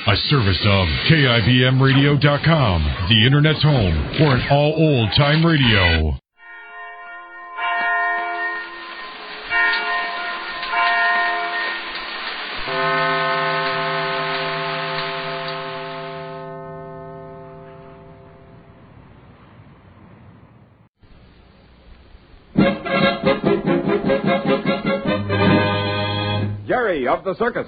A service of KIBMradio.com, the Internet's home for an all old-time radio. Jerry of the Circus.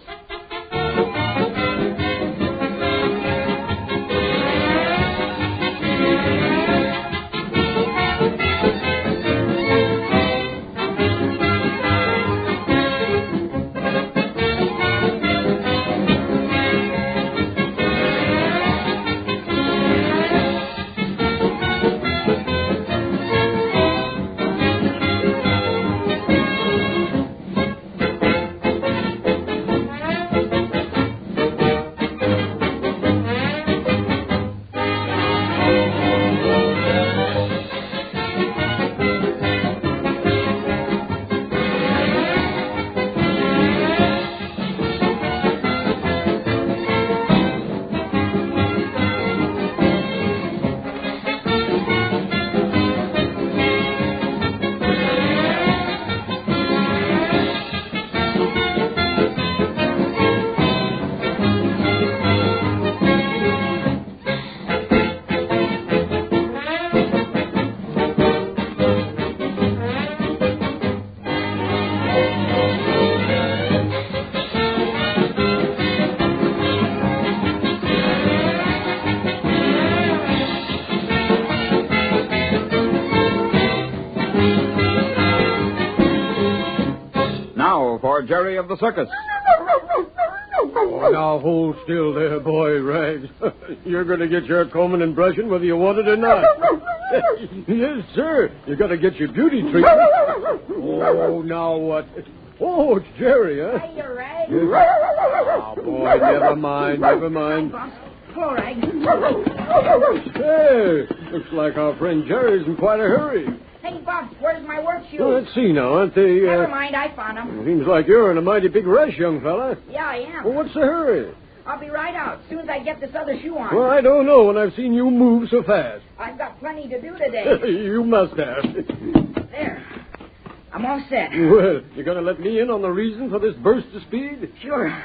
For Jerry of the Circus. Oh, now hold still there, boy, Rags. You're going to get your combing and brushing whether you want it or not. Yes, sir. You got to get your beauty treatment. Oh, now what? Oh, it's Jerry, huh? Hey, you're Rags. Oh, boy, never mind. Hello, Rags. Hey, looks like our friend Jerry's in quite a hurry. Hey, Bob, where's my work shoes? Well, let's see now, aren't they... Never mind, I found them. Seems like you're in a mighty big rush, young fella. Yeah, I am. Well, what's the hurry? I'll be right out as soon as I get this other shoe on. Well, I don't know when I've seen you move so fast. I've got plenty to do today. You must have. There. I'm all set. Well, you going to let me in on the reason for this burst of speed? Sure.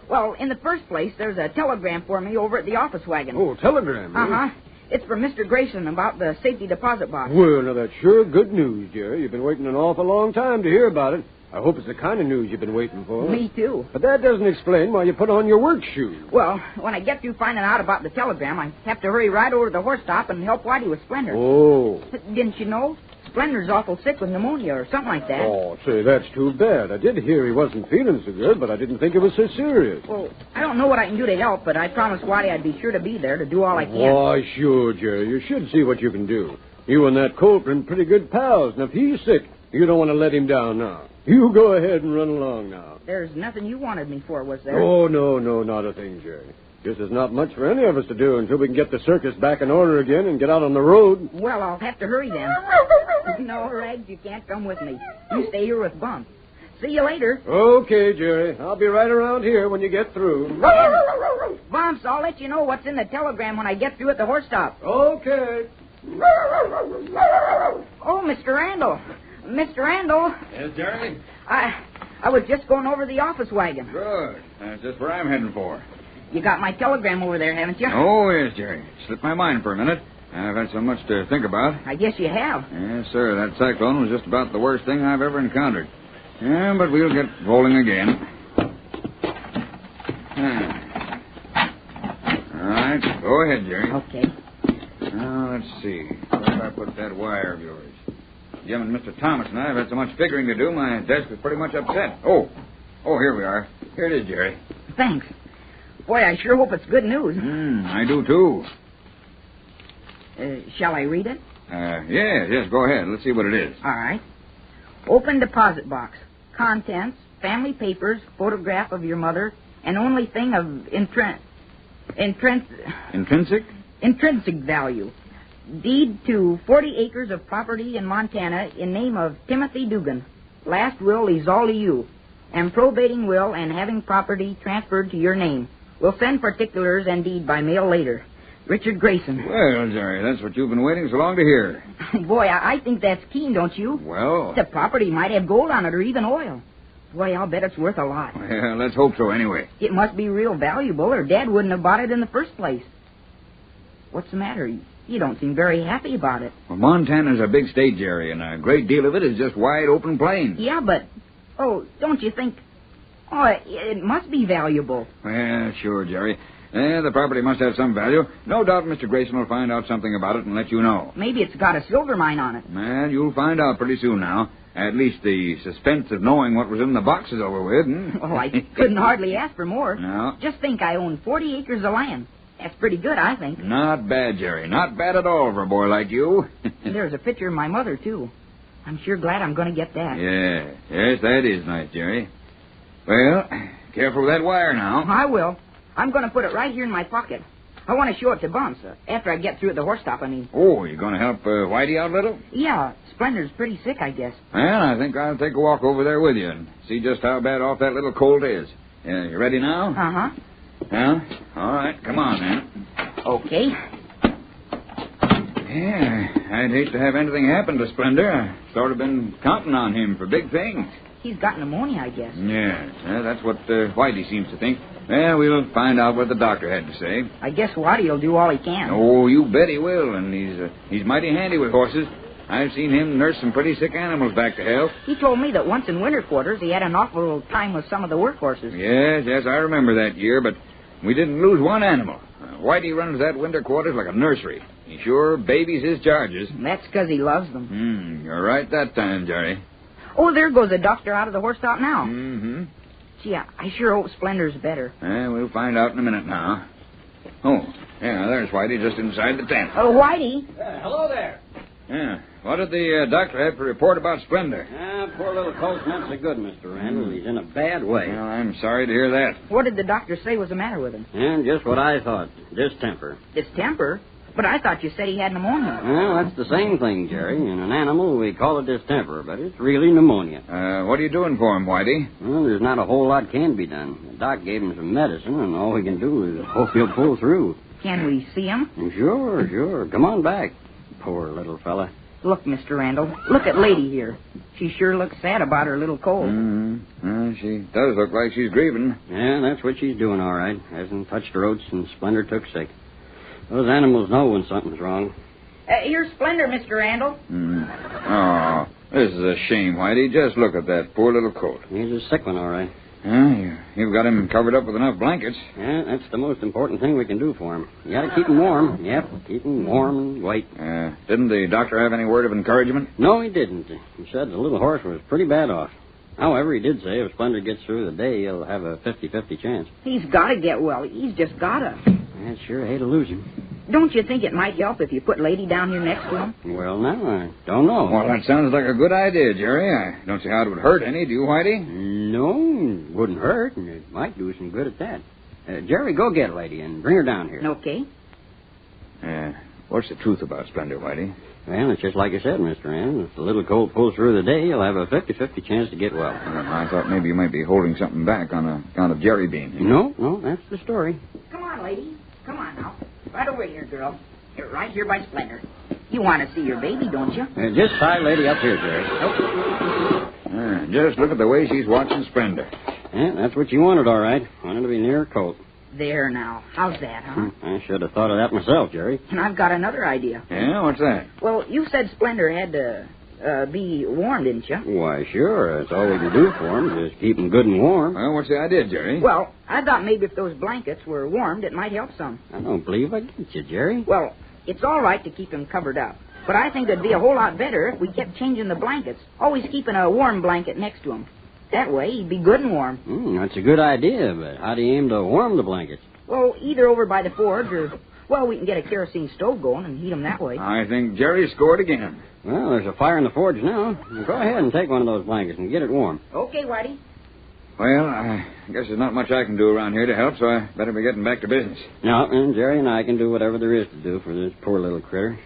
Well, in the first place, there's a telegram for me over at the office wagon. Oh, telegram, eh? Uh-huh. It's from Mr. Grayson about the safety deposit box. Well, now, that's sure good news, Jerry. You've been waiting an awful long time to hear about it. I hope it's the kind of news you've been waiting for. Me, too. But that doesn't explain why you put on your work shoes. Well, when I get through finding out about the telegram, I have to hurry right over to the horse stop and help Whitey with Splendor. Oh. Didn't you know? Splendor's awful sick with pneumonia or something like that. Oh, say, that's too bad. I did hear he wasn't feeling so good, but I didn't think it was so serious. Well, I don't know what I can do to help, but I promised Whitey I'd be sure to be there to do all I can. Why, sure, Jerry. You should see what you can do. You and that Colt are pretty good pals, and if he's sick, you don't want to let him down now. You go ahead and run along now. There's nothing you wanted me for, was there? Oh, no, not a thing, Jerry. Just there's not much for any of us to do until we can get the circus back in order again and get out on the road. Well, I'll have to hurry then. No, Rags, you can't come with me. You stay here with Bump. See you later. Okay, Jerry. I'll be right around here when you get through. Bumps, I'll let you know what's in the telegram when I get through at the horse stop. Okay. Oh, Mr. Randall. Mr. Randall. Yes, Jerry? I was just going over the office wagon. Good. That's just where I'm heading for. You got my telegram over there, haven't you? Oh, yes, Jerry. Slipped my mind for a minute. I've had so much to think about. I guess you have. Yes, sir. That cyclone was just about the worst thing I've ever encountered. Yeah, but we'll get rolling again. All right. Go ahead, Jerry. Okay. Now, let's see. Where did I put that wire of yours? Jim and Mr. Thomas and I have had so much figuring to do, my desk is pretty much upset. Oh, here we are. Here it is, Jerry. Thanks. Boy, I sure hope it's good news. I do, too. Shall I read it? Yes, go ahead. Let's see what it is. All right. Open deposit box. Contents, family papers, photograph of your mother, and only thing of intrinsic value. Deed to 40 acres of property in Montana in name of Timothy Dugan. Last will is all to you. Am probating will and having property transferred to your name. We'll send particulars and deed by mail later. Richard Grayson. Well, Jerry, that's what you've been waiting so long to hear. Boy, I think that's keen, don't you? Well... The property might have gold on it or even oil. Boy, I'll bet it's worth a lot. Well, let's hope so anyway. It must be real valuable or Dad wouldn't have bought it in the first place. What's the matter? You don't seem very happy about it. Well, Montana's a big state, Jerry, and a great deal of it is just wide open plains. Yeah, but... Oh, don't you think... Oh, it must be valuable. Well, sure, Jerry. The property must have some value. No doubt Mr. Grayson will find out something about it and let you know. Maybe it's got a silver mine on it. Well, you'll find out pretty soon now. At least the suspense of knowing what was in the box is over with. Oh, I couldn't hardly ask for more. No. Just think I own 40 acres of land. That's pretty good, I think. Not bad, Jerry. Not bad at all for a boy like you. And there's a picture of my mother, too. I'm sure glad I'm going to get that. Yeah. Yes, that is nice, Jerry. Well, careful with that wire now. I will. I'm going to put it right here in my pocket. I want to show it to Bumps, after I get through at the horse stop, I mean. Oh, you going to help Whitey out a little? Yeah, Splendor's pretty sick, I guess. Well, I think I'll take a walk over there with you and see just how bad off that little colt is. You ready now? Uh-huh. Yeah? All right, come on, then. Okay. Yeah, I'd hate to have anything happen to Splendor. I've sort of been counting on him for big things. He's got pneumonia, I guess. Yeah, that's what Whitey seems to think. Well, we'll find out what the doctor had to say. I guess Whitey will do all he can. Oh, you bet he will, and he's mighty handy with horses. I've seen him nurse some pretty sick animals back to health. He told me that once in winter quarters he had an awful time with some of the work horses. Yes, I remember that year, but we didn't lose one animal. Whitey runs that winter quarters like a nursery. He sure babies his charges. That's because he loves them. You're right that time, Jerry. Oh, there goes the doctor out of the horse stop now. Mm-hmm. Gee, I sure hope Splendor's better. We'll find out in a minute now. Oh, yeah, there's Whitey just inside the tent. Oh, Whitey. Hello there. Yeah. What did the doctor have to report about Splendor? Poor little colt's not so good, Mr. Randall. He's in a bad way. Well, I'm sorry to hear that. What did the doctor say was the matter with him? And just what I thought. Distemper. Distemper? But I thought you said he had pneumonia. Well, that's the same thing, Jerry. In an animal, we call it distemper, but it's really pneumonia. What are you doing for him, Whitey? Well, there's not a whole lot can be done. The doc gave him some medicine, and all we can do is hope he'll pull through. Can we see him? Sure. Come on back. Poor little fella. Look, Mr. Randall. Look at Lady here. She sure looks sad about her little cold. Mm-hmm. She does look like she's grieving. Yeah, that's what she's doing, all right. Hasn't touched her oats since Splendor took sick. Those animals know when something's wrong. Here's Splendor, Mr. Randall. Oh, this is a shame, Whitey. Just look at that poor little colt. He's a sick one, all right. You've got him covered up with enough blankets. Yeah, that's the most important thing we can do for him. You got to keep him warm. Yep, keep him warm and wait. Didn't the doctor have any word of encouragement? No, he didn't. He said the little horse was pretty bad off. However, he did say if Splendor gets through the day, he'll have a 50-50 chance. He's got to get well. He's just got to. I sure hate to lose him. Don't you think it might help if you put Lady down here next to him? Well, now, I don't know. Well, that sounds like a good idea, Jerry. I don't see how it would hurt any, do you, Whitey? No, it wouldn't hurt, and it might do some good at that. Jerry, go get Lady and bring her down here. Okay. What's the truth about Splendor, Whitey? Well, it's just like I said, Mr. Ann. If the little colt pulls through the day, he'll have a 50-50 chance to get well. I thought maybe you might be holding something back on account of Jerry being here. No, that's the story. Come on, Lady. Come on now. Right over here, girl. You're right here by Splendor. You want to see your baby, don't you? Just tie Lady up here, Jerry. Just look at the way she's watching Splendor. Yeah, that's what you wanted, all right. Wanted to be near her colt. There now. How's that, huh? I should have thought of that myself, Jerry. And I've got another idea. Yeah, what's that? Well, you said Splendor had to be warm, didn't you? Why, sure. That's all we can do for him, just keep him good and warm. Well, what's the idea, Jerry? Well, I thought maybe if those blankets were warmed, it might help some. I don't believe I get you, Jerry. Well, it's all right to keep him covered up. But I think it'd be a whole lot better if we kept changing the blankets, always keeping a warm blanket next to him. That way, he'd be good and warm. That's a good idea, but how do you aim to warm the blankets? Well, either over by the forge or, well, we can get a kerosene stove going and heat them that way. I think Jerry scored again. Well, there's a fire in the forge now. Go ahead and take one of those blankets and get it warm. Okay, Whitey. Well, I guess there's not much I can do around here to help, so I better be getting back to business. No, and Jerry and I can do whatever there is to do for this poor little critter.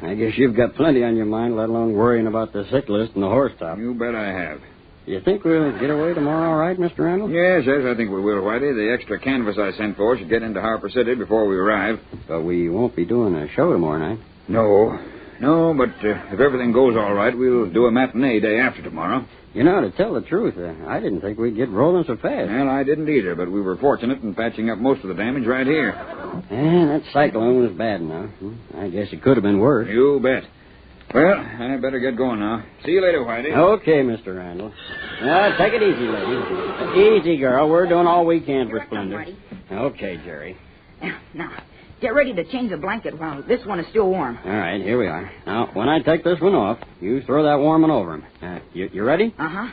I guess you've got plenty on your mind, let alone worrying about the sick list and the horse top. You bet I have. You think we'll get away tomorrow all right, Mr. Randall? Yes, I think we will, Whitey. The extra canvas I sent for should get into Harper City before we arrive. But we won't be doing a show tomorrow night. No, but if everything goes all right, we'll do a matinee day after tomorrow. You know, to tell the truth, I didn't think we'd get rolling so fast. Well, I didn't either, but we were fortunate in patching up most of the damage right here. That cyclone was bad enough. I guess it could have been worse. You bet. Well, I better get going now. See you later, Whitey. Okay, Mr. Randall. Take it easy, lady. Easy, girl. We're doing all we can for Splendor. Okay, Jerry. Now, get ready to change the blanket while this one is still warm. All right, here we are. Now, when I take this one off, you throw that warm one over him. You ready? Uh-huh.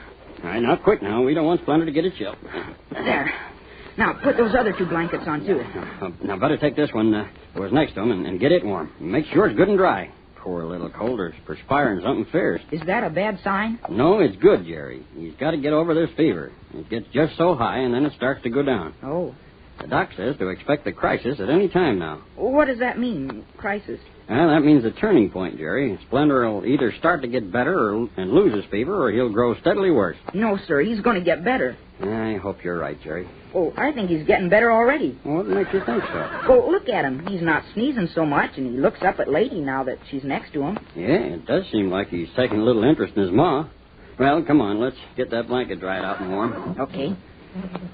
All right, now, quick now. We don't want Splendor to get a chill. There. Now, put those other 2 blankets on, too. Now, better take this one that was next to him and get it warm. Make sure it's good and dry. Poor little Colder's perspiring something fierce. Is that a bad sign? No, it's good, Jerry. He's got to get over this fever. It gets just so high, and then it starts to go down. Oh. The doc says to expect a crisis at any time now. What does that mean, crisis? Well, that means a turning point, Jerry. Splendor will either start to get better and lose his fever, or he'll grow steadily worse. No, sir. He's going to get better. I hope you're right, Jerry. Oh, I think he's getting better already. Well, what makes you think so? Oh, look at him. He's not sneezing so much, and he looks up at Lady now that she's next to him. Yeah, it does seem like he's taking a little interest in his ma. Well, come on, let's get that blanket dried out and warm. Okay.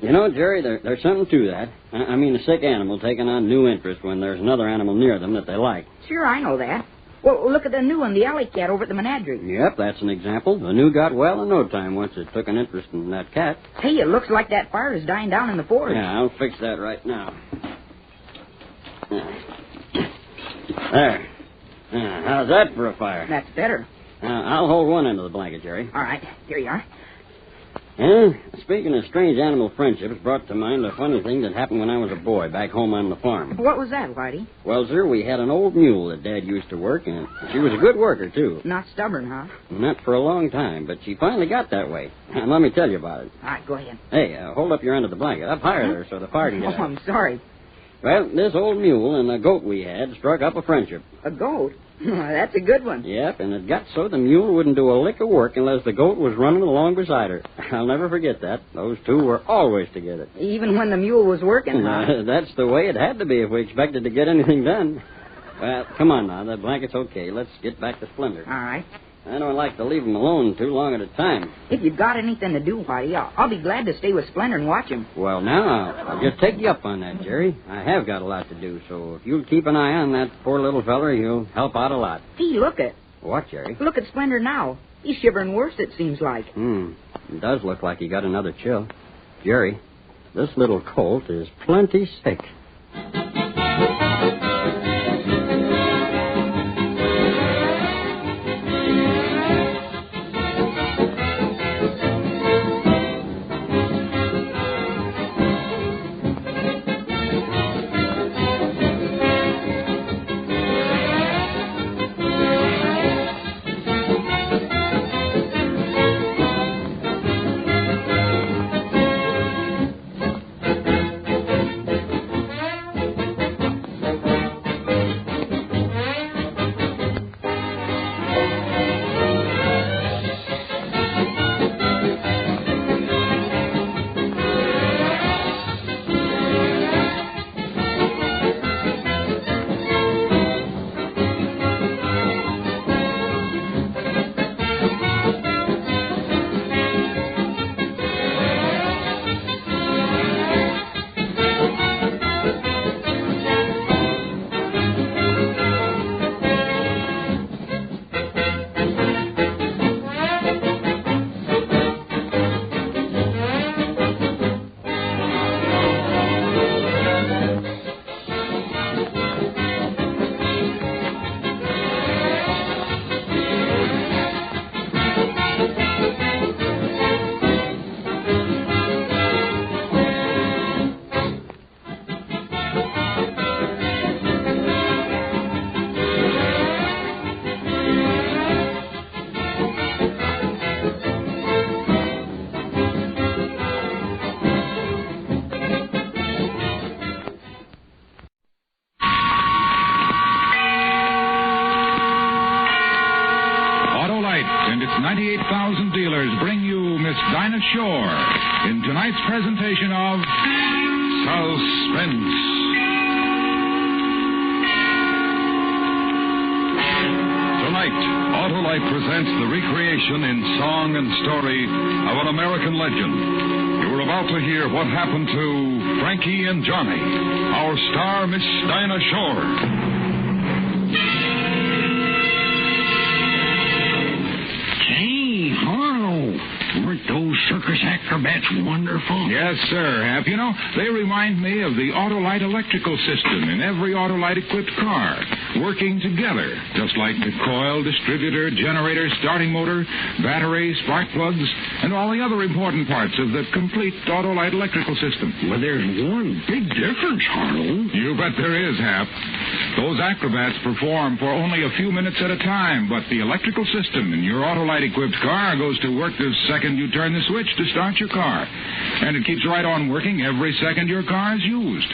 You know, Jerry, there's something to that. I mean, a sick animal taking on new interest when there's another animal near them that they like. Sure, I know that. Well, look at the new one, the alley cat over at the menagerie. Yep, that's an example. The new got well in no time once it took an interest in that cat. Hey, it looks like that fire is dying down in the forest. Yeah, I'll fix that right now. There. How's that for a fire? That's better. I'll hold one end of the blanket, Jerry. All right, here you are. Speaking of strange animal friendships, brought to mind a funny thing that happened when I was a boy back home on the farm. What was that, Whitey? Well, sir, we had an old mule that Dad used to work, and she was a good worker, too. Not stubborn, huh? Not for a long time, but she finally got that way. And let me tell you about it. All right, go ahead. Hey, hold up your end of the blanket. Up higher there so the fire can get out. I'm sorry. Well, this old mule and a goat we had struck up a friendship. A goat? That's a good one. Yep, and it got so the mule wouldn't do a lick of work unless the goat was running along beside her. I'll never forget that. Those two were always together. Even when the mule was working, huh? That's the way it had to be if we expected to get anything done. Well, come on now. That blanket's okay. Let's get back to Splendor. All right. I don't like to leave him alone too long at a time. If you've got anything to do, Whitey, I'll be glad to stay with Splendor and watch him. Well, now, I'll just take you up on that, Jerry. I have got a lot to do, so if you'll keep an eye on that poor little feller, you'll help out a lot. Gee, look at... What, Jerry? Look at Splendor now. He's shivering worse, it seems like. It does look like he got another chill. Jerry, this little colt is plenty sick. And its 98,000 dealers bring you Miss Dinah Shore in tonight's presentation of Suspense. Tonight, Autolite presents the recreation in song and story of an American legend. You're about to hear what happened to Frankie and Johnny, our star, Miss Dinah Shore. Weren't those circus acrobats wonderful? Yes, sir, Hap. You know, they remind me of the Autolite electrical system in every Autolite-equipped car, working together, just like the coil, distributor, generator, starting motor, battery, spark plugs, and all the other important parts of the complete Autolite electrical system. Well, there's one big difference, Harlow. You bet there is, Hap. Those acrobats perform for only a few minutes at a time, but the electrical system in your Autolite-equipped car goes to work the second you turn the switch to start your car. And it keeps right on working every second your car is used.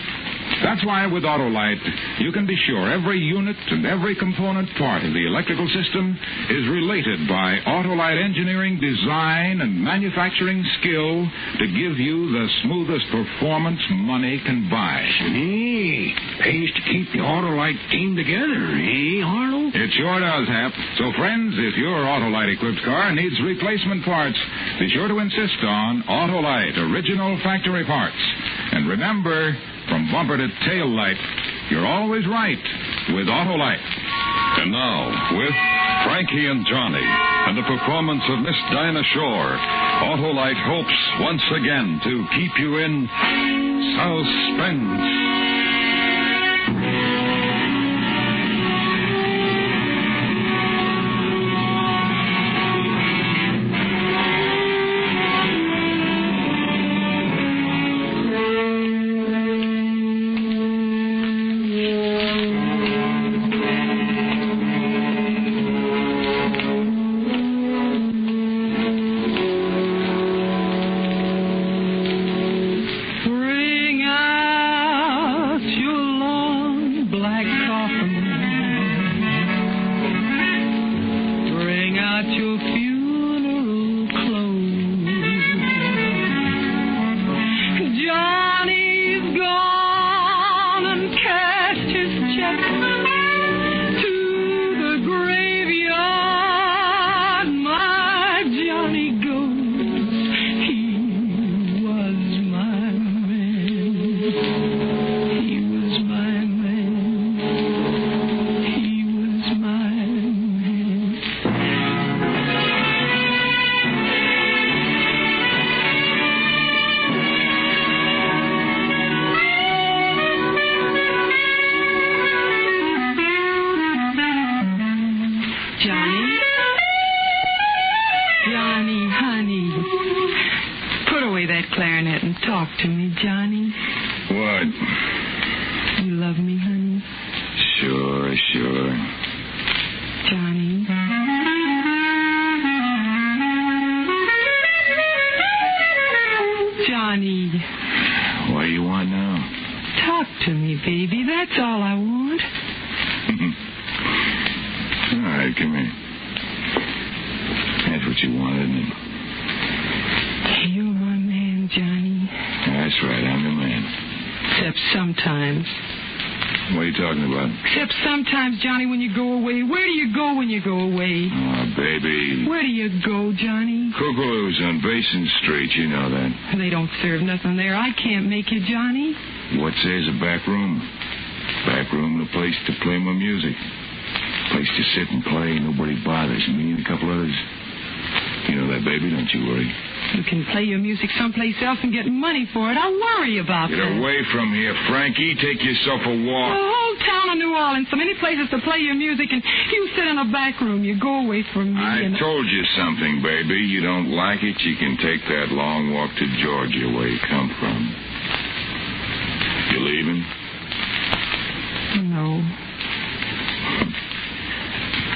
That's why with Autolite, you can be sure every unit and every component part of the electrical system is related by Autolite engineering, design, and manufacturing skill to give you the smoothest performance money can buy. Hey, pays to keep the Autolite team together, eh, Harlow? It sure does, Hap. So, friends, if your Autolite-equipped car needs replacement parts, be sure to insist on Autolite original factory parts. And remember, from bumper to tail light, you're always right with Autolite. And now, with Frankie and Johnny and the performance of Miss Dinah Shore, Autolite hopes once again to keep you in suspense. Clarinet and talk to me, Johnny. What? You love me, honey? Sure. Johnny. Johnny. What do you want now? Talk to me, baby. That's all I want. All right, come here. That's what you want, isn't it? You're my man, Johnny. That's right, I'm your man. Except sometimes. What are you talking about? Except sometimes, Johnny, when you go away. Where do you go when you go away? Oh, baby. Where do you go, Johnny? Cuckoo's on Basin Street, you know that. They don't serve nothing there. I can't make you, Johnny. What says a back room? Back room, the place to play my music. Place to sit and play. Nobody bothers me and a couple others. You know that, baby, don't you worry. You can play your music someplace else and get money for it. I'll worry about Get that. away from here, Frankie. Take yourself a walk. The whole town of New Orleans, so many places to play your music, and you sit in a back room. You go away from me. I told you something, baby. You don't like it, you can take that long walk to Georgia where you come from. You leaving? No.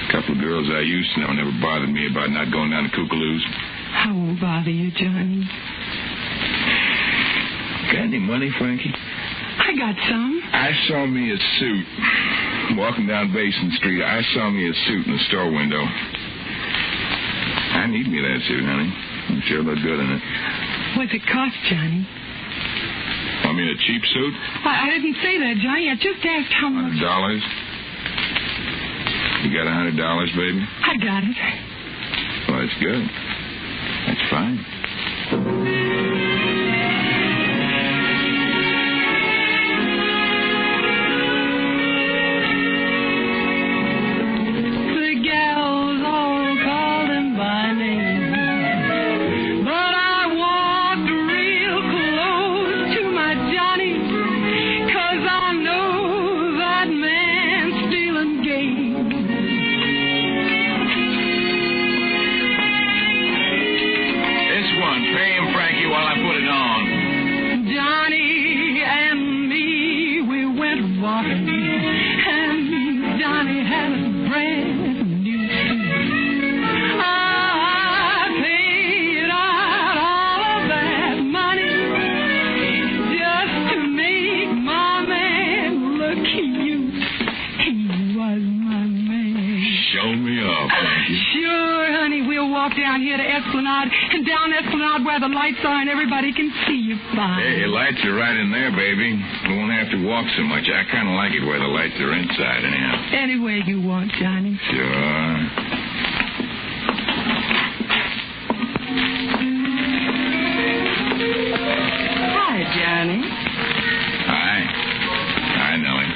A couple of girls I used to know never bothered me about not going down to Kookaloo's. I won't bother you, Johnny. Got any money, Frankie? I got some. I saw me a suit. Walking down Basin Street, I saw me a suit in the store window. I need me that suit, honey. You sure look good in it. What's it cost, Johnny? I mean, a cheap suit? I didn't say that, Johnny. I just asked how much. $100? You got $100, baby? I got it. Well, that's good. That's fine. Where the lights are and everybody can see you fine. Hey, lights are right in there, baby. We won't have to walk so much. I kind of like it where the lights are inside, anyhow. Anywhere you want, Johnny. Sure. Hi, Johnny. Hi. Hi, Nellie.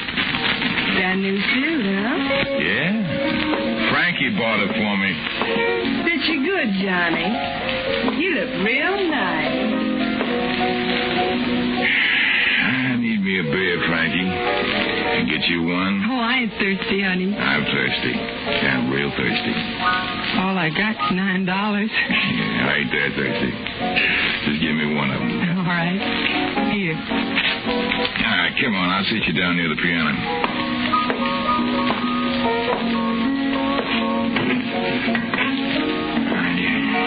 Got a new suit, huh? Yeah. Frankie bought it for me. Fit you good, Johnny. You look real nice. I need me a beer, Frankie. Can get you one? Oh, I ain't thirsty, honey. I'm thirsty. I'm real thirsty. All I got's $9. Yeah, I ain't that thirsty. Just give me one of them. All right. Here. All right, come on. I'll sit you down near the piano.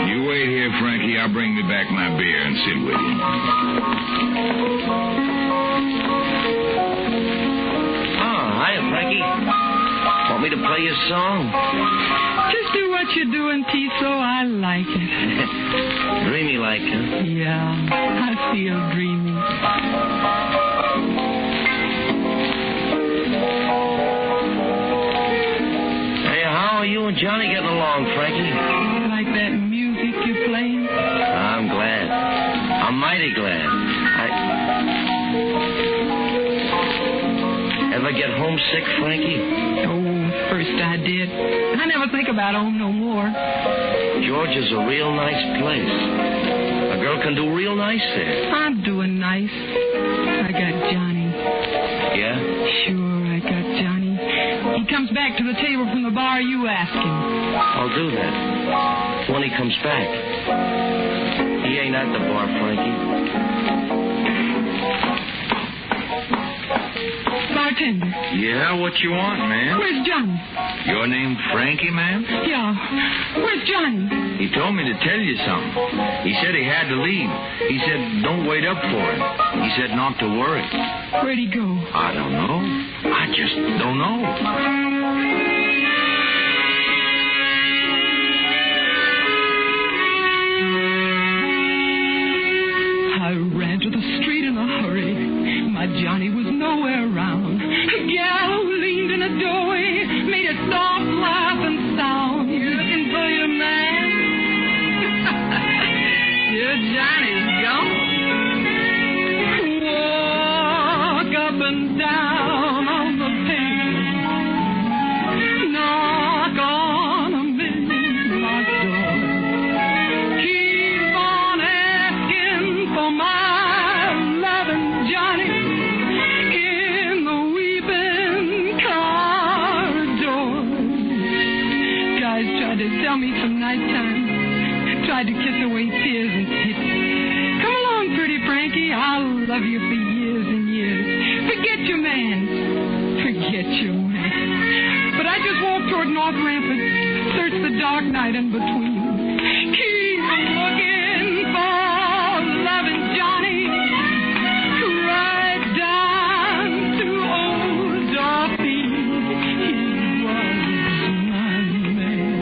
You wait here, Frankie. I'll bring me back my beer and sit with you. Oh, hiya, Frankie. Want me to play you a song? Just do what you're doing, Tiso. I like it. Dreamy like, huh? Yeah, I feel dreamy. Hey, how are you and Johnny getting along, Frankie? Like that music you're playing? I'm glad. I'm mighty glad. Ever get homesick, Frankie? Oh, first I did. I never think about home no more. Georgia's a real nice place. A girl can do real nice there. I'm doing nice. I got Johnny. Yeah? Sure, I got Johnny. He comes back to the table from the bar, you ask him. I'll do that. When he comes back. He ain't at the bar, Frankie. Bartender. Yeah, what you want, man? Where's Johnny? Your name Frankie, ma'am? Yeah. Where's Johnny? He told me to tell you something. He said he had to leave. He said don't wait up for him. He said not to worry. Where'd he go? I don't know. I just don't know. I ran to the street in a hurry. My Johnny was nowhere around. A gal who leaned in a doorway made a soft laughing sound. You looking for your man? Your Johnny's gone. Walk up and down on the pavement. Knock on a midnight door. Keep on asking for my loving Johnny in the weeping corridor. Guys tried to tell me some nighttime, tried to kiss away tears and tears. Come along, pretty Frankie, I'll love you for years and years. Forget your man, forget your man. But I just walked toward North Rampart, searched the dark night in between. Keep looking for loving Johnny, right down to old Dorothy. He was my man.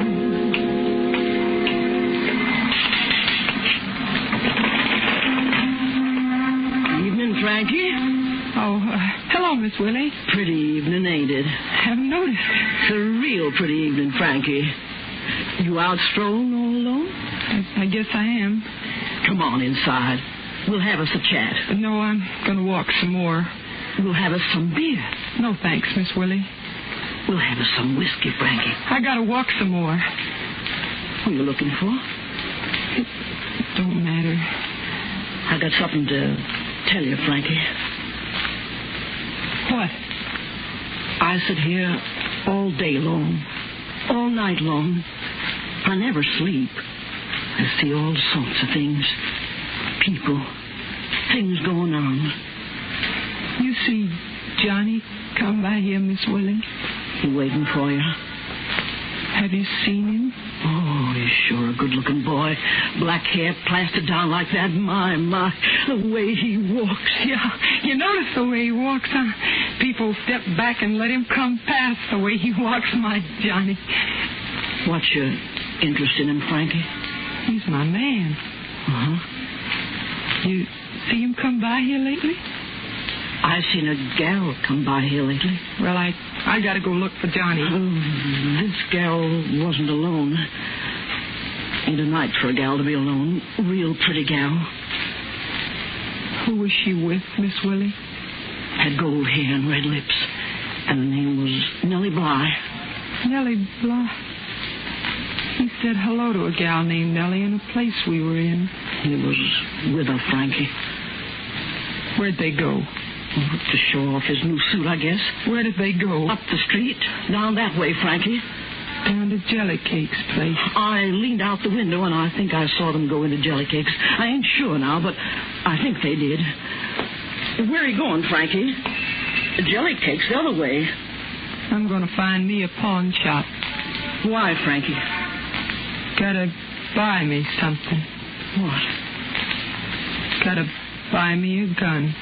Miss Willie. Pretty evening, ain't it? Haven't noticed. It's a real pretty evening, Frankie. You out strolling all alone? I guess I am. Come on inside. We'll have us a chat. No, I'm going to walk some more. We'll have us some beer. No, thanks, Miss Willie. We'll have us some whiskey, Frankie. I got to walk some more. What are you looking for? It don't matter. I got something to tell you, Frankie. What? I sit here all day long, all night long. I never sleep. I see all sorts of things. People. Things going on. You see Johnny come by here, Miss Willie? He waiting for you. Have you seen him? Oh, he's sure a good-looking boy. Black hair plastered down like that. My, the way he walks. Yeah, you notice the way he walks, huh? People step back and let him come past the way he walks, my Johnny. What's your interest in him, Frankie? He's my man. Uh-huh. You see him come by here lately? I've seen a gal come by here lately. Well, I got to go look for Johnny. Oh, this gal wasn't alone. Ain't a night for a gal to be alone. Real pretty gal. Who was she with, Miss Willie? Had gold hair and red lips. And her name was Nellie Bly. Nellie Bly? He said hello to a gal named Nellie in a place we were in. He was with her, Frankie. Where'd they go? To show off his new suit, I guess. Where did they go? Up the street. Down that way, Frankie. Down to Jellycake's place. I leaned out the window, and I think I saw them go into Jellycake's. I ain't sure now, but I think they did. Where are you going, Frankie? Jellycake's the other way. I'm going to find me a pawn shop. Why, Frankie? Gotta buy me something. What? Gotta buy me a gun.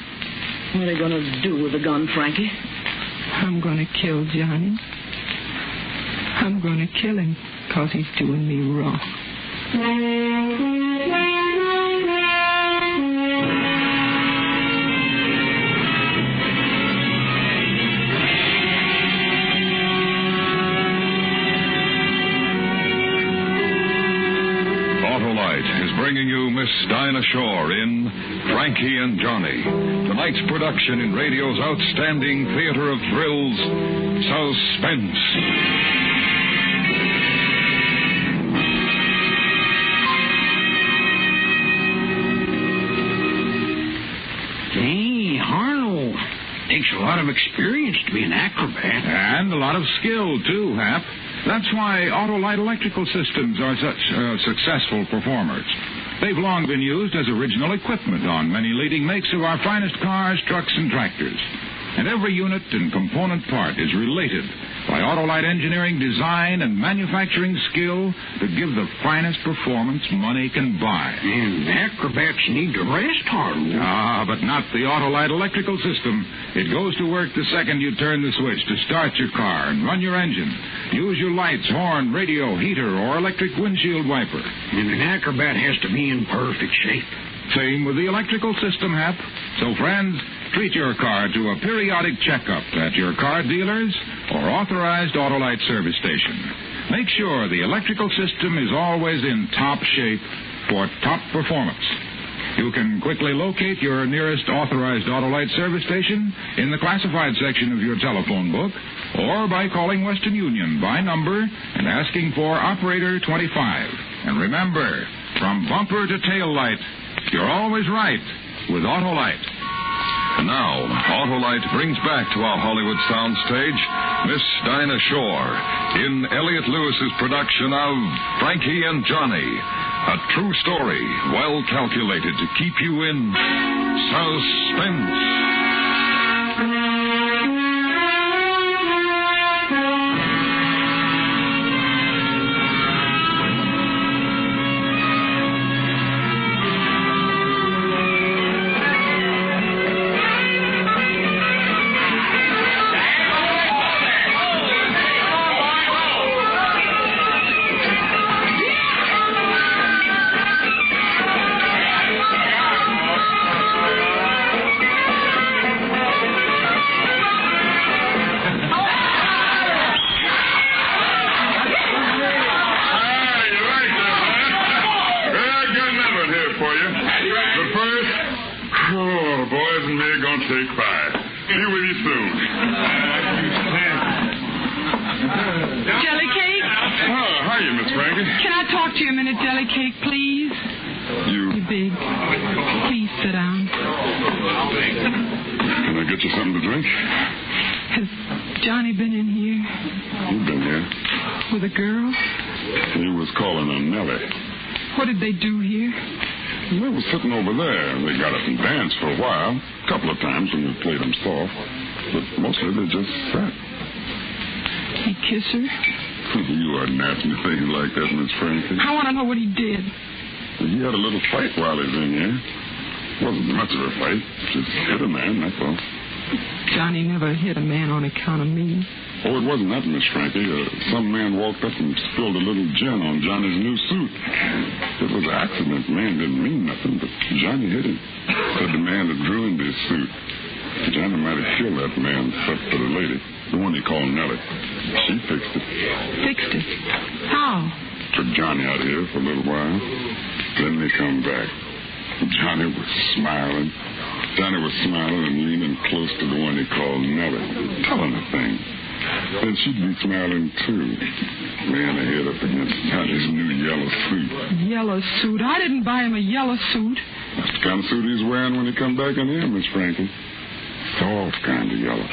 What are they going to do with the gun, Frankie? I'm going to kill Johnny. I'm going to kill him because he's doing me wrong. Autolite is bringing you Miss Dinah Shore in Frankie and Johnny. Tonight's production in radio's outstanding theater of thrills, Suspense. Hey, Harlow. Takes a lot of experience to be an acrobat. And a lot of skill, too, Hap. That's why Autolite electrical systems are such successful performers. They've long been used as original equipment on many leading makes of our finest cars, trucks, and tractors. And every unit and component part is related by Autolite engineering, design, and manufacturing skill that give the finest performance money can buy. And acrobats need to rest, Harlow. Ah, but not the Autolite electrical system. It goes to work the second you turn the switch to start your car and run your engine. Use your lights, horn, radio, heater, or electric windshield wiper. And an acrobat has to be in perfect shape. Same with the electrical system, Hap. So, friends, treat your car to a periodic checkup at your car dealers or authorized Autolite service station. Make sure the electrical system is always in top shape for top performance. You can quickly locate your nearest authorized Autolite service station in the classified section of your telephone book or by calling Western Union by number and asking for Operator 25. And remember, from bumper to tail light, you're always right with Autolite. And now, Autolite brings back to our Hollywood soundstage Miss Dinah Shore in Elliot Lewis's production of Frankie and Johnny. A true story, well calculated to keep you in suspense. see you soon. Jelly cake? Oh, hiya, Miss Frankie. Can I talk to you a minute, Jelly cake, please? You big. Please sit down. Can I get you something to drink? Has Johnny been in here? You've been here. With a girl? He was calling on Nellie. What did they do here? They were sitting over there. They got up and danced for a while. A couple of times when you played them soft. But mostly they just sat. He kissed her? You oughtn't ask me things like that, Miss Frankie. I want to know what he did. He had a little fight while he was in here. Wasn't much of a fight. Just hit a man, that's all. Johnny never hit a man on account of me. Oh, it wasn't that, Miss Frankie. Some man walked up and spilled a little gin on Johnny's new suit. It was an accident. Man didn't mean nothing, but Johnny hit him. Said the man had ruined his suit. Johnny might have killed that man except for the lady, the one he called Nellie. She fixed it. Fixed it? How? Took Johnny out of here for a little while. Then they come back. Johnny was smiling. Johnny was smiling and leaning close to the one he called Nellie, telling her things. Then she'd be smiling, too, laying her head up against Johnny's new yellow suit. Yellow suit? I didn't buy him a yellow suit. That's the kind of suit he's wearing when he come back in here, Miss Frankie. Soft kind of yellow.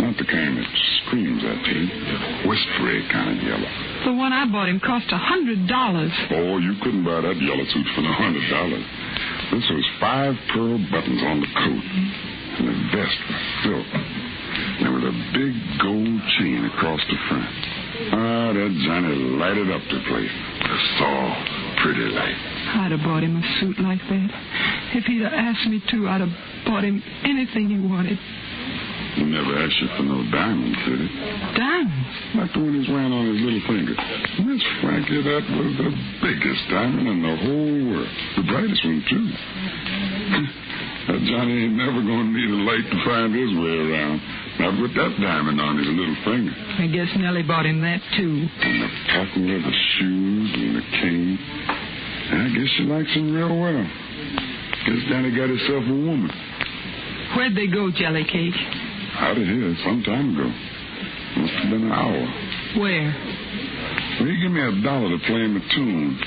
Not the kind that screams at you. Whispery kind of yellow. The one I bought him cost $100. Oh, you couldn't buy that yellow suit for $100. This was 5 pearl buttons on the coat. And the vest was silk. There was a big gold chain across the front. Ah, that Johnny lighted up the place. A soft, pretty light. I'd have bought him a suit like that. If he'd have asked me to, I'd have bought him anything he wanted. He never asked you for no diamonds, did he? Diamonds? Like the one he's wearing on his little finger. Miss Frankie, that was the biggest diamond in the whole world. The brightest one, too. That Johnny ain't never going to need a light to find his way around. Not with that diamond on his little finger. I guess Nellie bought him that, too. And the pattern of the shoes and the cane. I guess she likes him real well. Guess Johnny got himself a woman. Where'd they go, Jelly Cake? Out of here some time ago. Must have been an hour. Where? Well, he gave me $1 to play him a tune.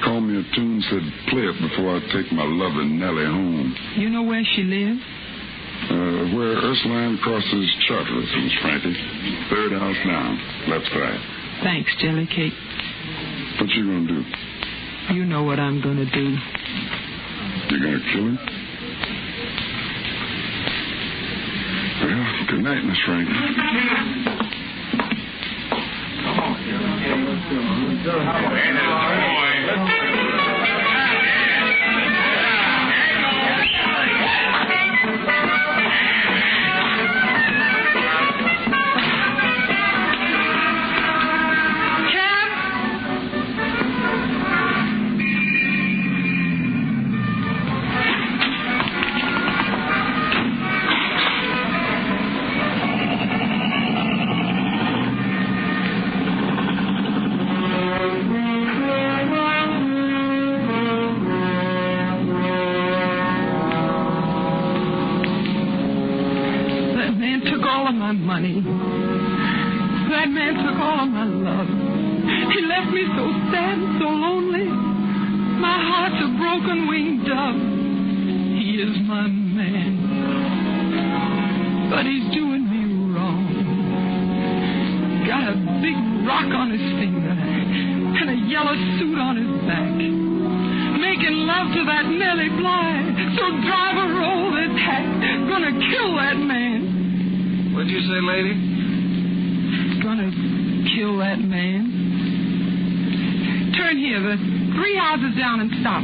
Called me a tune, said play it before I take my loving Nellie home. You know where she lives? Where Ursuline crosses Charteris, Miss Frankie. 3rd house down. Left side. Thanks, Jelly Cake. What you gonna do? You know what I'm gonna do. You gonna kill him? Well, good night, Miss Frankie. Come on. Money. That man took all of my love. He left me so sad and so lonely. My heart's a broken winged dove. He is my man, but he's doing me wrong. Got a big rock on his finger and a yellow suit on his back. Making love to that Nellie Bly. So driver, roll this hack. Gonna kill that man. What'd you say, lady? Gonna kill that man. Turn here, the 3 houses down and stop.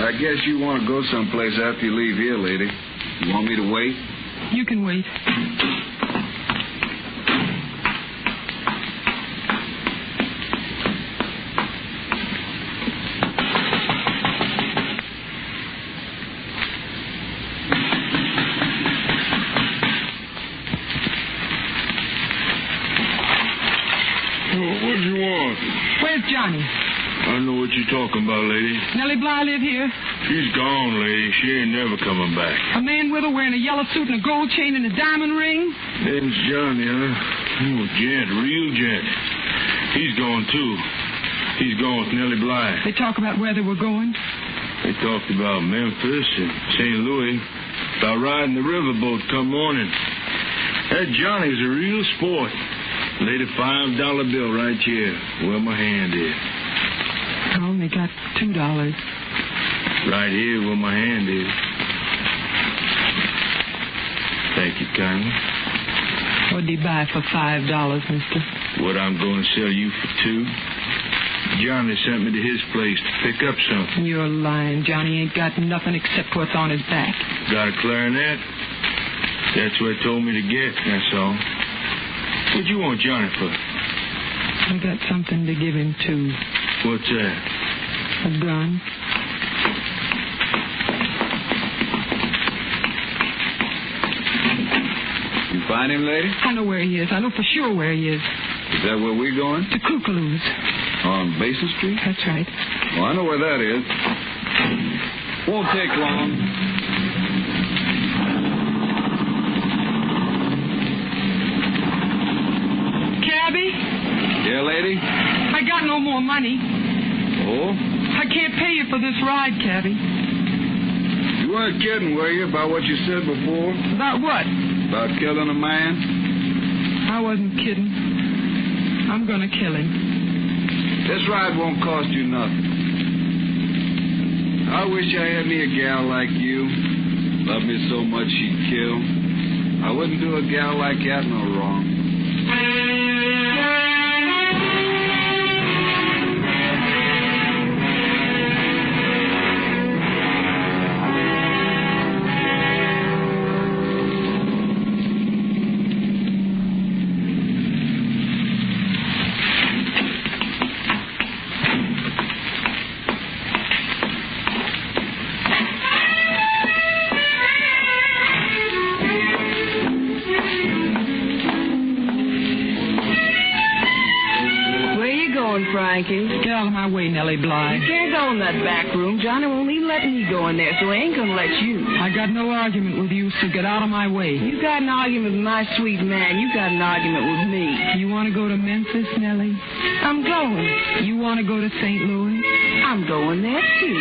I guess you want to go someplace after you leave here, lady. You want me to wait? You can wait. Johnny. I know what you're talking about, lady. Nellie Bly live here? She's gone, lady. She ain't never coming back. A man with her wearing a yellow suit and a gold chain and a diamond ring? Name's Johnny, huh? Oh, gent, real gent. He's gone, too. He's gone with Nellie Bly. They talk about where they were going? They talked about Memphis and St. Louis, about riding the riverboat come morning. That Johnny's a real sport. Laid a $5 bill right here where my hand is. I only got $2. Right here where my hand is. Thank you kindly. What'd he buy for $5, mister? What I'm going to sell you for $2. Johnny sent me to his place to pick up something. You're lying. Johnny ain't got nothing except what's on his back. Got a clarinet? That's what he told me to get, that's all. What'd you want Johnny for? I got something to give him, too. What's that? A gun. You find him, lady? I know where he is. I know for sure where he is. Is that where we're going? To Kookaloo's. On Basin Street? That's right. Well, I know where that is. Won't take long. Cabby? Yeah, lady? I got no more money. Oh? I can't pay you for this ride, Cabby. You weren't kidding, were you, about what you said before? About what? About killing a man? I wasn't kidding. I'm gonna kill him. This ride won't cost you nothing. I wish I had me a gal like you. Loved me so much she'd kill. I wouldn't do a gal like that no wrong. Frankie. Get out of my way, Nellie Bly. You can't go in that back room. Johnny won't even let me go in there, so he ain't gonna let you. I got no argument with you, so get out of my way. You got an argument with my sweet man. You got an argument with me. You want to go to Memphis, Nellie? I'm going. You want to go to St. Louis? I'm going there, too.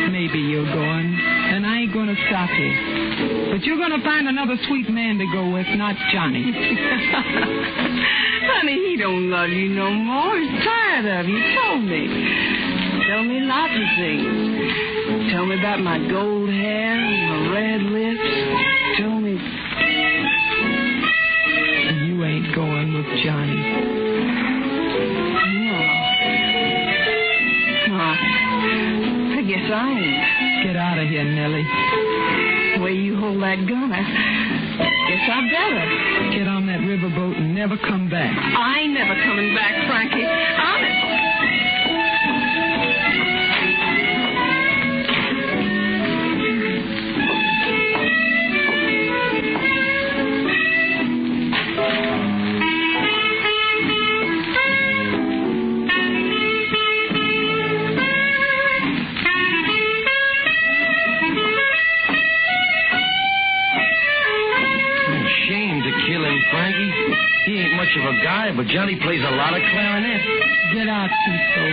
Maybe you're going, and I ain't going to stop you. But you're going to find another sweet man to go with, not Johnny. Honey, he don't love you no more. He's tired of you. Tell me. Tell me lots of things. Tell me about my gold hair and my red lips. Tell me. You ain't going with Johnny. No. I guess I ain't. Get out of here, Nellie. The way you hold that gun, I guess I better. Get on that riverboat and never come back. I ain't never coming back, Frankie. Honest. He ain't much of a guy, but Johnny plays a lot of clarinet. Get out, Tito.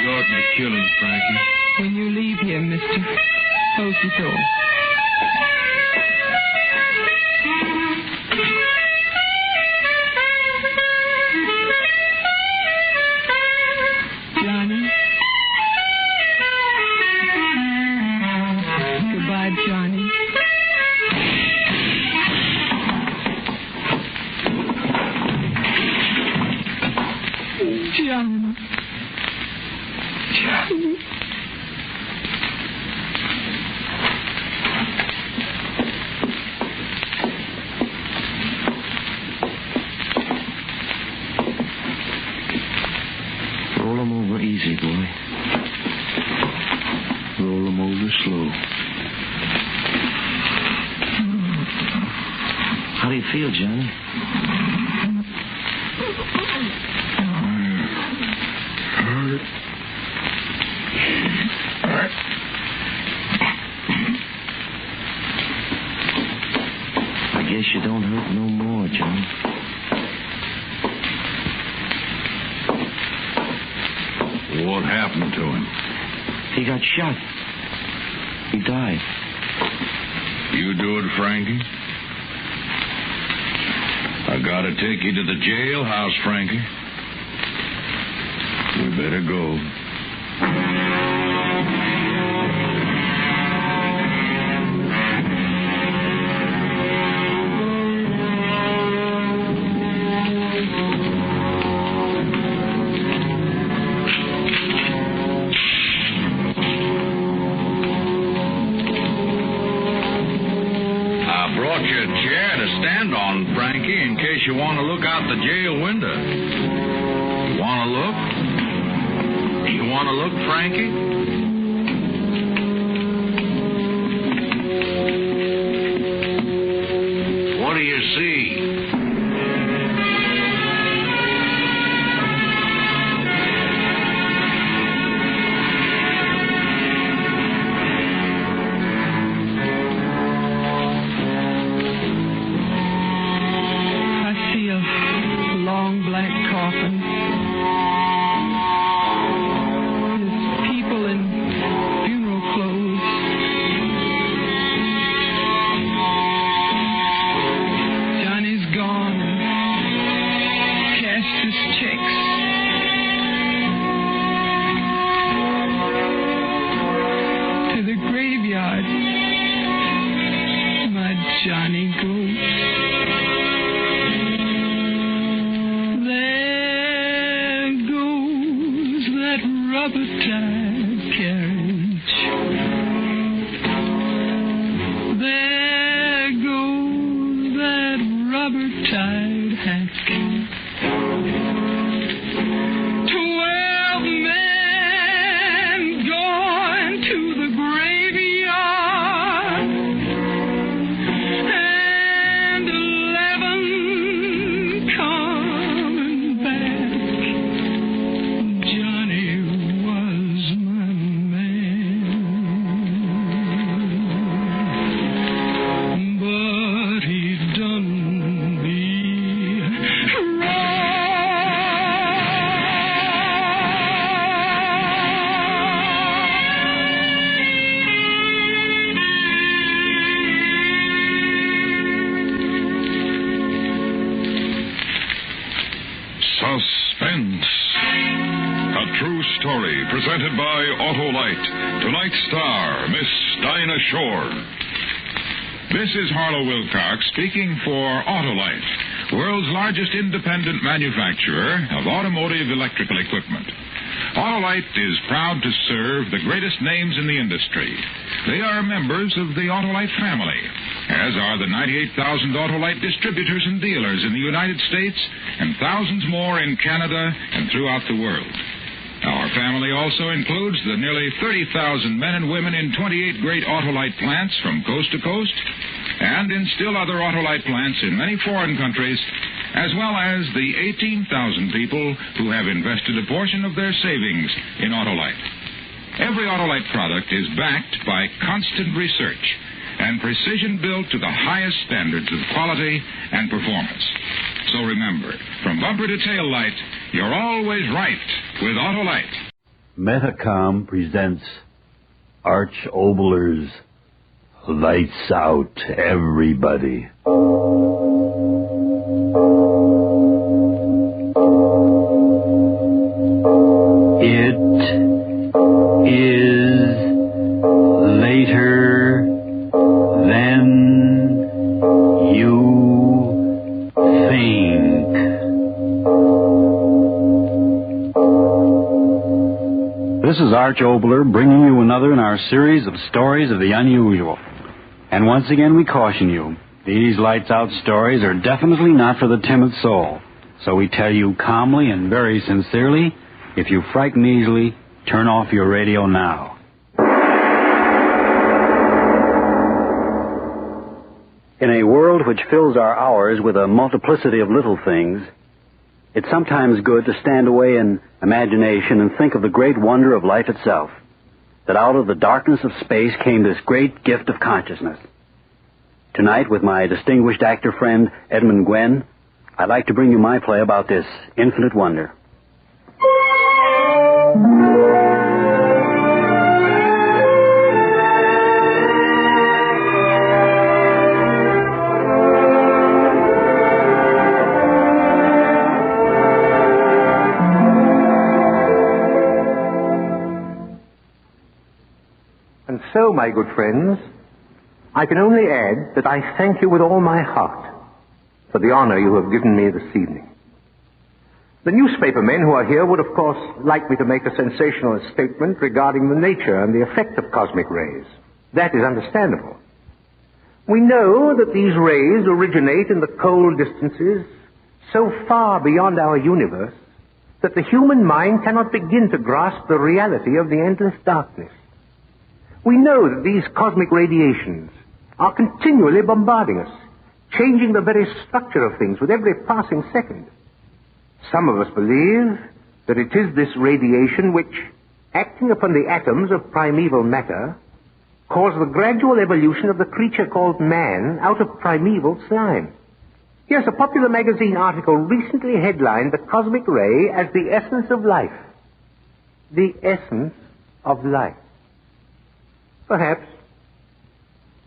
You ought to kill him, Frankie. When you leave here, mister, close the door. Roll him over easy, boy. Roll him over slow. How do you feel, Johnny? I guess you don't hurt no more, Johnny. What happened to him? He got shot. He died. You do it, Frankie? I gotta take you to the jailhouse, Frankie. We better go. You want to look out the jail window. You want to look? You want to look, Frankie? What do you see? Suspense. A true story presented by Autolite. Tonight's star, Miss Dinah Shore. This is Harlow Wilcox speaking for Autolite, world's largest independent manufacturer of automotive electrical equipment. Autolite is proud to serve the greatest names in the industry. They are members of the Autolite family, as are the 98,000 Autolite distributors and dealers in the United States and thousands more in Canada and throughout the world. Our family also includes the nearly 30,000 men and women in 28 great Autolite plants from coast to coast, and in still other Autolite plants in many foreign countries, as well as the 18,000 people who have invested a portion of their savings in Autolite. Every Autolite product is backed by constant research and precision built to the highest standards of quality and performance. So remember, from bumper to tail light, you're always right with Autolite. Metacom presents Arch Oboler's Lights Out, Everybody. It is later than you think. This is Arch Oboler bringing you another in our series of stories of the unusual. And once again we caution you, these lights out stories are definitely not for the timid soul. So we tell you calmly and very sincerely, if you frighten easily, turn off your radio now. In a world which fills our hours with a multiplicity of little things, it's sometimes good to stand away in imagination and think of the great wonder of life itself, that out of the darkness of space came this great gift of consciousness. Tonight, with my distinguished actor friend Edmund Gwen, I'd like to bring you my play about this infinite wonder. And so, my good friends, I can only add that I thank you with all my heart for the honor you have given me this evening. The newspaper men who are here would, of course, like me to make a sensational statement regarding the nature and the effect of cosmic rays. That is understandable. We know that these rays originate in the cold distances so far beyond our universe that the human mind cannot begin to grasp the reality of the endless darkness. We know that these cosmic radiations are continually bombarding us, changing the very structure of things with every passing second. Some of us believe that it is this radiation which, acting upon the atoms of primeval matter, caused the gradual evolution of the creature called man out of primeval slime. Yes, a popular magazine article recently headlined the cosmic ray as the essence of life. The essence of life. Perhaps.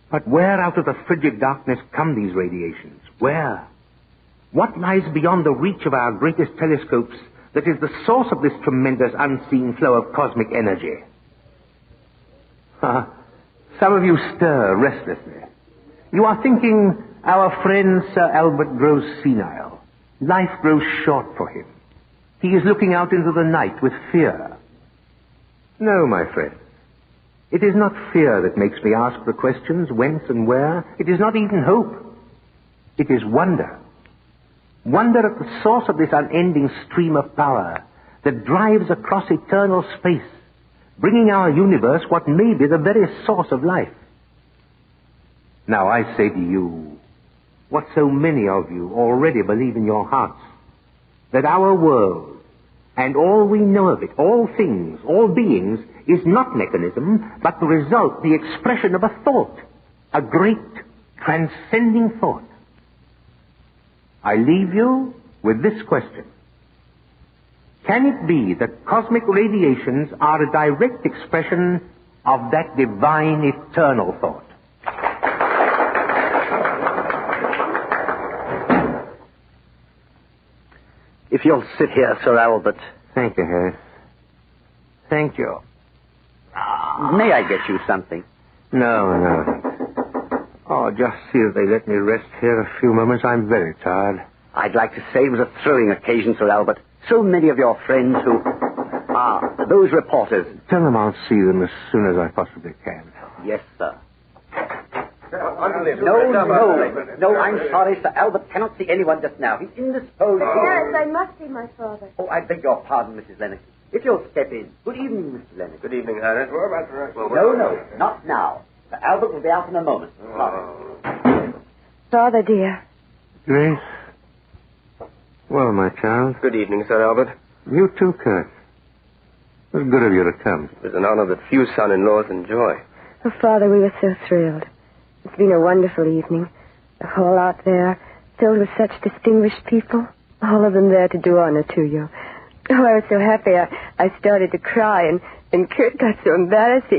But where out of the frigid darkness come these radiations? Where? What lies beyond the reach of our greatest telescopes that is the source of this tremendous unseen flow of cosmic energy? Some of you stir restlessly. You are thinking, our friend Sir Albert grows senile. Life grows short for him. He is looking out into the night with fear. No, my friend. It is not fear that makes me ask the questions whence and where. It is not even hope. It is wonder. Wonder at the source of this unending stream of power that drives across eternal space, bringing our universe what may be the very source of life. Now I say to you, what so many of you already believe in your hearts, that our world, and all we know of it, all things, all beings, is not mechanism, but the result, the expression of a thought, a great, transcending thought. I leave you with this question. Can it be that cosmic radiations are a direct expression of that divine eternal thought? If you'll sit here, Sir Albert. Thank you, Harris. Thank you. May I get you something? No. Oh, just see that they let me rest here a few moments. I'm very tired. I'd like to say it was a thrilling occasion, Sir Albert. So many of your friends who... those reporters. Tell them I'll see them as soon as I possibly can. Yes, sir. No, I'm sorry, Sir Albert cannot see anyone just now. He's indisposed. Yes, I must see my father. Oh, I beg your pardon, Mrs. Lennox. If you'll step in. Good evening, Mr. Lennox. Good evening, Harris. No, not now. Sir Albert will be out in a moment. Father, dear. Grace? Well, my child. Good evening, Sir Albert. You too, Kurt. It was good of you to come. It was an honor that few son-in-laws enjoy. Oh, Father, we were so thrilled. It's been a wonderful evening. The hall out there, filled with such distinguished people. All of them there to do honor to you. Oh, I was so happy I started to cry, and Kurt got so embarrassed.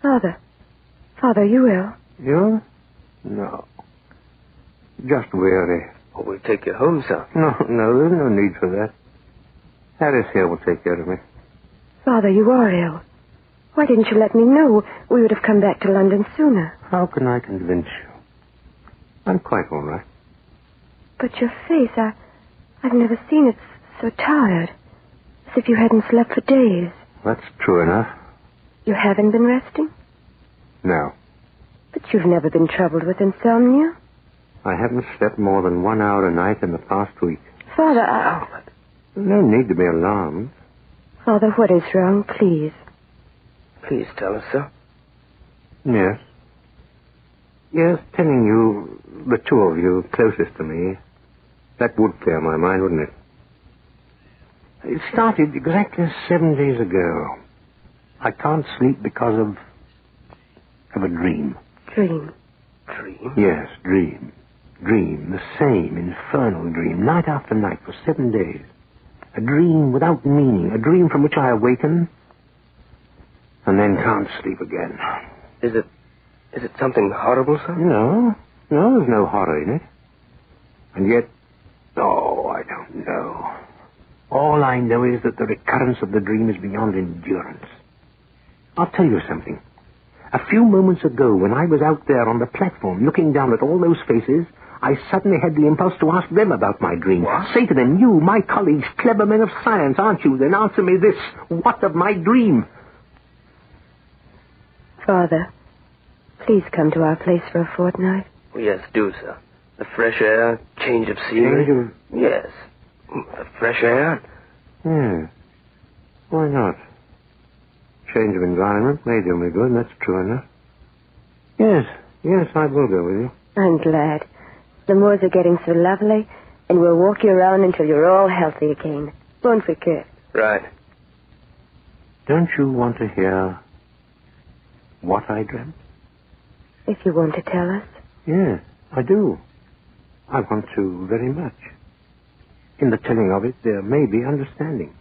Father, are you ill? You? No. Just weary. Oh, we'll take you home, sir. No, there's no need for that. Harris here will take care of me. Father, you are ill. Why didn't you let me know? We would have come back to London sooner. How can I convince you? I'm quite all right. But your face, I've never seen it so tired. As if you hadn't slept for days. That's true enough. You haven't been resting? No. But you've never been troubled with insomnia? I haven't slept more than 1 hour a night in the past week. Father, There's no need to be alarmed. Father, what is wrong, please? Please tell us, sir. Yes. Yes, telling you, the two of you closest to me, that would clear my mind, wouldn't it? It started exactly 7 days ago. I can't sleep because of a dream. Dream? Yes, dream. Dream, the same infernal dream, night after night for 7 days. A dream without meaning, a dream from which I awaken and then can't sleep again. Is it something horrible, sir? No, there's no horror in it. And yet, I don't know. All I know is that the recurrence of the dream is beyond endurance. I'll tell you something. A few moments ago, when I was out there on the platform looking down at all those faces, I suddenly had the impulse to ask them about my dream. What? Say to them, you, my colleagues, clever men of science, aren't you? Then answer me this. What of my dream? Father, please come to our place for a fortnight. Oh, yes, do, sir. The fresh air, change of scenery. Yes. The fresh air. Why not? Change of environment may do me good, that's true enough. Yes, I will go with you. I'm glad. The moors are getting so lovely, and we'll walk you around until you're all healthy again. Won't we, Kurt? Right. Don't you want to hear what I dreamt? If you want to tell us. Yes, I do. I want to very much. In the telling of it, there may be understanding.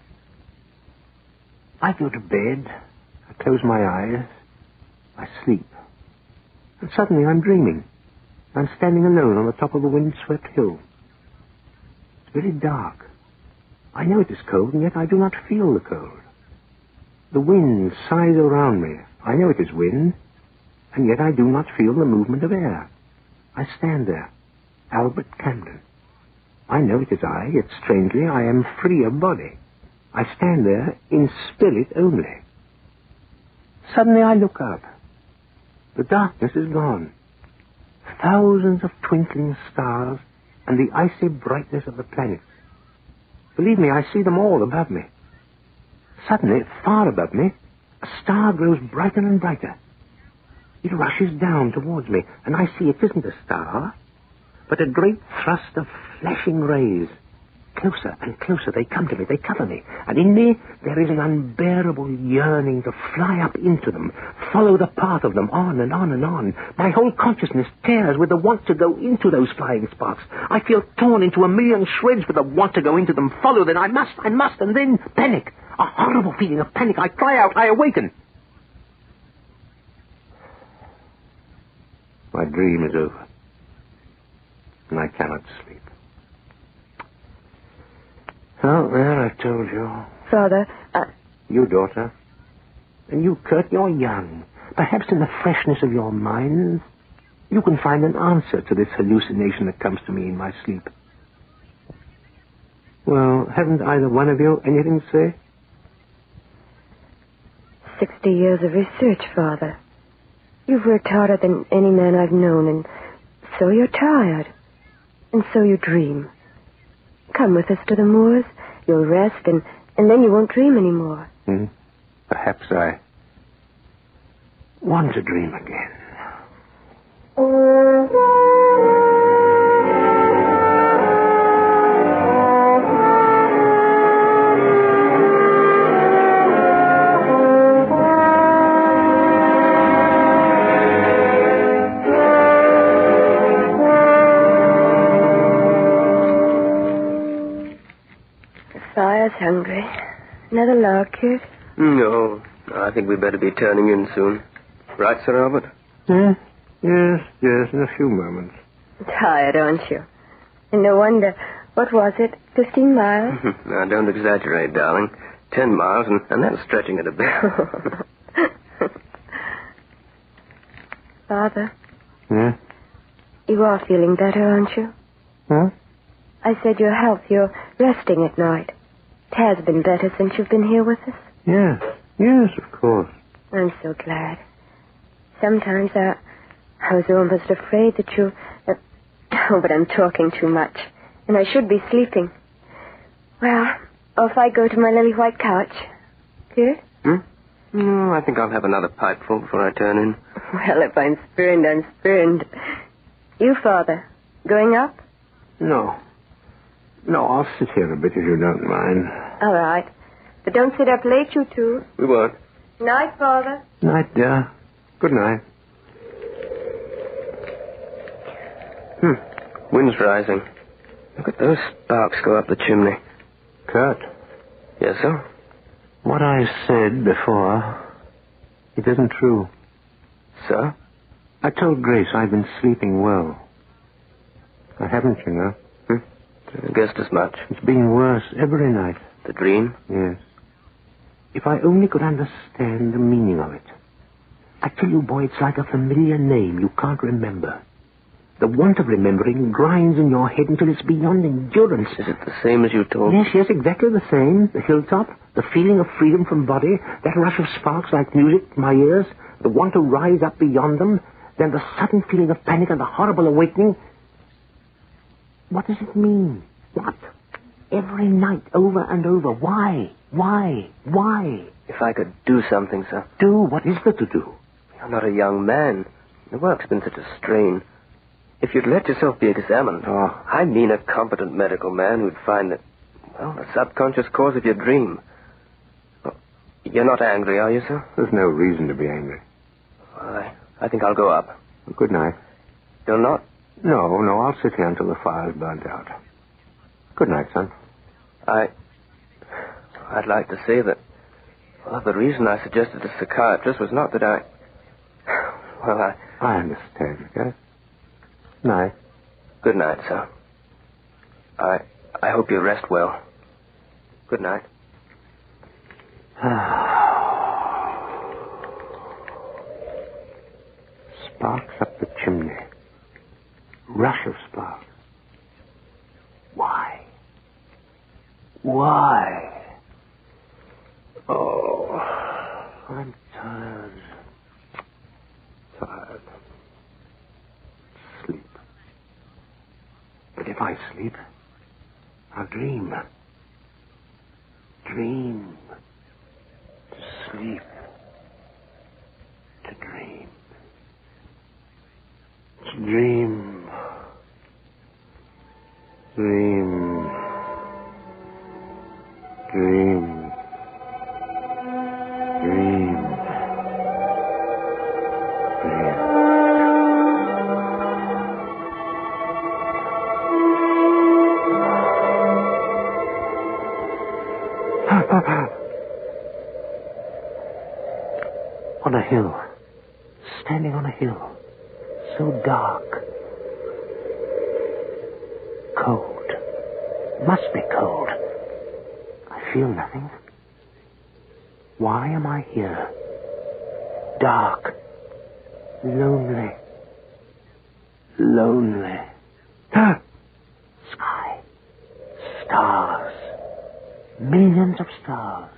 I go to bed, I close my eyes, I sleep. And suddenly I'm dreaming. I'm standing alone on the top of a windswept hill. It's very dark. I know it is cold, and yet I do not feel the cold. The wind sighs around me. I know it is wind, and yet I do not feel the movement of air. I stand there, Albert Camden. I know it is I, yet strangely I am free of body. I stand there in spirit only. Suddenly I look up. The darkness is gone. Thousands of twinkling stars and the icy brightness of the planets. Believe me, I see them all above me. Suddenly, far above me, a star grows brighter and brighter. It rushes down towards me, and I see it isn't a star, but a great thrust of flashing rays. Closer and closer they come to me, they cover me, and in me there is an unbearable yearning to fly up into them, follow the path of them, on and on and on. My whole consciousness tears with the want to go into those flying sparks. I feel torn into a million shreds with the want to go into them, follow them. I must, and then panic. A horrible feeling of panic. I cry out, I awaken. My dream is over, and I cannot sleep. Oh, there, I told you. Father, You, daughter. And you, Kurt, you're young. Perhaps in the freshness of your minds, you can find an answer to this hallucination that comes to me in my sleep. Well, haven't either one of you anything to say? 60 years of research, Father. You've worked harder than any man I've known, and so you're tired. And so you dream. Come with us to the moors. You'll rest, and then you won't dream anymore. Perhaps I want to dream again. Fire's hungry. Another log, Kurt? No, I think we'd better be turning in soon. Right, Sir Albert? Yes, in a few moments. Tired, aren't you? And no wonder. What was it, 15 miles? Now, don't exaggerate, darling. 10 miles, and that's stretching it a bit. Father? Yeah? You are feeling better, aren't you? Huh? I said your health, you're resting at night. It has been better since you've been here with us. Yes, of course. I'm so glad. Sometimes I was almost afraid that you... Oh, but I'm talking too much. And I should be sleeping. Well, off I go to my lily white couch. Good? No, I think I'll have another pipeful before I turn in. Well, if I'm spurned, I'm spurned. You, Father, going up? No. No, I'll sit here a bit if you don't mind. All right. But don't sit up late, you two. We won't. Night, Father. Night, dear. Good night. Wind's rising. Look at those sparks go up the chimney. Kurt. Yes, sir? What I said before, it isn't true. Sir? I told Grace I've been sleeping well. I haven't, you know. I guessed as much. It's been worse every night. The dream? Yes. If I only could understand the meaning of it. I tell you, boy, it's like a familiar name you can't remember. The want of remembering grinds in your head until it's beyond endurance. Is it the same as you told me? Yes, exactly the same. The hilltop, the feeling of freedom from body, that rush of sparks like music in my ears, the want to rise up beyond them, then the sudden feeling of panic and the horrible awakening. What does it mean? What? Every night, over and over. Why? Why? Why? If I could do something, sir. Do? What is there to do? You're not a young man. The work's been such a strain. If you'd let yourself be examined, I mean a competent medical man who'd find that, well, the subconscious cause of your dream. Well, you're not angry, are you, sir? There's no reason to be angry. Well, I think I'll go up. Good night. You'll not? No, I'll sit here until the fire's burnt out. Good night, son. I'd like to say that, well, the reason I suggested a psychiatrist was not that I understand, yes? Night. Good night, sir. I hope you rest well. Good night. Sparks up the chimney. Rush of sparks. Why? Why? Oh, I'm tired. Tired. Sleep. But if I sleep, I'll dream. Dream. To sleep. To dream. To dream. Dream. Dream. Dream. On a hill. Standing on a hill. So dark. Cold. Must be cold. I feel nothing. Why am I here? Dark. Lonely. Lonely. Sky. Stars. Millions of stars.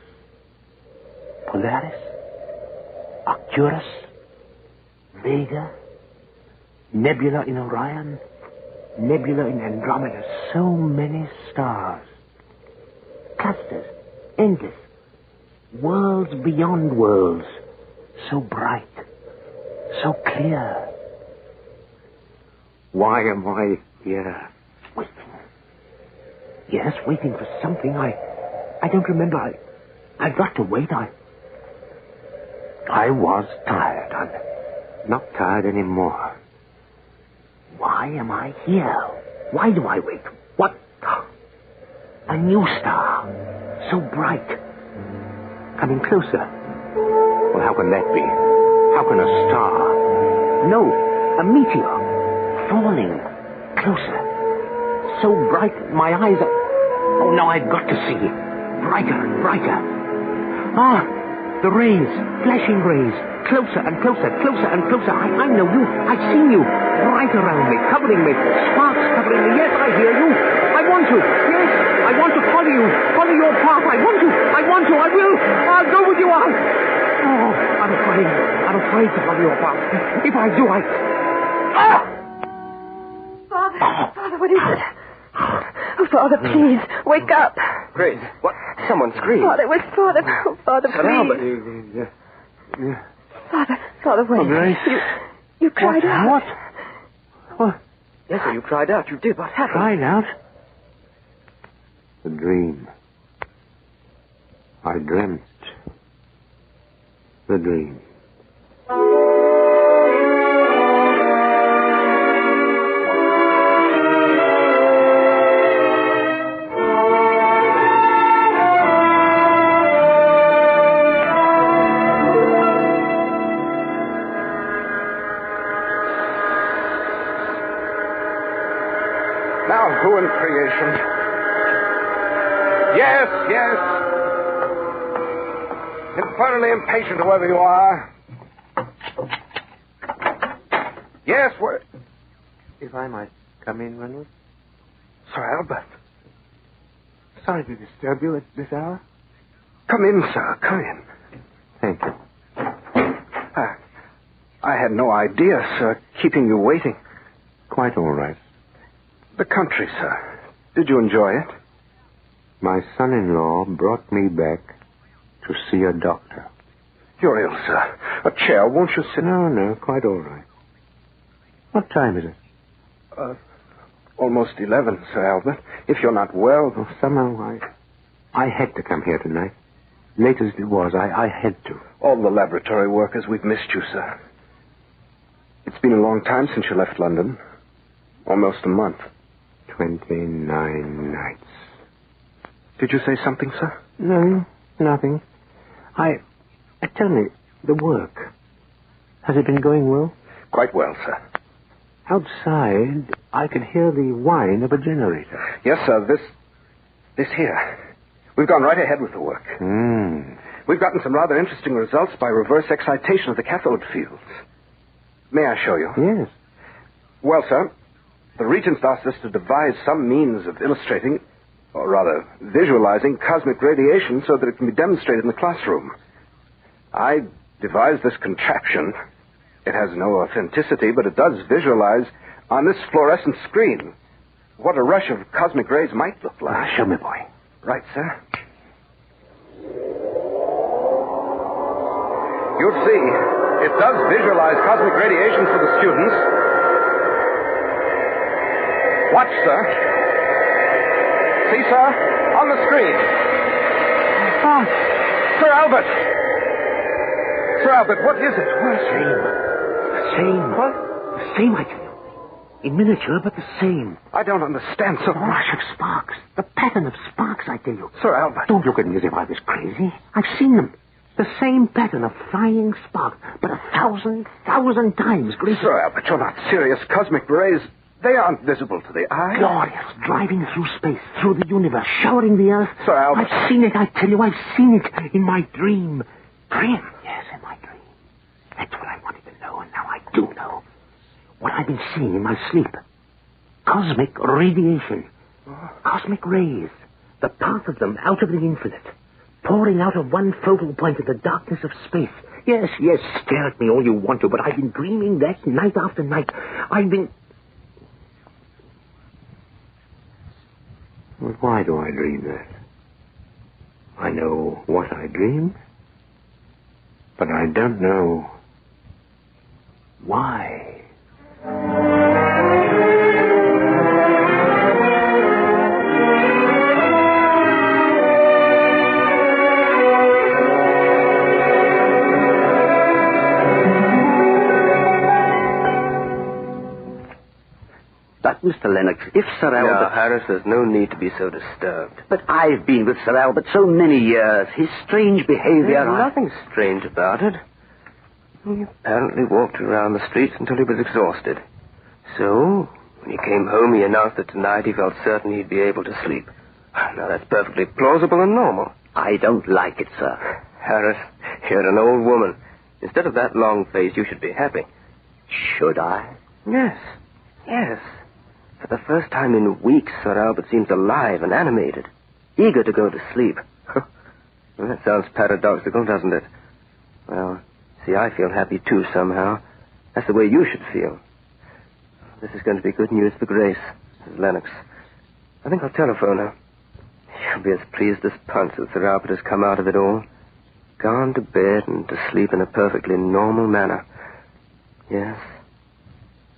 Polaris. Arcturus. Vega. Nebula in Orion. Nebula in Andromeda. So many stars. Clusters. Endless. Worlds beyond worlds. So bright. So clear. Why am I here? Waiting. Yes, waiting for something. I don't remember. I've got to wait. I was tired. I'm not tired anymore. Why am I here? Why do I wait? What? A new star. So bright. Coming closer. Well, how can that be? How can a star? No, a meteor. Falling. Closer. So bright, my eyes are... Oh, now I've got to see. Brighter and brighter. The rays. Flashing rays. Closer and closer, closer and closer. I know you. I've seen you. Right around me, covering me. Sparks covering me. Yes, I hear you. I want to. Yes, I want to follow you. Follow your path. I want to. I will. I'll go with you. I'm afraid. I'm afraid to follow your path. If I do, Father, what is it? Oh, Father, please, wake up. Grace, what? Someone screamed. Father, it was Father. Oh, Father, Sit down, please. Father, wait. Oh, Grace. You cried out. What? Yes, sir, you cried out. You did. What happened? Cried out? The dream. I dreamt. The dream. Now, who in creation? Yes. Infernally impatient, whoever you are. Yes, what? If I might come in, Reynolds? Sir Albert. Sorry to disturb you at this hour. Come in, sir. Come in. Thank you. I had no idea, sir, keeping you waiting. Quite all right. The country, sir. Did you enjoy it? My son-in-law brought me back to see a doctor. You're ill, sir. A chair, won't you sit? No, quite all right. What time is it? Almost 11, Sir Albert. If you're not well... Oh, somehow I had to come here tonight. Late as it was, I had to. All the laboratory workers, we've missed you, sir. It's been a long time since you left London. Almost a month. 29 nights. Did you say something, sir? No, nothing. Tell me, the work. Has it been going well? Quite well, sir. Outside, I could hear the whine of a generator. Yes, sir. This here. We've gone right ahead with the work. We've gotten some rather interesting results by reverse excitation of the cathode fields. May I show you? Yes. Well, sir, the Regents asked us to devise some means of illustrating, or rather, visualizing cosmic radiation so that it can be demonstrated in the classroom. I devised this contraption. It has no authenticity, but it does visualize on this fluorescent screen what a rush of cosmic rays might look like. Show me, boy. Right, sir. You'll see. It does visualize cosmic radiation for the students. Watch, sir. See, sir? On the screen. Sir Albert. Sir Albert, what is it? Same. What? The same, I tell you. In miniature, but the same. I don't understand, sir. A rush of sparks. The pattern of sparks, I tell you. Sir Albert. Don't look at me as if I was crazy. I've seen them. The same pattern of flying spark, but 1,000 times greater. Sir Albert, you're not serious. Cosmic rays, they aren't visible to the eye. Glorious, driving through space, through the universe, showering the earth. Sir Albert. I've seen it, I tell you. I've seen it in my dream. Dream? Yes, in my dream. That's what I wanted to know, and now I do know. What I've been seeing in my sleep. Cosmic radiation. Cosmic rays. The path of them out of the infinite. Pouring out of one focal point in the darkness of space. Yes, stare at me all you want to, but I've been dreaming that night after night. I've been... Well, why do I dream that? I know what I dreamed, but I don't know why. But, Mr. Lennox, if Sir Albert... Now, Harris, there's no need to be so disturbed. But I've been with Sir Albert so many years. His strange behavior... There's nothing strange about it. He apparently walked around the streets until he was exhausted. So, when he came home, he announced that tonight he felt certain he'd be able to sleep. Now, that's perfectly plausible and normal. I don't like it, sir. Harris, you're an old woman. Instead of that long face, you should be happy. Should I? Yes. For the first time in weeks, Sir Albert seems alive and animated, eager to go to sleep. Well, that sounds paradoxical, doesn't it? Well, see, I feel happy too somehow. That's the way you should feel. This is going to be good news for Grace, Mrs. Lennox. I think I'll telephone her. She'll be as pleased as Punch that Sir Albert has come out of it all. gone to bed and to sleep in a perfectly normal manner. Yes,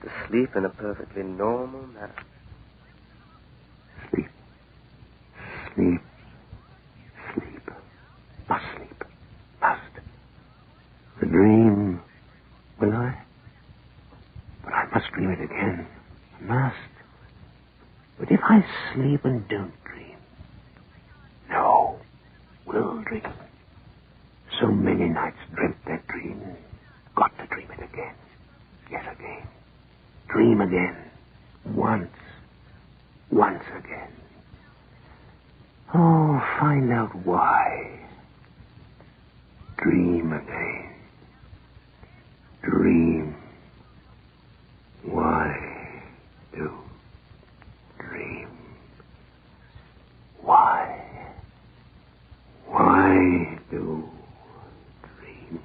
to sleep in a perfectly normal manner. Sleep. Sleep. Sleep. Must sleep. Must. The dream. Will I? But I must dream it again. I must. But if I sleep and don't dream, no, will dream. So many nights dreamt that dream. Got to dream it again. Yet again. Dream again. Once. Once again. Oh, find out why. Dream again. Dream. Why do dream? Why? Why do dream?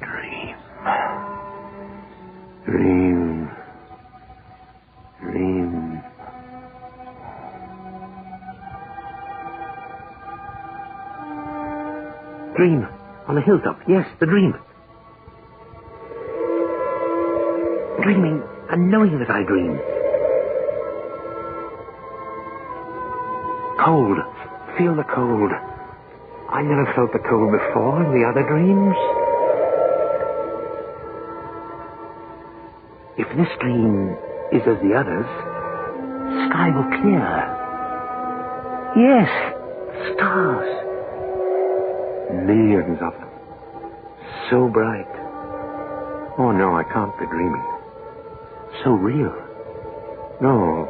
Dream. Dream. Dream. Dream. On a hilltop. Yes, the dream. Dreaming and knowing that I dream. Cold. Feel the cold. I never felt the cold before in the other dreams. If this dream is as the others, sky will clear. Yes, stars. Millions of them. So bright. Oh, no, I can't be dreaming. So real. No,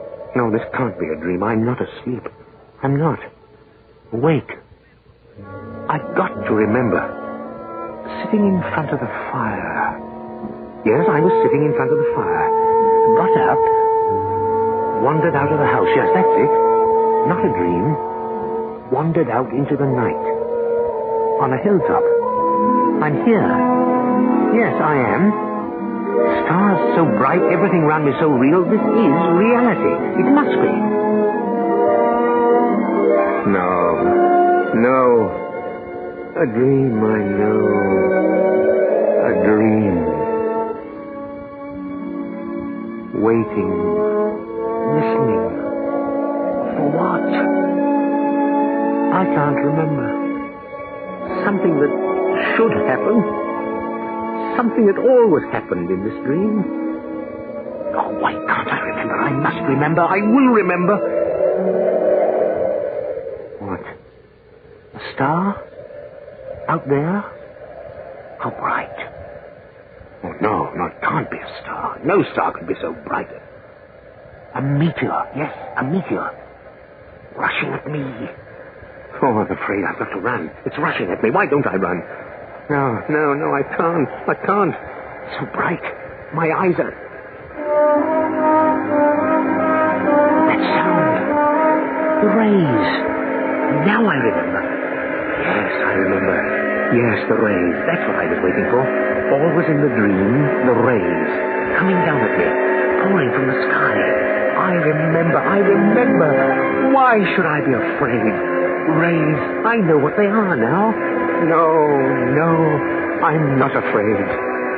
this can't be a dream. I'm not asleep. I'm not. Awake. I've got to remember. Sitting in front of the fire. Yes, I was sitting in front of the fire. Got up. Wandered out of the house. Yes, that's it. Not a dream. Wandered out into the night. On a hilltop. I'm here. Yes, I am. Stars so bright, everything round me so real. This is reality. It must be. No. A dream, I know. A dream. Waiting. Listening. For what? I can't remember. Something that should happen. Something that always happened in this dream. Oh, why can't I remember? I must remember. I will remember. What? A star? Out there? How bright. Oh, no, it can't be a star. No star could be so bright. A meteor. Yes, a meteor. Rushing at me. Oh, I'm afraid I've got to run. It's rushing at me. Why don't I run? No, I can't. So bright. My eyes are... That sound. The rays. Now I remember. Yes, I remember. Yes, the rays. That's what I was waiting for. Always in the dream, the rays. Coming down at me. Pouring from the sky. I remember. Why should I be afraid? Rays. I know what they are now. No, I'm not afraid.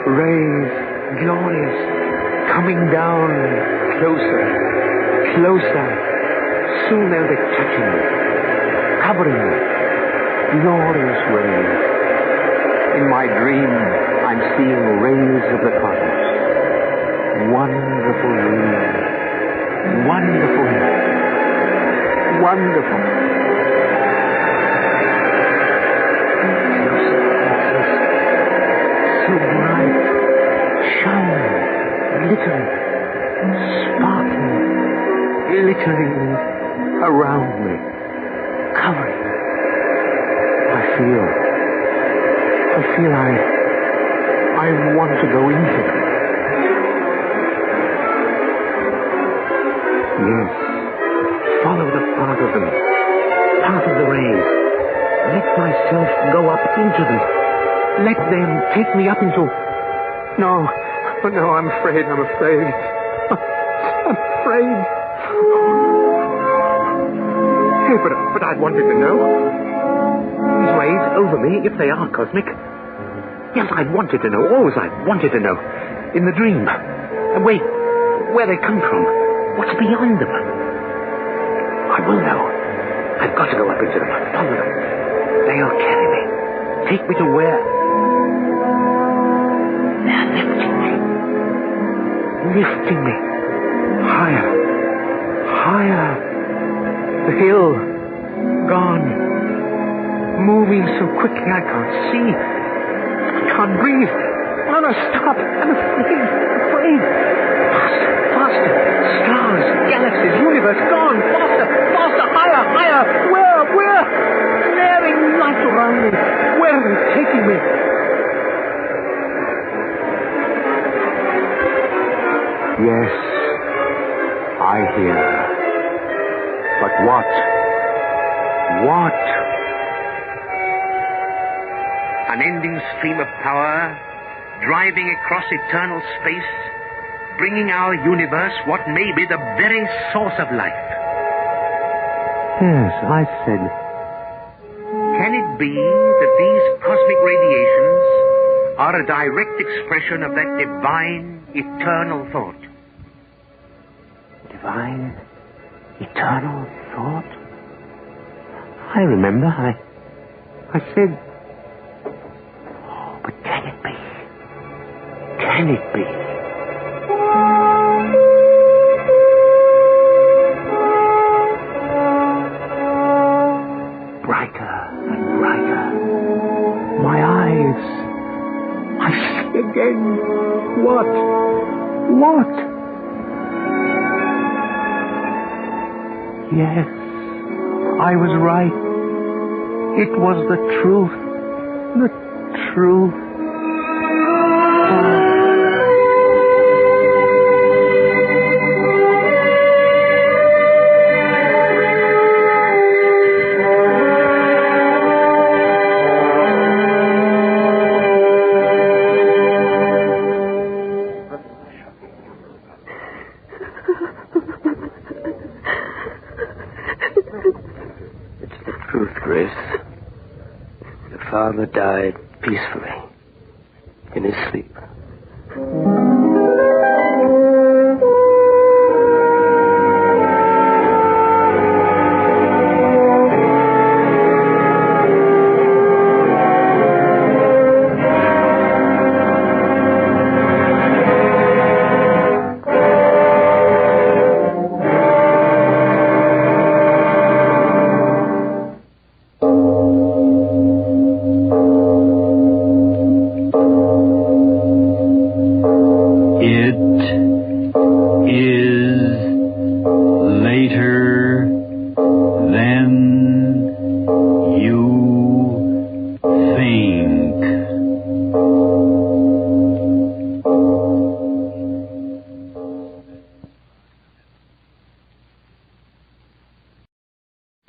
Rays, glorious, coming down, closer. Soon they'll be touching me, covering me. Glorious rays. In my dream, I'm seeing rays of the cosmos. Wonderful rays. Wonderful. So bright, shining, glittering, sparkling, glittering around me, covering. I feel I want to go into them. Yes, follow the path of them, path of the rays. Let myself go up into them. Let them take me up into... No, I'm afraid. I'm afraid. Hey, but I wanted to know. heaven's ways over me, if they are cosmic. Yes, I've wanted to know, always I've wanted to know. In the dream. Wait, where they come from. What's behind them? I will know. I've got to go up into them. Follow them. They'll carry me. Take me to where? They're lifting me. Lifting me. Higher. Higher. The hill. Gone. Moving so quickly I can't see. I can't breathe. Anna, stop. I'm afraid. Afraid. Faster. Faster. Stars. Galaxies. Universe. Gone. Faster. Faster. Higher. Higher. Where? Where? Flaring light around me. Where are they taking me? Yes. I hear. But what? What? Unending stream of power, driving across eternal space, bringing our universe what may be the very source of life. Yes, I said. Can it be that these cosmic radiations are a direct expression of that divine, eternal thought? Divine, eternal thought? I remember. I said... But can it be? Can it be? Brighter and brighter. My eyes. I see again. What? What? Yes, I was right. It was the truth. The truth. It's the truth, Grace. Your father died peacefully in his sleep.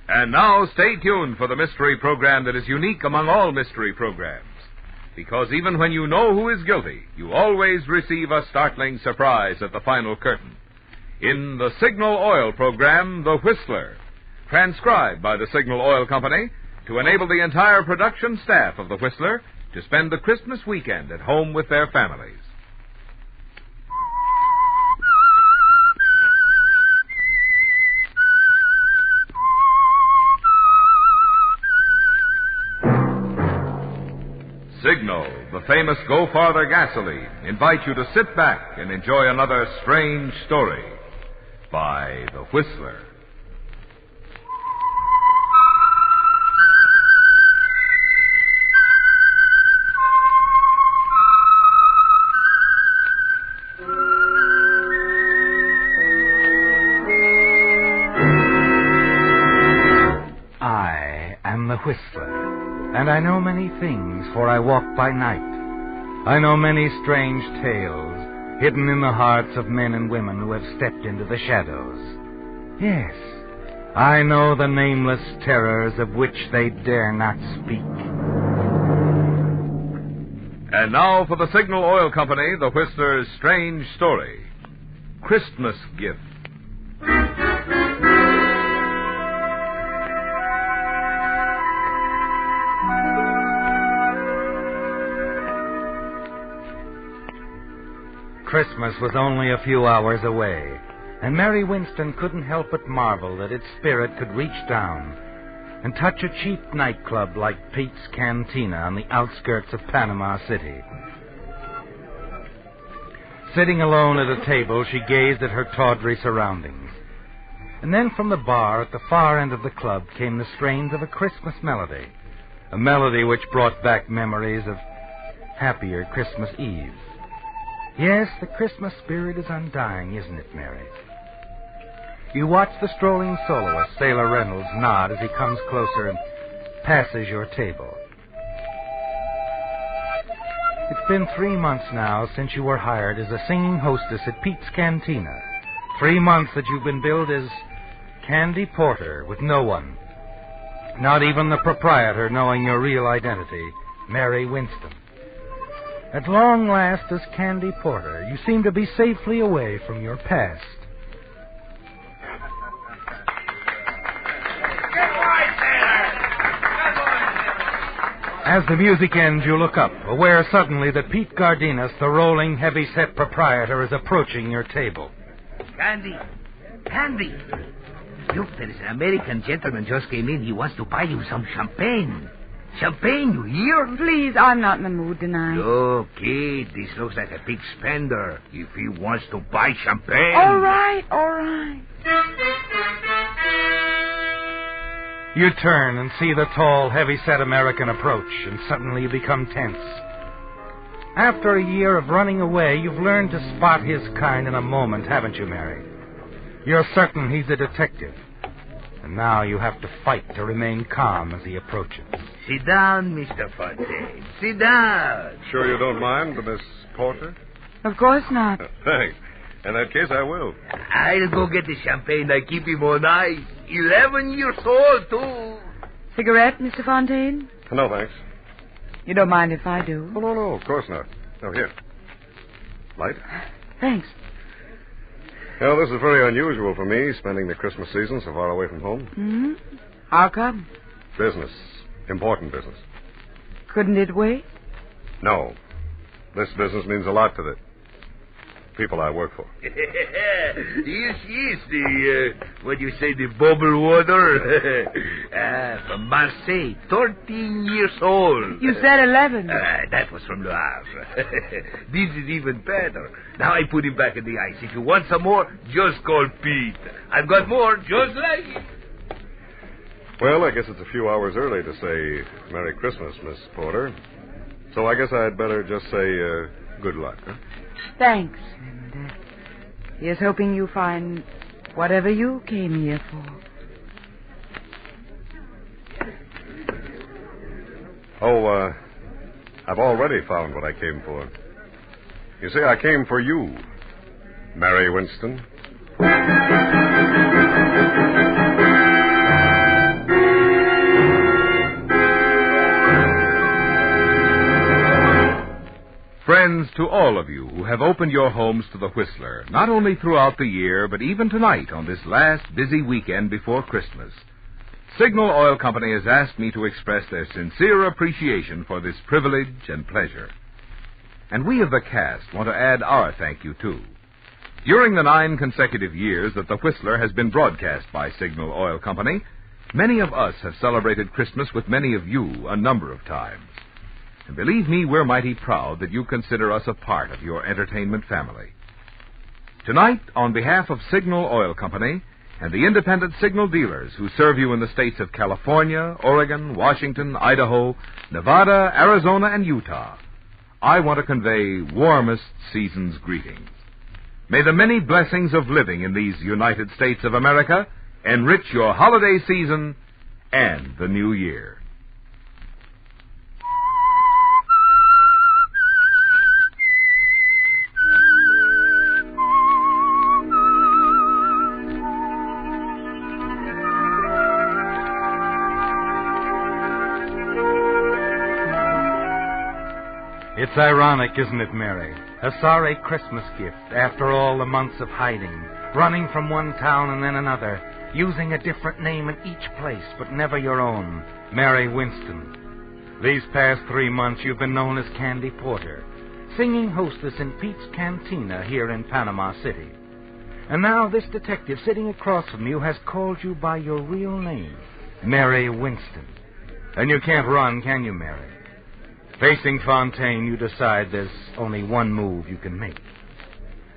And now stay tuned for the mystery program that is unique among all mystery programs. Because even when you know who is guilty, you always receive a startling surprise at the final curtain. In the Signal Oil program, The Whistler, transcribed by the Signal Oil Company to enable the entire production staff of The Whistler to spend the Christmas weekend at home with their families. Signal, the famous Go Farther gasoline, invite you to sit back and enjoy another strange story by The Whistler. I am the Whistler. And I know many things, for I walk by night. I know many strange tales, hidden in the hearts of men and women who have stepped into the shadows. Yes, I know the nameless terrors of which they dare not speak. And now for the Signal Oil Company, The Whistler's strange story, Christmas Gift. Christmas was only a few hours away, and Mary Winston couldn't help but marvel that its spirit could reach down and touch a cheap nightclub like Pete's Cantina on the outskirts of Panama City. Sitting alone at a table, she gazed at her tawdry surroundings. And then from the bar at the far end of the club came the strains of a Christmas melody, a melody which brought back memories of happier Christmas Eves. Yes, the Christmas spirit is undying, isn't it, Mary? You watch the strolling soloist, Sailor Reynolds, nod as he comes closer and passes your table. It's been 3 months now since you were hired as a singing hostess at Pete's Cantina. 3 months that you've been billed as Candy Porter with no one, not even the proprietor, knowing your real identity, Mary Winston. At long last, as Candy Porter, you seem to be safely away from your past. As the music ends, you look up, aware suddenly that Pete Gardinas, the rolling, heavy-set proprietor, is approaching your table. Candy! Look, there is an American gentleman just came in. He wants to buy you some champagne. Champagne, you hear? Please, I'm not in the mood tonight. Look, kid, this looks like a big spender. If he wants to buy champagne... All right. You turn and see the tall, heavy-set American approach, and suddenly you become tense. After a year of running away, you've learned to spot his kind in a moment, haven't you, Mary? You're certain he's a detective. And now you have to fight to remain calm as he approaches. Sit down, Mr. Fontaine. Sit down. Sure you don't mind, Miss Porter? Of course not. Thanks. In that case, I will. I'll go get the champagne. I keep him on ice. 11 years old, too. Cigarette, Mr. Fontaine? No, thanks. You don't mind if I do? Oh, no, of course not. Oh, here. Light? Thanks. Well, this is very unusual for me, spending the Christmas season so far away from home. Mm-hmm. How come? Business. Important business. Couldn't it wait? No. This business means a lot to the people I work for. Yes, what do you say, the bubble water? From Marseille, 13 years old. You said 11. That was from Le Havre. This is even better. Now I put him back in the ice. If you want some more, just call Pete. I've got more just like it. Well, I guess it's a few hours early to say Merry Christmas, Miss Porter. So I guess I'd better just say good luck, huh? Thanks. And here's hoping you find whatever you came here for. Oh, I've already found what I came for. You see, I came for you, Mary Winston. Friends, to all of you who have opened your homes to the Whistler, not only throughout the year, but even tonight on this last busy weekend before Christmas, Signal Oil Company has asked me to express their sincere appreciation for this privilege and pleasure. And we of the cast want to add our thank you, too. During the 9 consecutive years that the Whistler has been broadcast by Signal Oil Company, many of us have celebrated Christmas with many of you a number of times. And believe me, we're mighty proud that you consider us a part of your entertainment family. Tonight, on behalf of Signal Oil Company and the independent Signal dealers who serve you in the states of California, Oregon, Washington, Idaho, Nevada, Arizona, and Utah, I want to convey warmest season's greetings. May the many blessings of living in these United States of America enrich your holiday season and the new year. It's ironic, isn't it, Mary? A sorry Christmas gift after all the months of hiding, running from one town and then another, using a different name in each place, but never your own, Mary Winston. These past 3 months you've been known as Candy Porter, singing hostess in Pete's Cantina here in Panama City. And now this detective sitting across from you has called you by your real name, Mary Winston. And you can't run, can you, Mary? Facing Fontaine, you decide there's only one move you can make.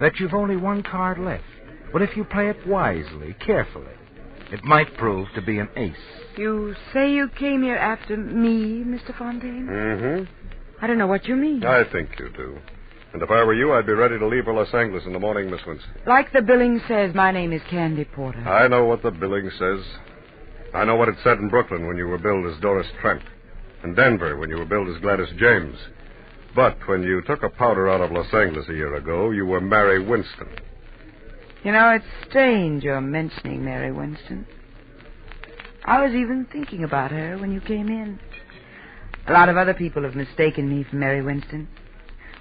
That you've only one card left. But if you play it wisely, carefully, it might prove to be an ace. You say you came here after me, Mr. Fontaine? Mm-hmm. I don't know what you mean. I think you do. And if I were you, I'd be ready to leave for Los Angeles in the morning, Miss Winston. Like the billing says, my name is Candy Porter. I know what the billing says. I know what it said in Brooklyn when you were billed as Doris Trent. In Denver when you were billed as Gladys James. But when you took a powder out of Los Angeles a year ago, you were Mary Winston. You know, it's strange you're mentioning Mary Winston. I was even thinking about her when you came in. A lot of other people have mistaken me for Mary Winston.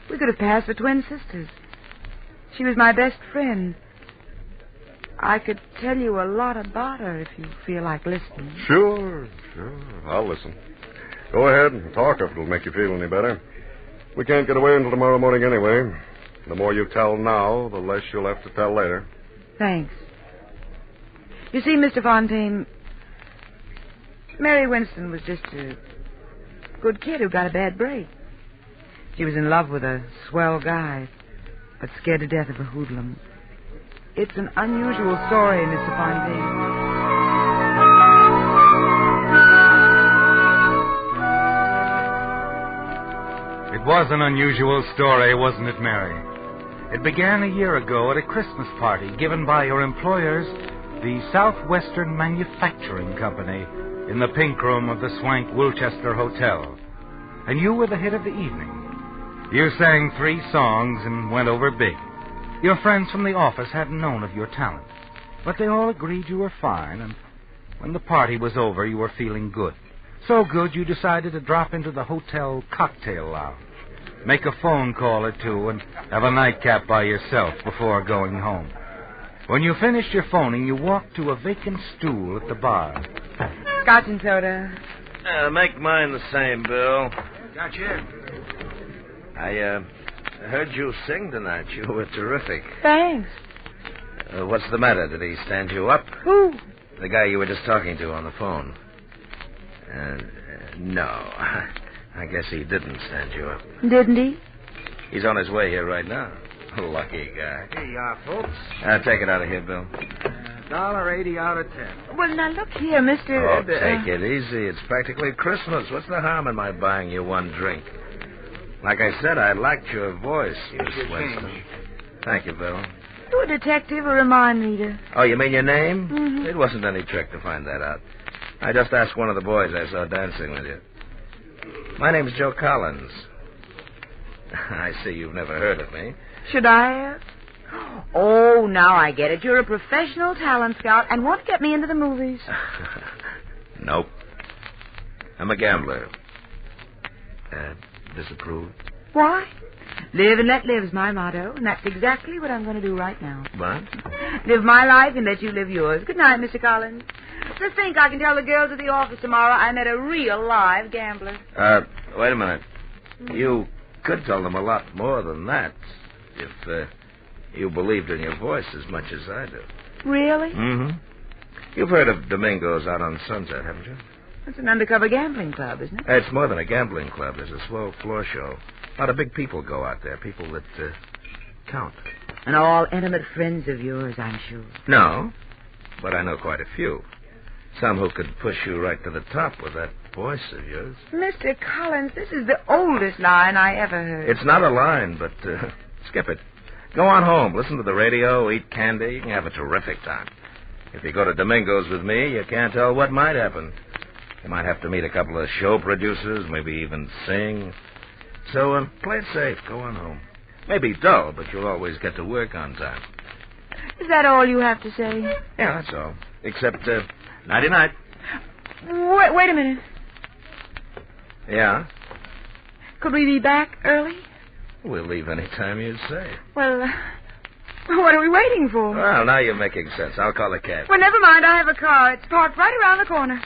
We could have passed for twin sisters. She was my best friend. I could tell you a lot about her if you feel like listening. Sure. I'll listen. Go ahead and talk if it'll make you feel any better. We can't get away until tomorrow morning anyway. The more you tell now, the less you'll have to tell later. Thanks. You see, Mr. Fontaine, Mary Winston was just a good kid who got a bad break. She was in love with a swell guy, but scared to death of a hoodlum. It's an unusual story, Mr. Fontaine. It was an unusual story, wasn't it, Mary? It began a year ago at a Christmas party given by your employers, the Southwestern Manufacturing Company, in the pink room of the swank Wilchester Hotel. And you were the hit of the evening. You sang 3 songs and went over big. Your friends from the office hadn't known of your talent, but they all agreed you were fine, and when the party was over, you were feeling good. So good you decided to drop into the hotel cocktail lounge, make a phone call or two, and have a nightcap by yourself before going home. When you finished your phoning, you walked to a vacant stool at the bar. Scotch and soda. Make mine the same, Bill. Gotcha. I heard you sing tonight. You were terrific. Thanks. What's the matter? Did he stand you up? Who? The guy you were just talking to on the phone. No. I guess he didn't stand you up. Didn't he? He's on his way here right now. Lucky guy. Here you are, folks. Take it out of here, Bill. $1.80 out of 10. Well, now, look here, Mr. Oh, take it easy. It's practically Christmas. What's the harm in my buying you one drink? Like I said, I liked your voice, Miss Winston. Thank you, Bill. You a detective or a mind reader? Oh, you mean your name? Mm-hmm. It wasn't any trick to find that out. I just asked one of the boys I saw dancing with you. My name's Joe Collins. I see you've never heard of me. Should I? Oh, now I get it. You're a professional talent scout and want to get me into the movies. Nope. I'm a gambler. Disapproved? Why? Live and let live's my motto, and that's exactly what I'm going to do right now. What? Live my life and let you live yours. Good night, Mr. Collins. Just think I can tell the girls at the office tomorrow I met a real live gambler. Wait a minute. You could tell them a lot more than that if you believed in your voice as much as I do. Really? Mm-hmm. You've heard of Domingo's out on Sunset, haven't you? It's an undercover gambling club, isn't it? It's more than a gambling club. There's a swell floor show. A lot of big people go out there, people that count. And all intimate friends of yours, I'm sure. No, but I know quite a few. Some who could push you right to the top with that voice of yours. Mr. Collins, this is the oldest line I ever heard. It's not a line, but skip it. Go on home, listen to the radio, eat candy. You can have a terrific time. If you go to Domingo's with me, you can't tell what might happen. You might have to meet a couple of show producers, maybe even sing. So play it safe. Go on home. Maybe dull, but you'll always get to work on time. Is that all you have to say? Yeah, that's all. Except, nighty-night. Wait a minute. Yeah? Could we be back early? We'll leave any time you say. Well, what are we waiting for? Well, now you're making sense. I'll call a cab. Well, never mind. I have a car. It's parked right around the corner.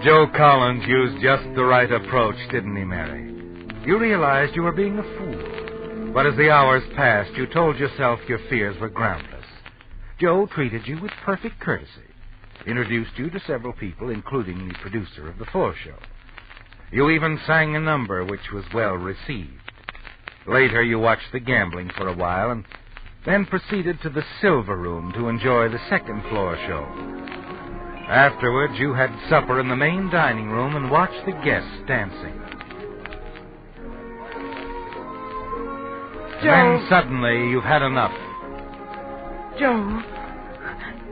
Joe Collins used just the right approach, didn't he, Mary? You realized you were being a fool. But as the hours passed, you told yourself your fears were groundless. Joe treated you with perfect courtesy, introduced you to several people, including the producer of the Full Show. You even sang a number which was well received. Later, you watched the gambling for a while and then proceeded to the Silver Room to enjoy the second-floor show. Afterwards, you had supper in the main dining room and watched the guests dancing. Joe. Then suddenly, you've had enough. Joe,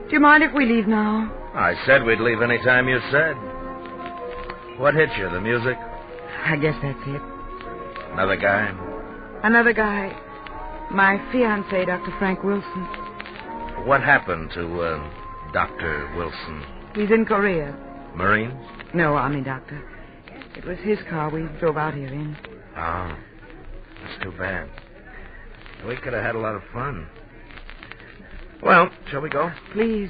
do you mind if we leave now? I said we'd leave any time you said. What hit you, the music? I guess that's it. Another guy? Another guy. My fiancé, Dr. Frank Wilson. What happened to, Dr. Wilson? He's in Korea. Marines? No, Army doctor. It was his car we drove out here in. Oh, that's too bad. We could have had a lot of fun. Well, shall we go? Please.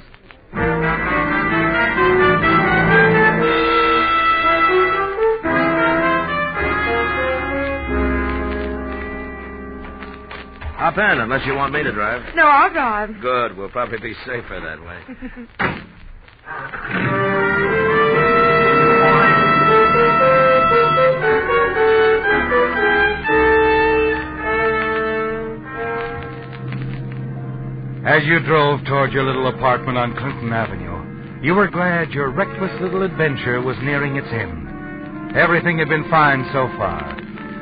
Hop in, unless you want me to drive. No, I'll drive. Good. We'll probably be safer that way. As you drove toward your little apartment on Clinton Avenue, you were glad your reckless little adventure was nearing its end. Everything had been fine so far,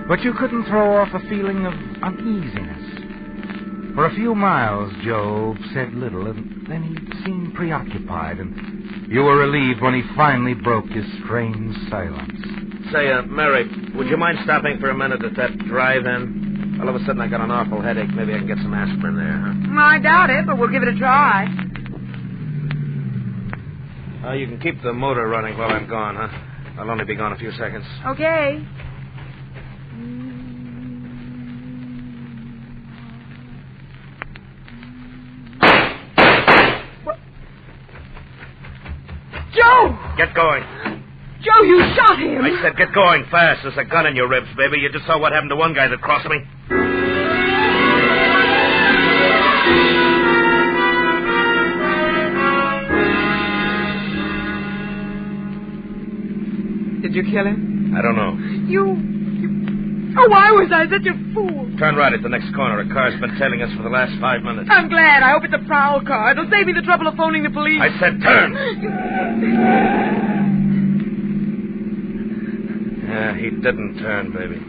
but you couldn't throw off a feeling of uneasiness. For a few miles, Joe said little, and then he seemed preoccupied, and you were relieved when he finally broke his strange silence. Say, Mary, would you mind stopping for a minute at that drive-in? All of a sudden, I got an awful headache. Maybe I can get some aspirin there, huh? I doubt it, but we'll give it a try. You can keep the motor running while I'm gone, huh? I'll only be gone a few seconds. Okay. Joe! Get going. Joe, you shot him! I said get going fast. There's a gun in your ribs, baby. You just saw what happened to one guy that crossed me. Did you kill him? I don't know. Oh, why was I such a fool? Turn right at the next corner. A car's been tailing us for the last 5 minutes. I'm glad. I hope it's a prowl car. It'll save me the trouble of phoning the police. I said turn. Yeah, he didn't turn, baby.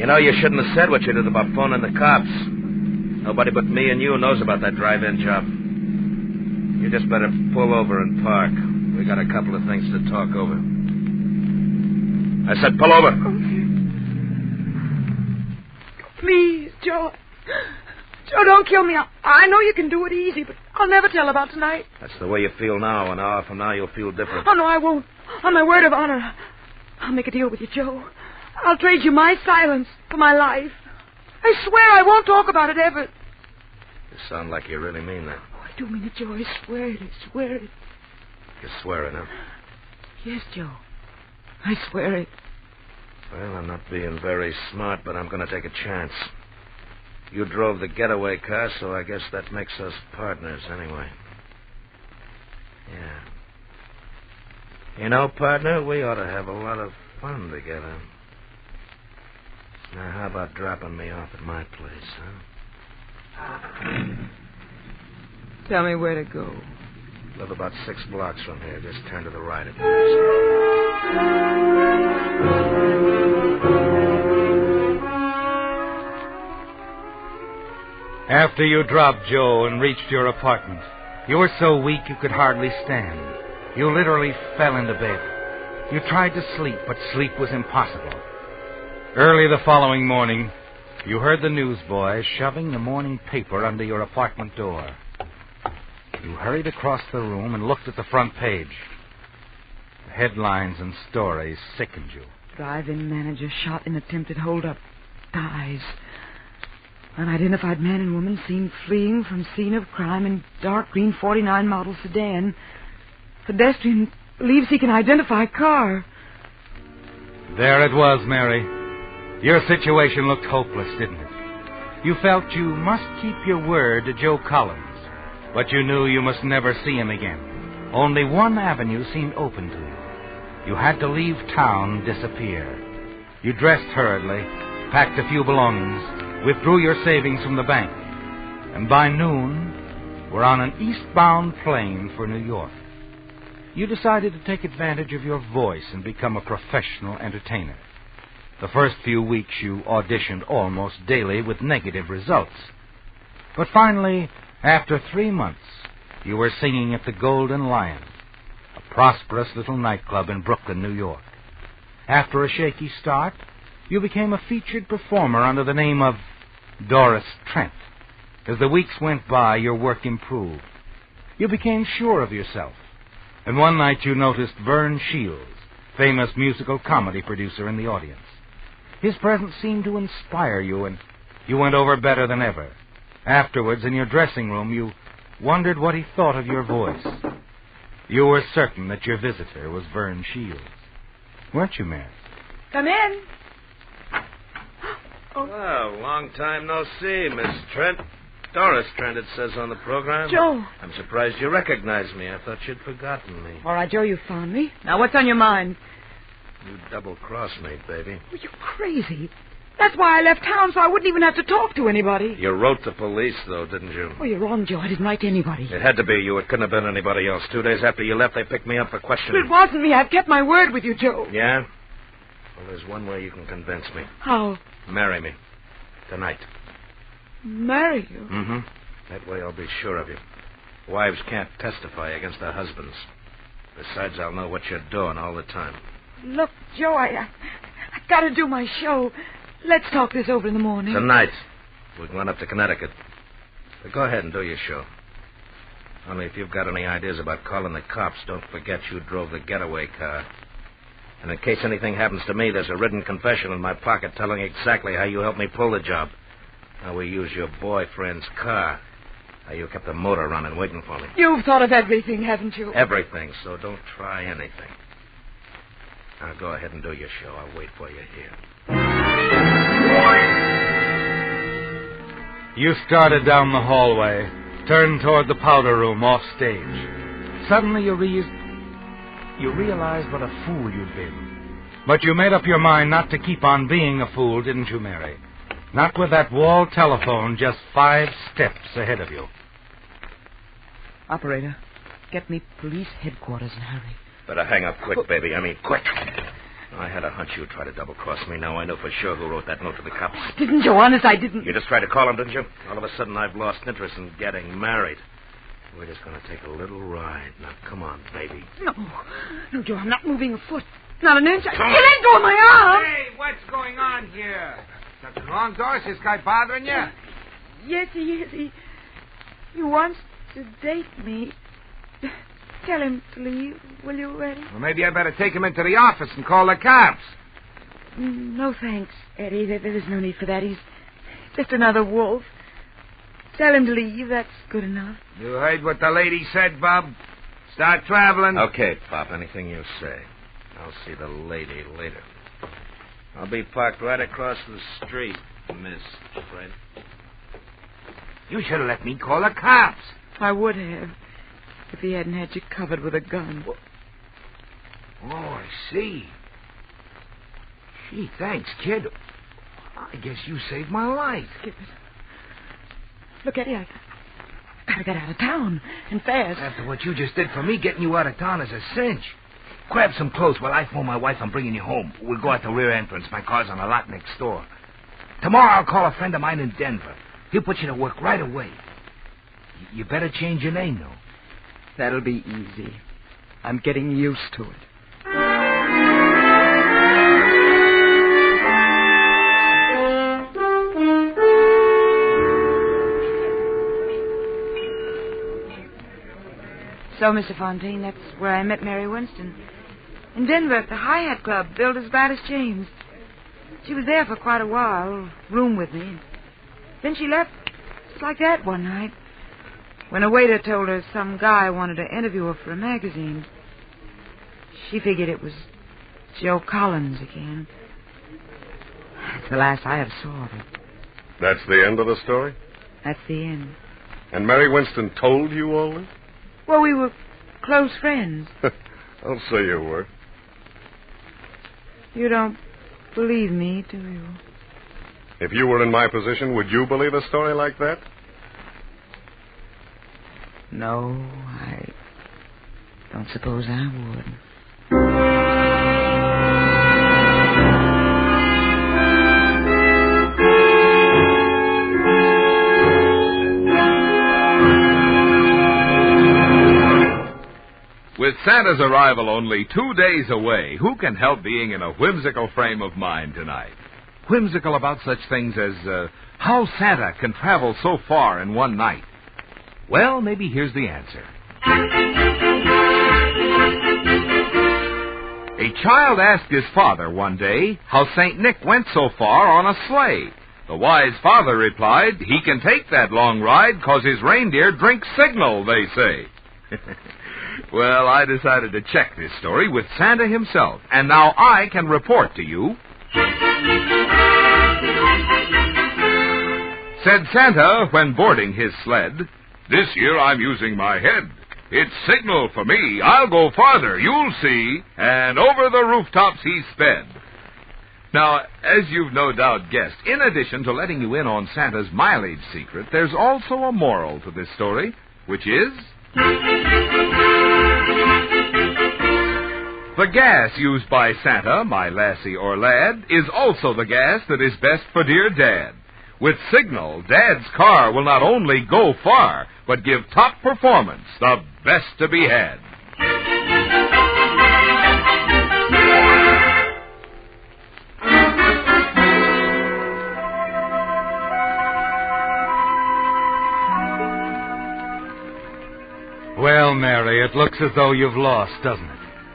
You know, you shouldn't have said what you did about phoning the cops. Nobody but me and you knows about that drive-in job. You just better pull over and park. We got a couple of things to talk over. I said pull over. Please, Joe. Joe, don't kill me. I know you can do it easy, but I'll never tell about tonight. That's the way you feel now. An hour from now, you'll feel different. Oh, no, I won't. On my word of honor, I'll make a deal with you, Joe. I'll trade you my silence for my life. I swear I won't talk about it ever. You sound like you really mean that. Oh, I do mean it, Joe. I swear it. I swear it. You're swearing, huh? Yes, Joe. I swear it. Well, I'm not being very smart, but I'm going to take a chance. You drove the getaway car, so I guess that makes us partners anyway. Yeah. You know, partner, we ought to have a lot of fun together. Now, how about dropping me off at my place, huh? Tell me where to go. Live about 6 blocks from here. Just turn to the right at After you dropped Joe and reached your apartment, you were so weak you could hardly stand. You literally fell into bed. You tried to sleep, but sleep was impossible. Early the following morning, you heard the newsboys shoving the morning paper under your apartment door. You hurried across the room and looked at the front page. The headlines and stories sickened you. Drive-in manager shot in attempted hold-up. Dies. Unidentified man and woman seen fleeing from scene of crime in dark green 49 model sedan. Pedestrian believes he can identify a car. There it was, Mary. Your situation looked hopeless, didn't it? You felt you must keep your word to Joe Collins, but you knew you must never see him again. Only one avenue seemed open to you. You had to leave town, disappear. You dressed hurriedly, packed a few belongings, withdrew your savings from the bank, and by noon were on an eastbound plane for New York. You decided to take advantage of your voice and become a professional entertainer. The first few weeks you auditioned almost daily with negative results. But finally, after 3 months, you were singing at the Golden Lion, a prosperous little nightclub in Brooklyn, New York. After a shaky start, you became a featured performer under the name of Doris Trent. As the weeks went by, your work improved. You became sure of yourself. And one night you noticed Vern Shields, famous musical comedy producer, in the audience. His presence seemed to inspire you, and you went over better than ever. Afterwards, in your dressing room, you wondered what he thought of your voice. You were certain that your visitor was Vern Shields. Weren't you, Mary? Come in. Well, long time no see, Miss Trent. Doris Trent, it says on the program. Joe. I'm surprised you recognized me. I thought you'd forgotten me. All right, Joe, you found me. Now, what's on your mind? You double-crossed me, baby. Well, you're crazy. That's why I left town, so I wouldn't even have to talk to anybody. You wrote the police, though, didn't you? Oh, you're wrong, Joe. I didn't write to anybody. It had to be you. It couldn't have been anybody else. 2 days after you left, they picked me up for questioning. It wasn't me. I've kept my word with you, Joe. Yeah? Well, there's one way you can convince me. How? Marry me. Tonight. Marry you? Mm-hmm. That way I'll be sure of you. Wives can't testify against their husbands. Besides, I'll know what you're doing all the time. Look, Joe, I got to do my show. Let's talk this over in the morning. Tonight. We can run up to Connecticut. But go ahead and do your show. Only if you've got any ideas about calling the cops, don't forget you drove the getaway car. And in case anything happens to me, there's a written confession in my pocket telling exactly how you helped me pull the job. How we used your boyfriend's car. How you kept the motor running waiting for me. You've thought of everything, haven't you? Everything, so don't try anything. Now go ahead and do your show. I'll wait for you here. You started down the hallway, turned toward the powder room off stage. Suddenly you realized what a fool you'd been. But you made up your mind not to keep on being a fool, didn't you, Mary? Not with that wall telephone just 5 steps ahead of you. Operator, get me police headquarters in a hurry. Better hang up quick, baby. I mean, quick. I had a hunch you'd try to double-cross me. Now I know for sure who wrote that note to the cops. Didn't you, honest? I didn't. You just tried to call him, didn't you? All of a sudden, I've lost interest in getting married. We're just going to take a little ride. Now, come on, baby. No, Joe, I'm not moving a foot. Not an inch. Get into my arm. Hey, what's going on here? Something wrong, Doris? This guy bothering you? Yes, he is. He wants to date me. Tell him to leave, will you, Eddie? Well, maybe I better take him into the office and call the cops. No, thanks, Eddie. There is no need for that. He's just another wolf. Tell him to leave. That's good enough. You heard what the lady said, Bob. Start traveling. Okay, Pop, anything you say. I'll see the lady later. I'll be parked right across the street, Miss Trent. You should have let me call the cops. I would have, if he hadn't had you covered with a gun. Oh, I see. Gee, thanks, kid. I guess you saved my life. Skip it. Look, Eddie, I gotta get out of town, and fast. After what you just did for me, getting you out of town is a cinch. Grab some clothes while I phone my wife. I'm bringing you home. We'll go out the rear entrance. My car's on a lot next door. Tomorrow I'll call a friend of mine in Denver. He'll put you to work right away. You better change your name, though. That'll be easy. I'm getting used to it. So, Mr. Fontaine, that's where I met Mary Winston. In Denver at the Hi-Hat Club, billed as Gladys James. She was there for quite a while, room with me. Then she left just like that one night, when a waiter told her some guy wanted to interview her for a magazine. She figured it was Joe Collins again. It's the last I ever saw of him. That's the end of the story? That's the end. And Mary Winston told you all this? Well, we were close friends. I'll say you were. You don't believe me, do you? If you were in my position, would you believe a story like that? No, I don't suppose I would. With Santa's arrival only 2 days away, who can help being in a whimsical frame of mind tonight? Whimsical about such things as how Santa can travel so far in one night. Well, maybe here's the answer. A child asked his father one day how St. Nick went so far on a sleigh. The wise father replied, he can take that long ride 'cause his reindeer drink signal, they say. Well, I decided to check this story with Santa himself, and now I can report to you. Said Santa when boarding his sled, "This year I'm using my head. It's signal for me. I'll go farther, you'll see." And over the rooftops he sped. Now, as you've no doubt guessed, in addition to letting you in on Santa's mileage secret, there's also a moral to this story, which is... the gas used by Santa, my lassie or lad, is also the gas that is best for dear Dad. With signal, Dad's car will not only go far, but give top performance, the best to be had. Well, Mary, it looks as though you've lost, doesn't it?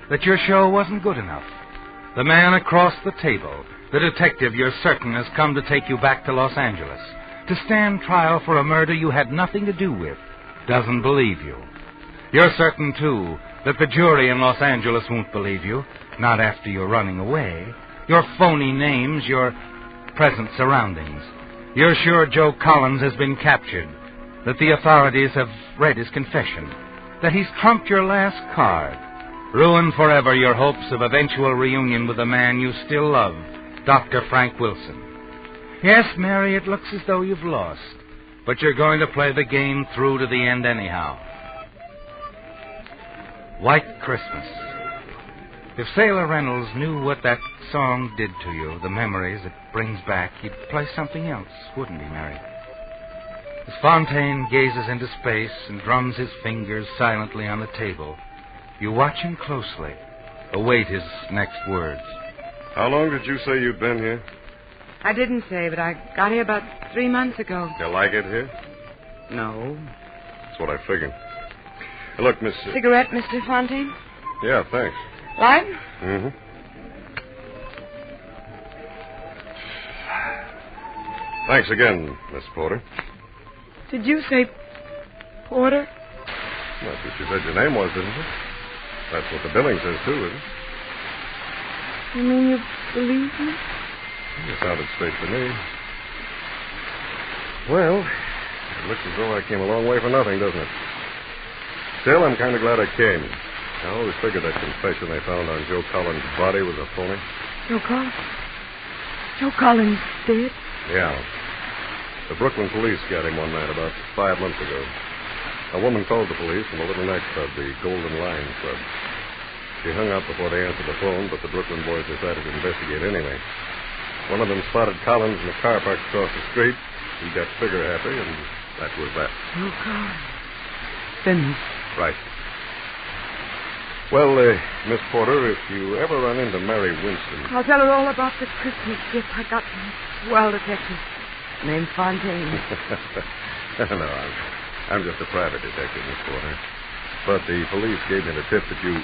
That your show wasn't good enough. The man across the table, the detective you're certain has come to take you back to Los Angeles, to stand trial for a murder you had nothing to do with, doesn't believe you. You're certain, too, that the jury in Los Angeles won't believe you, not after you're running away. Your phony names, your present surroundings. You're sure Joe Collins has been captured, that the authorities have read his confession, that he's trumped your last card, ruined forever your hopes of eventual reunion with the man you still love, Dr. Frank Wilson. Yes, Mary, it looks as though you've lost, but you're going to play the game through to the end anyhow. White Christmas. If Sailor Reynolds knew what that song did to you, the memories it brings back, he'd play something else, wouldn't he, Mary? As Fontaine gazes into space and drums his fingers silently on the table, you watch him closely, await his next words. How long did you say you'd been here? I didn't say, but I got here about 3 months ago. You like it here? No. That's what I figured. Hey, look, Miss... Cigarette, Mr. Fontaine? Yeah, thanks. Light? Mm-hmm. Thanks again, Miss Porter. Did you say Porter? That's what you said your name was, didn't you? That's what the billing says, too, isn't it? You mean you believe me? You sounded straight to me. Well, it looks as though I came a long way for nothing, doesn't it? Still, I'm kind of glad I came. I always figured that confession they found on Joe Collins' body was a phony. Joe Collins? Joe Collins dead? Yeah. The Brooklyn police got him one night about 5 months ago. A woman called the police from a little nightclub, the Golden Lion Club. She hung up before they answered the phone, but the Brooklyn boys decided to investigate anyway. One of them spotted Collins in the car parked across the street. He got trigger happy, and that was that. Joe Collins. Finished. Right. Well, Miss Porter, if you ever run into Mary Winston... I'll tell her all about the Christmas gift I got from a swell detective named Fontaine. No, I'm just a private detective, Miss Porter. But the police gave me the tip that you...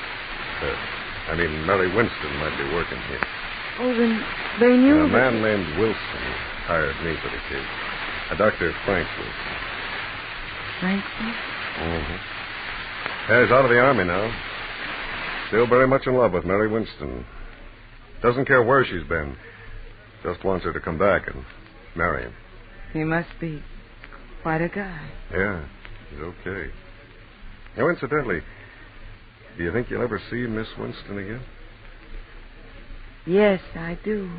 Mary Winston might be working here. Oh, then they knew... A man named Wilson hired me for the case. A Dr. Frank Wilson. Frank Wilson? Mm-hmm. Yeah, he's out of the Army now. Still very much in love with Mary Winston. Doesn't care where she's been. Just wants her to come back and marry him. He must be quite a guy. Yeah, he's okay. Now, incidentally, do you think you'll ever see Miss Winston again? Yes, I do.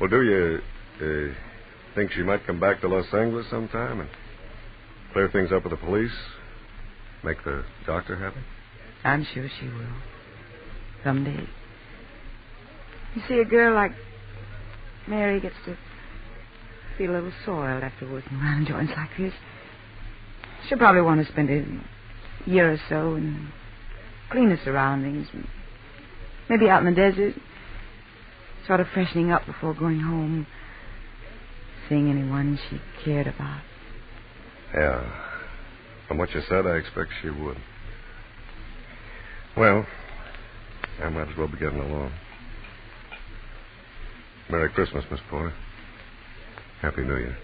Well, do you think she might come back to Los Angeles sometime and clear things up with the police? Make the doctor happy? I'm sure she will. Someday. You see, a girl like Mary gets to feel a little soiled after working around joints like this. She'll probably want to spend a year or so in cleaner surroundings. Maybe out in the desert. Sort of freshening up before going home. Seeing anyone she cared about. Yeah. From what you said, I expect she would. Well, I might as well be getting along. Merry Christmas, Miss Porter. Happy New Year.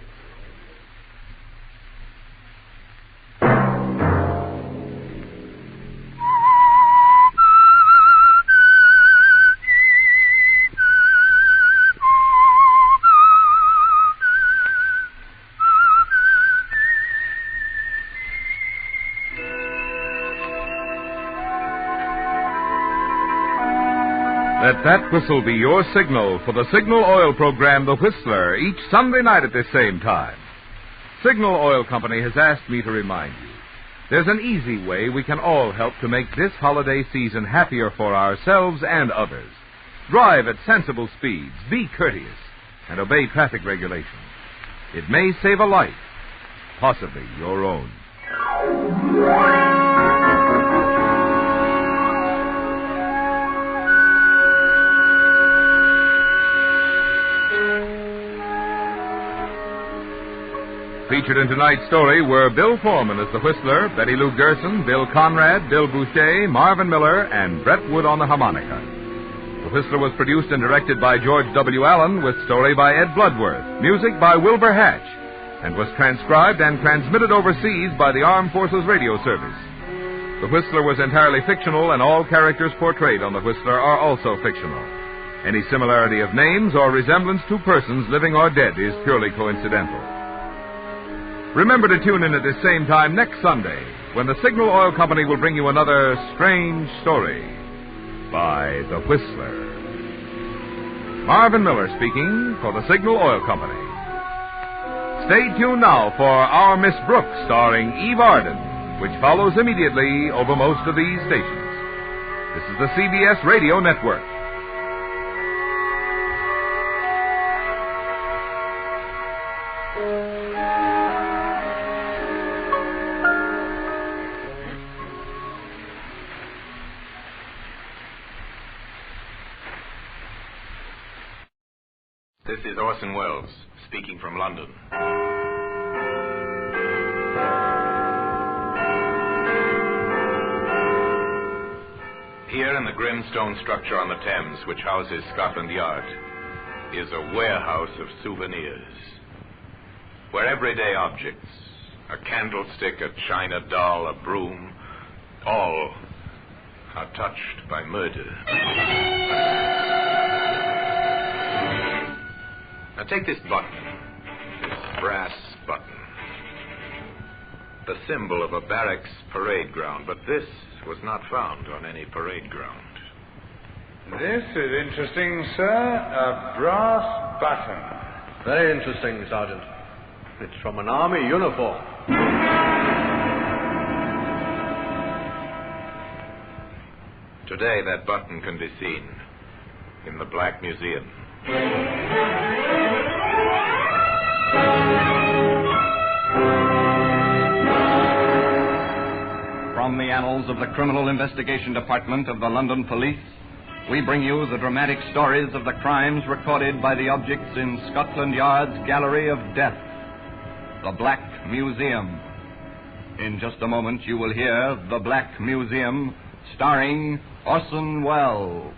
Let that whistle be your signal for the Signal Oil program, The Whistler, each Sunday night at this same time. Signal Oil Company has asked me to remind you, there's an easy way we can all help to make this holiday season happier for ourselves and others. Drive at sensible speeds, be courteous, and obey traffic regulations. It may save a life, possibly your own. Featured in tonight's story were Bill Foreman as the Whistler, Betty Lou Gerson, Bill Conrad, Bill Boucher, Marvin Miller, and Brett Wood on the harmonica. The Whistler was produced and directed by George W. Allen, with story by Ed Bloodworth, music by Wilbur Hatch, and was transcribed and transmitted overseas by the Armed Forces Radio Service. The Whistler was entirely fictional, and all characters portrayed on The Whistler are also fictional. Any similarity of names or resemblance to persons living or dead is purely coincidental. Remember to tune in at this same time next Sunday, when the Signal Oil Company will bring you another strange story by The Whistler. Marvin Miller speaking for the Signal Oil Company. Stay tuned now for Our Miss Brooks, starring Eve Arden, which follows immediately over most of these stations. This is the CBS Radio Network. This is Orson Welles, speaking from London. Here in the grim stone structure on the Thames, which houses Scotland Yard, is a warehouse of souvenirs, where everyday objects, a candlestick, a china doll, a broom, all are touched by murder. Now take this button, this brass button, the symbol of a barracks parade ground, but this was not found on any parade ground. This is interesting, sir. A brass button. Very interesting, Sergeant. It's from an army uniform. Today, that button can be seen in the Black Museum. From the annals of the Criminal Investigation Department of the London Police, we bring you the dramatic stories of the crimes recorded by the objects in Scotland Yard's Gallery of Death, the Black Museum. In just a moment, you will hear The Black Museum, starring Orson Welles.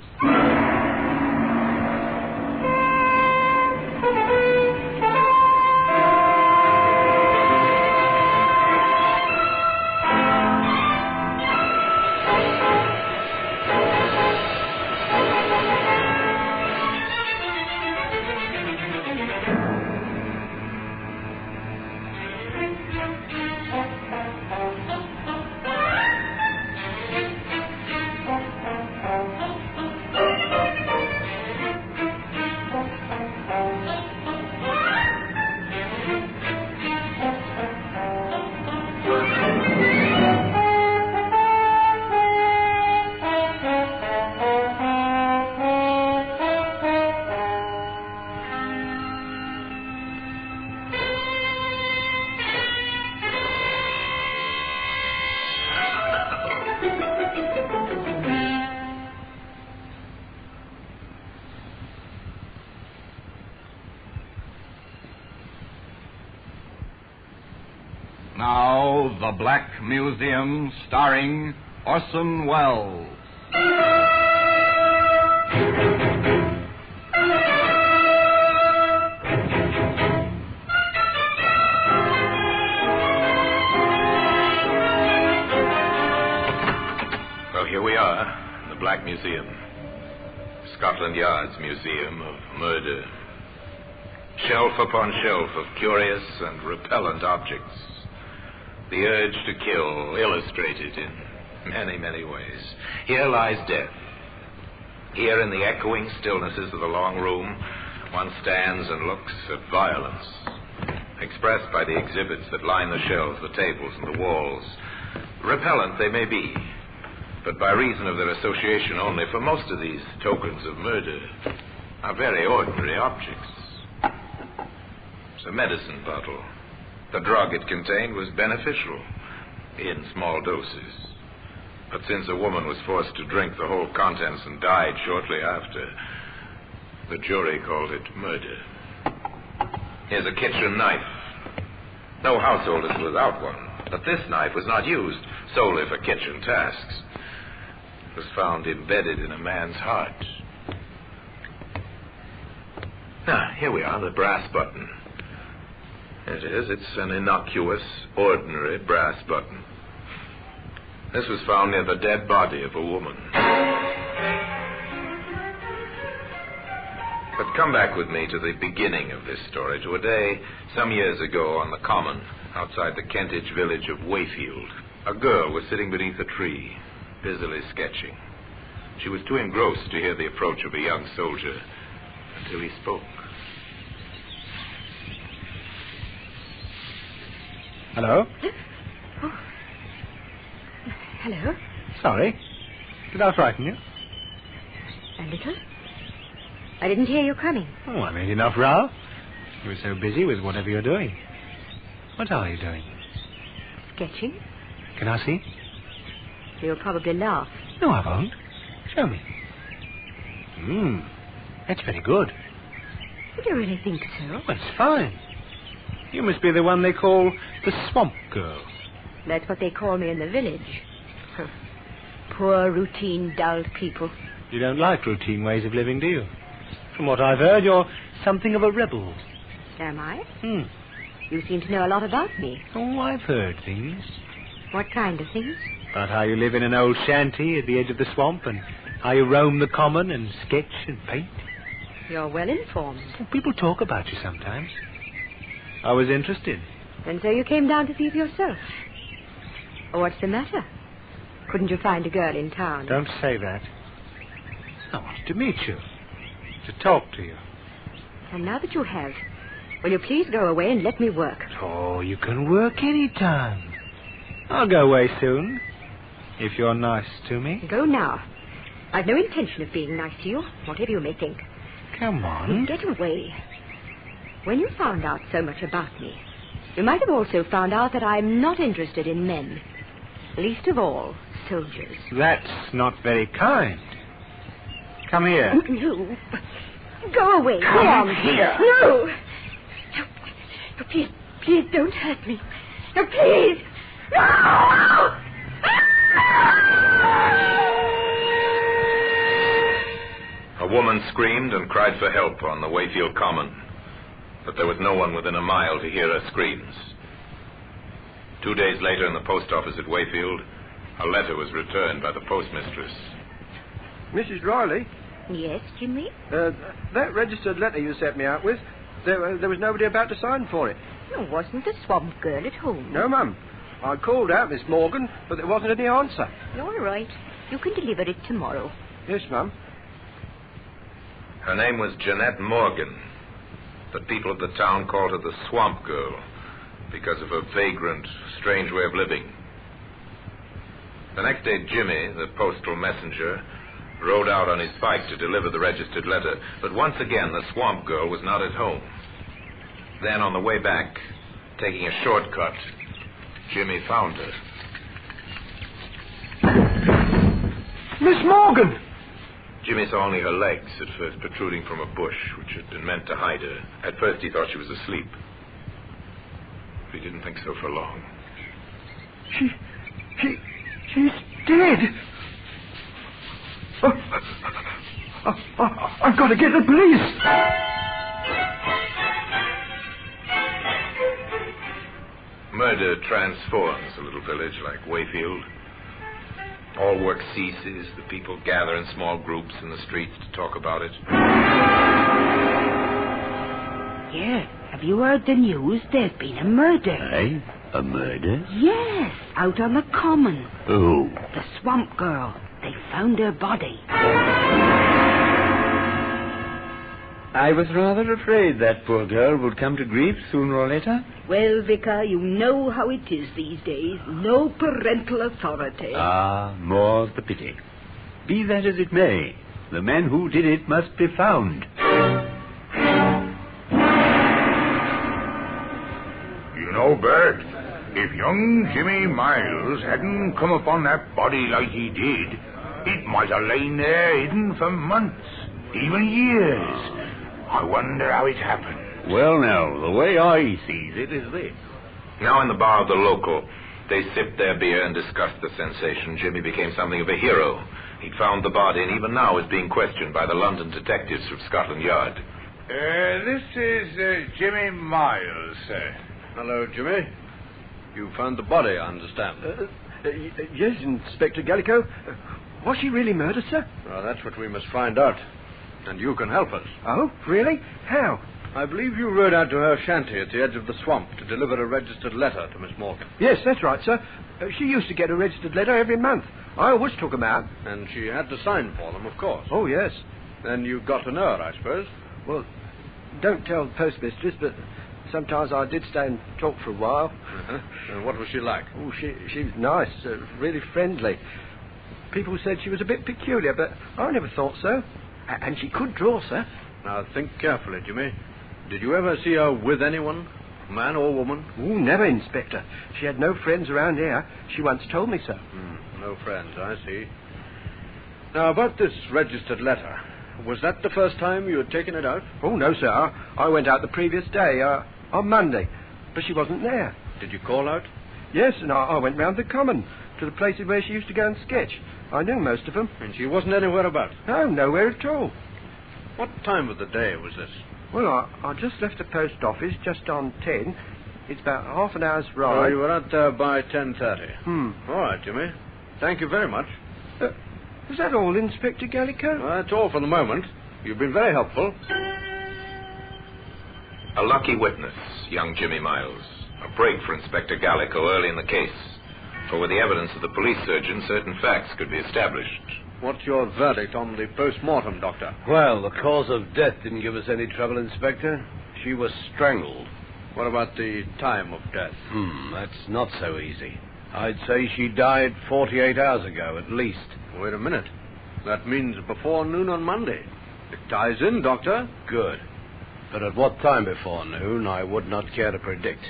Now, The Black Museum, starring Orson Welles. Well, here we are, in the Black Museum. Scotland Yard's Museum of Murder. Shelf upon shelf of curious and repellent objects. The urge to kill, illustrated in many, many ways. Here lies death. Here in the echoing stillnesses of the long room, one stands and looks at violence, expressed by the exhibits that line the shelves, the tables, and the walls. Repellent they may be, but by reason of their association only, for most of these tokens of murder are very ordinary objects. It's a medicine bottle. The drug it contained was beneficial in small doses. But since a woman was forced to drink the whole contents and died shortly after, the jury called it murder. Here's a kitchen knife. No household is without one, but this knife was not used solely for kitchen tasks. It was found embedded in a man's heart. Now, here we are, the brass button. It is. It's an innocuous, ordinary brass button. This was found near the dead body of a woman. But come back with me to the beginning of this story, to a day some years ago on the common outside the Kentish village of Wayfield. A girl was sitting beneath a tree, busily sketching. She was too engrossed to hear the approach of a young soldier until he spoke. Hello? Oh. Hello? Sorry. Did I frighten you? A little. I didn't hear you coming. Oh, I made enough row. You were so busy with whatever you're doing. What are you doing? Sketching. Can I see? You'll probably laugh. No, I won't. Show me. That's very good. Do you really think so? Well, it's fine. You must be the one they call the Swamp Girl. That's what they call me in the village. Poor, routine, dull people. You don't like routine ways of living, do you? From what I've heard, you're something of a rebel. Am I? You seem to know a lot about me. Oh, I've heard things. What kind of things? About how you live in an old shanty at the edge of the swamp and how you roam the common and sketch and paint. You're well informed. Well, people talk about you sometimes. I was interested. And so you came down to see for yourself. Oh, what's the matter? Couldn't you find a girl in town? Don't say that. I wanted to meet you. To talk to you. And now that you have, will you please go away and let me work? Oh, you can work any time. I'll go away soon. If you're nice to me. Go now. I've no intention of being nice to you, whatever you may think. Come on. Get away. When you found out so much about me, you might have also found out that I'm not interested in men. Least of all, soldiers. That's not very kind. Come here. No. Go away. Come here. No. No, please, please don't hurt me. No, please. No! A woman screamed and cried for help on the Wayfield Common, but there was no one within a mile to hear her screams. 2 days later, in the post office at Wayfield, a letter was returned by the postmistress. Mrs. Riley? Yes, Jimmy? That registered letter you sent me out with, there was nobody about to sign for it. Oh, wasn't the swamp girl at home? No, Mum. I called out Miss Morgan, but there wasn't any answer. All right. You can deliver it tomorrow. Yes, Mum. Her name was Jeanette Morgan, but people of the town called her the Swamp Girl because of her vagrant, strange way of living. The next day, Jimmy, the postal messenger, rode out on his bike to deliver the registered letter, but once again the Swamp Girl was not at home. Then, on the way back, taking a shortcut, Jimmy found her. Miss Morgan! Jimmy saw only her legs at first protruding from a bush, which had been meant to hide her. At first he thought she was asleep. But he didn't think so for long. She's dead. I've got to get the police. Murder transforms a little village like Wayfield. All work ceases. The people gather in small groups in the streets to talk about it. Yeah, have you heard the news? There's been a murder. Eh? A murder? Yes, out on the common. Who? The swamp girl. They found her body. I was rather afraid that poor girl would come to grief sooner or later. Well, Vicar, you know how it is these days. No parental authority. Ah, more's the pity. Be that as it may, the man who did it must be found. You know, Bert, if young Jimmy Miles hadn't come upon that body like he did, it might have lain there hidden for months, even years. I wonder how it happened. Well, now, the way I sees it is this. Now in the bar of the local, they sipped their beer and discussed the sensation. Jimmy became something of a hero. He'd found the body and even now is being questioned by the London detectives from Scotland Yard. This is Jimmy Miles, sir. Hello, Jimmy. You found the body, I understand. Yes, Inspector Gallico. Was she really murdered, sir? Well, that's what we must find out. And you can help us. Oh, really? How? I believe you rode out to her shanty at the edge of the swamp to deliver a registered letter to Miss Morgan. Yes, that's right, sir. She used to get a registered letter every month. I always took them out. And she had to sign for them, of course. Oh, yes. Then you got to know her, I suppose. Well, don't tell the postmistress, but sometimes I did stay and talk for a while. Uh-huh. And what was she like? Oh, she was nice, really friendly. People said she was a bit peculiar, but I never thought so. And she could draw, sir. Now, think carefully, Jimmy. Did you ever see her with anyone, man or woman? Oh, never, Inspector. She had no friends around here. She once told me so. No friends, I see. Now, about this registered letter, was that the first time you had taken it out? Oh, no, sir. I went out the previous day, on Monday, but she wasn't there. Did you call out? Yes, and I went round the common to the places where she used to go and sketch. I knew most of them. And she wasn't anywhere about? No, nowhere at all. What time of the day was this? Well, I just left the post office just on 10. It's about half an hour's ride. Oh, you were out there by 10:30. All right, Jimmy. Thank you very much. Is that all, Inspector Gallico? That's all for the moment. You've been very helpful. A lucky witness, young Jimmy Miles. A break for Inspector Gallico early in the case. For with the evidence of the police surgeon, certain facts could be established. What's your verdict on the post-mortem, Doctor? Well, the cause of death didn't give us any trouble, Inspector. She was strangled. What about the time of death? That's not so easy. I'd say she died 48 hours ago, at least. Wait a minute. That means before noon on Monday. It ties in, Doctor. Good. But at what time before noon, I would not care to predict.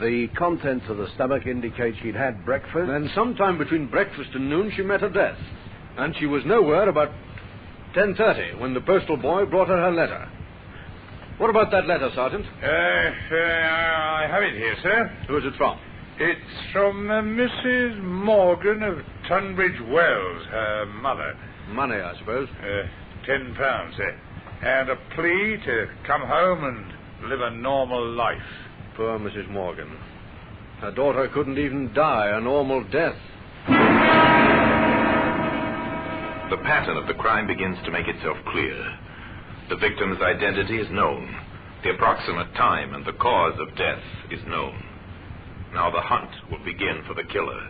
The contents of the stomach indicate she'd had breakfast. Then sometime between breakfast and noon she met her death. And she was nowhere about 10:30 when the postal boy brought her letter. What about that letter, Sergeant? I have it here, sir. Who is it from? It's from Mrs. Morgan of Tunbridge Wells, her mother. Money, I suppose. £10, sir. And a plea to come home and live a normal life. Poor Mrs. Morgan. Her daughter couldn't even die a normal death. The pattern of the crime begins to make itself clear. The victim's identity is known. The approximate time and the cause of death is known. Now the hunt will begin for the killer.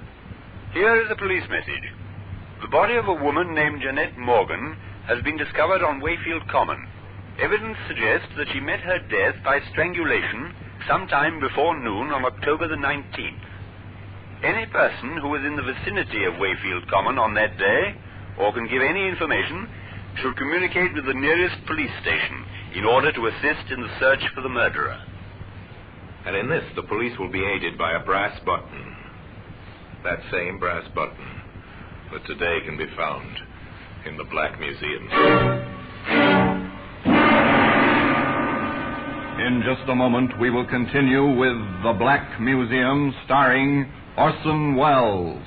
Here is a police message. The body of a woman named Jeanette Morgan has been discovered on Wayfield Common. Evidence suggests that she met her death by strangulation sometime before noon on October the 19th. Any person who was in the vicinity of Wayfield Common on that day, or can give any information, should communicate with the nearest police station in order to assist in the search for the murderer. And in this, the police will be aided by a brass button. That same brass button that today can be found in the Black Museum. In just a moment, we will continue with The Black Museum, starring Orson Welles.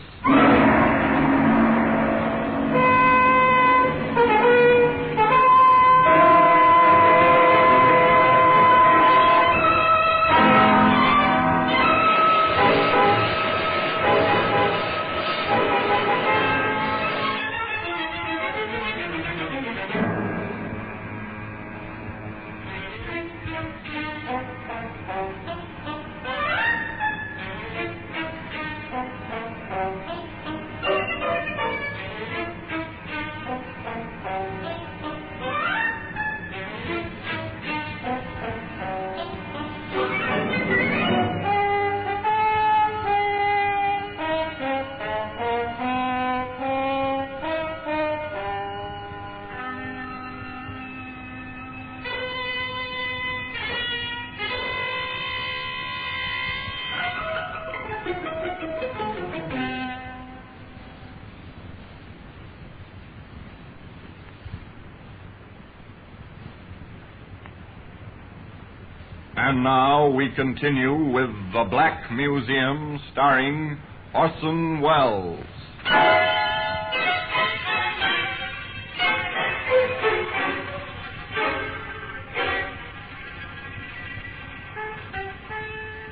And now we continue with The Black Museum, starring Orson Welles.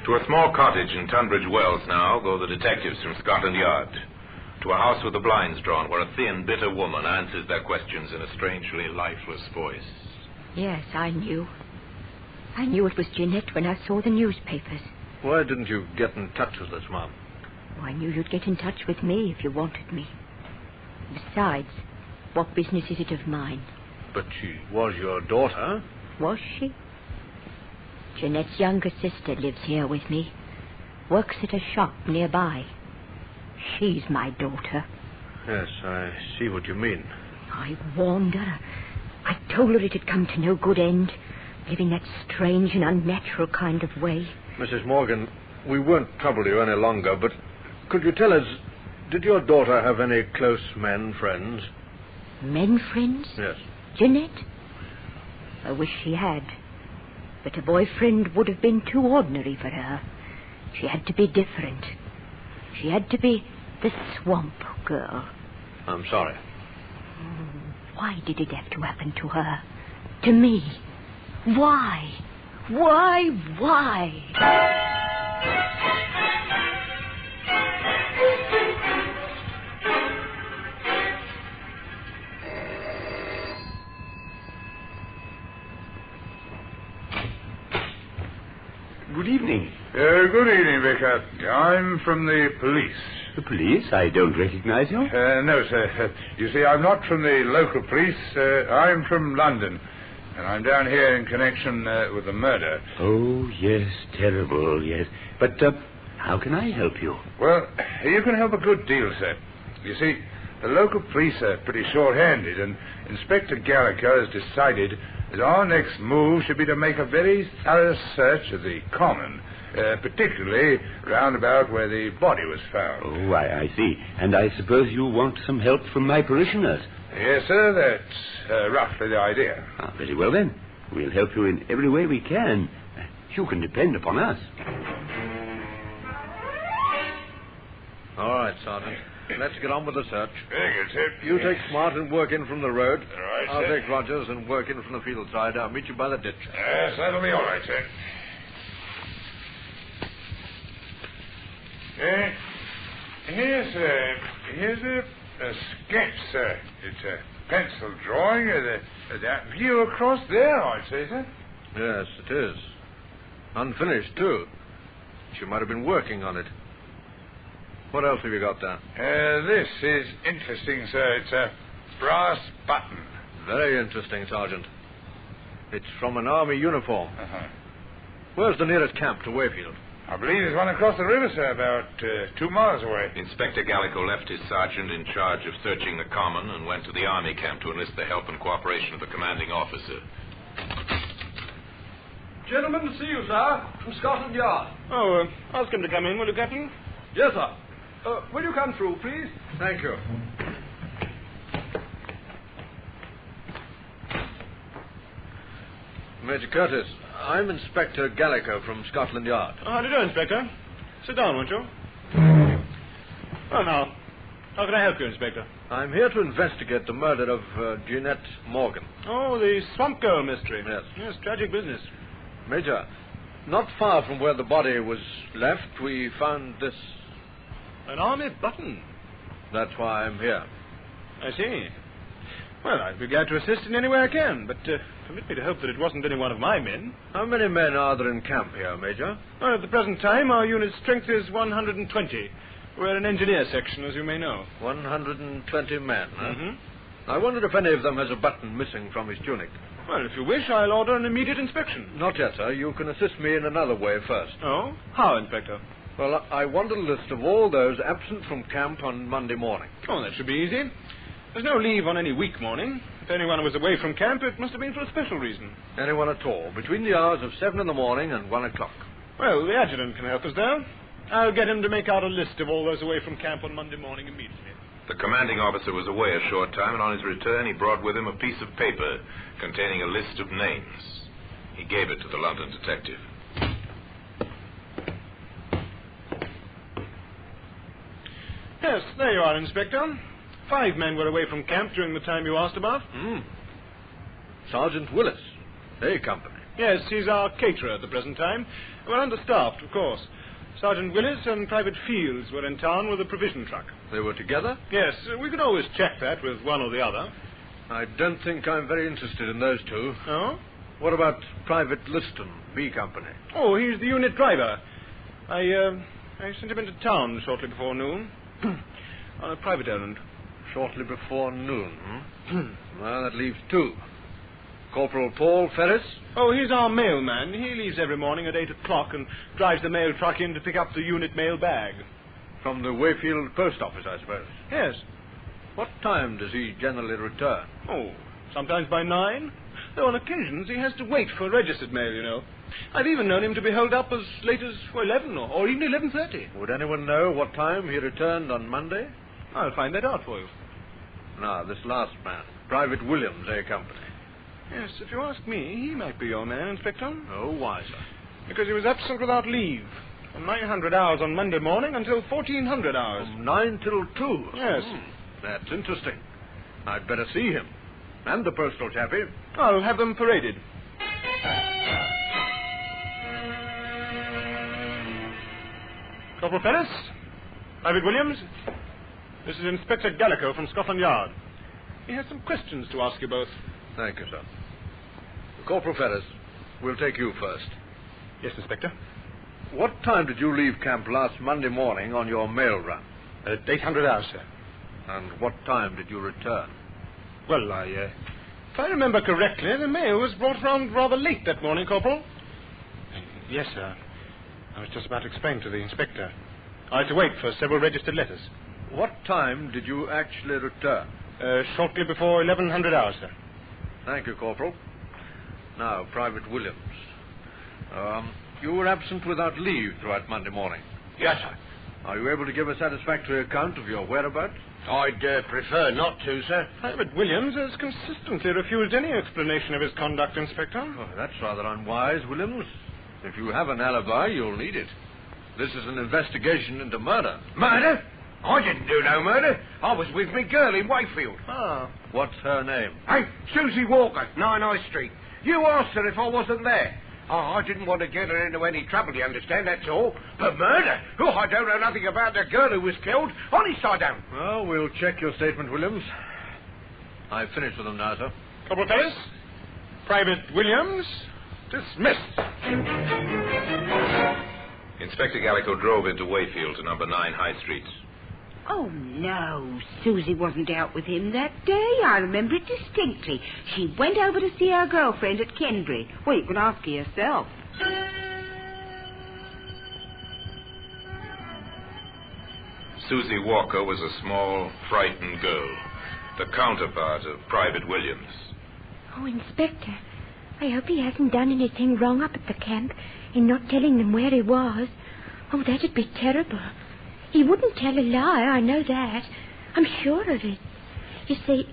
To a small cottage in Tunbridge Wells now go the detectives from Scotland Yard. To a house with the blinds drawn, where a thin, bitter woman answers their questions in a strangely lifeless voice. Yes, I knew. I knew it was Jeanette when I saw the newspapers. Why didn't you get in touch with us, Mom? Oh, I knew you'd get in touch with me if you wanted me. Besides, what business is it of mine? But she was your daughter. Was she? Jeanette's younger sister lives here with me. Works at a shop nearby. She's my daughter. Yes, I see what you mean. I warned her. I told her it had come to no good end, living that strange and unnatural kind of way. Mrs. Morgan, we won't trouble you any longer, but could you tell us, did your daughter have any close men friends? Men friends? Yes. Jeanette? I wish she had. But a boyfriend would have been too ordinary for her. She had to be different. She had to be the swamp girl. I'm sorry. Why did it have to happen to her? To me? Why? Why? Good evening. Good evening, Vicar. I'm from the police. The police? I don't recognize you. No, sir. You see, I'm not from the local police. I'm from London. And I'm down here in connection with the murder. Oh, yes, terrible, yes. But how can I help you? Well, you can help a good deal, sir. You see, the local police are pretty short-handed, and Inspector Gallagher has decided that our next move should be to make a very thorough search of the common, particularly round about where the body was found. Oh, I see. And I suppose you want some help from my parishioners? Yes, sir, that's roughly the idea. Ah, very well, then. We'll help you in every way we can. You can depend upon us. All right, Sergeant. Let's get on with the search. Very good, sir. You take Smart and work in from the road. All right, I'll sir. take Rogers and work in from the field side. I'll meet you by the ditch. Yes, that'll be all right, sir. Here's a sketch, sir. It's a pencil drawing of that view across there, I'd say, sir. Yes, it is. Unfinished, too. She might have been working on it. What else have you got there? This is interesting, sir. It's a brass button. Very interesting, Sergeant. It's from an army uniform. Where's the nearest camp to Wayfield? I believe there's one across the river, sir, about 2 miles away. Inspector Gallico left his sergeant in charge of searching the common and went to the army camp to enlist the help and cooperation of the commanding officer. Gentlemen to see you, sir, from Scotland Yard. Oh, ask him to come in, will you, Captain? Yes, sir. Will you come through, please? Thank you. Major Curtis, I'm Inspector Gallico from Scotland Yard. How do you do, Inspector? Sit down, won't you? Oh, now, how can I help you, Inspector? I'm here to investigate the murder of Jeanette Morgan. Oh, the Swamp Girl mystery. Yes. Yes, tragic business. Major, not far from where the body was left, we found this... An army button. That's why I'm here. I see. Well, I'd be glad to assist in any way I can, but permit me to hope that it wasn't any one of my men. How many men are there in camp here, Major? Well, at the present time, our unit's strength is 120. We're an engineer section, as you may know. 120 men, huh? Mm-hmm. I wondered if any of them has a button missing from his tunic. Well, if you wish, I'll order an immediate inspection. Not yet, sir. You can assist me in another way first. Oh? How, Inspector? Well, I want a list of all those absent from camp on Monday morning. Oh, that should be easy. There's no leave on any week morning. If anyone was away from camp, it must have been for a special reason. Anyone at all, between the hours of 7 in the morning and 1 o'clock. Well, the adjutant can help us there. I'll get him to make out a list of all those away from camp on Monday morning immediately. The commanding officer was away a short time, and on his return he brought with him a piece of paper containing a list of names. He gave it to the London detective. Yes, there you are, Inspector. 5 men were away from camp during the time you asked about. Sergeant Willis, A Company. Yes, he's our caterer at the present time. We're understaffed, of course. Sergeant Willis and Private Fields were in town with a provision truck. They were together? Yes, we could always check that with one or the other. I don't think I'm very interested in those two. Oh? What about Private Liston, B Company? Oh, he's the unit driver. I sent him into town shortly before noon. On a private errand. Shortly before noon, Well, that leaves 2. Corporal Paul Ferris? Oh, he's our mailman. He leaves every morning at 8 o'clock and drives the mail truck in to pick up the unit mail bag. From the Wayfield post office, I suppose? Yes. What time does he generally return? Oh, sometimes by 9. Though on occasions he has to wait for registered mail, you know. I've even known him to be held up as late as 11 or even 11:30. Would anyone know what time he returned on Monday? I'll find that out for you. Now, this last man, Private Williams, A Company. Yes, if you ask me, he might be your man, Inspector. Oh, why, sir? Because he was absent without leave. From 900 hours on Monday morning until 1400 hours. From 9 till 2? Yes. That's interesting. I'd better see him. And the postal chappie. I'll have them paraded. Corporal Ferris, Private Williams, this is Inspector Gallico from Scotland Yard. He has some questions to ask you both. Thank you, sir. Corporal Ferris, we'll take you first. Yes, Inspector. What time did you leave camp last Monday morning on your mail run? At 800 hours, sir. And what time did you return? Well, if I remember correctly, the mail was brought round rather late that morning, Corporal. Yes, sir. I was just about to explain to the inspector. I had to wait for several registered letters. What time did you actually return? Shortly before 1100 hours, sir. Thank you, Corporal. Now, Private Williams. You were absent without leave throughout Monday morning. Yes, sir. Are you able to give a satisfactory account of your whereabouts? I'd prefer not to, sir. Private Williams has consistently refused any explanation of his conduct, Inspector. Oh, that's rather unwise, Williams. If you have an alibi, you'll need it. This is an investigation into murder. Murder? I didn't do no murder. I was with me girl in Wayfield. Ah. What's her name? Hey, Susie Walker, 9 High Street. You asked her if I wasn't there. Oh, I didn't want to get her into any trouble, you understand, that's all. But murder? Oh, I don't know nothing about the girl who was killed. Honest, I don't. Well, we'll check your statement, Williams. I've finished with them now, sir. Corporal Ferris, Private Williams, Dismissed. Inspector Gallico drove into Wayfield to number 9 High Street. Oh, no. Susie wasn't out with him that day. I remember it distinctly. She went over to see her girlfriend at Kendry. Well, you can ask her yourself. Susie Walker was a small, frightened girl, the counterpart of Private Williams. Oh, Inspector, I hope he hasn't done anything wrong up at the camp in not telling them where he was. Oh, that'd be terrible. He wouldn't tell a lie, I know that. I'm sure of it. You see,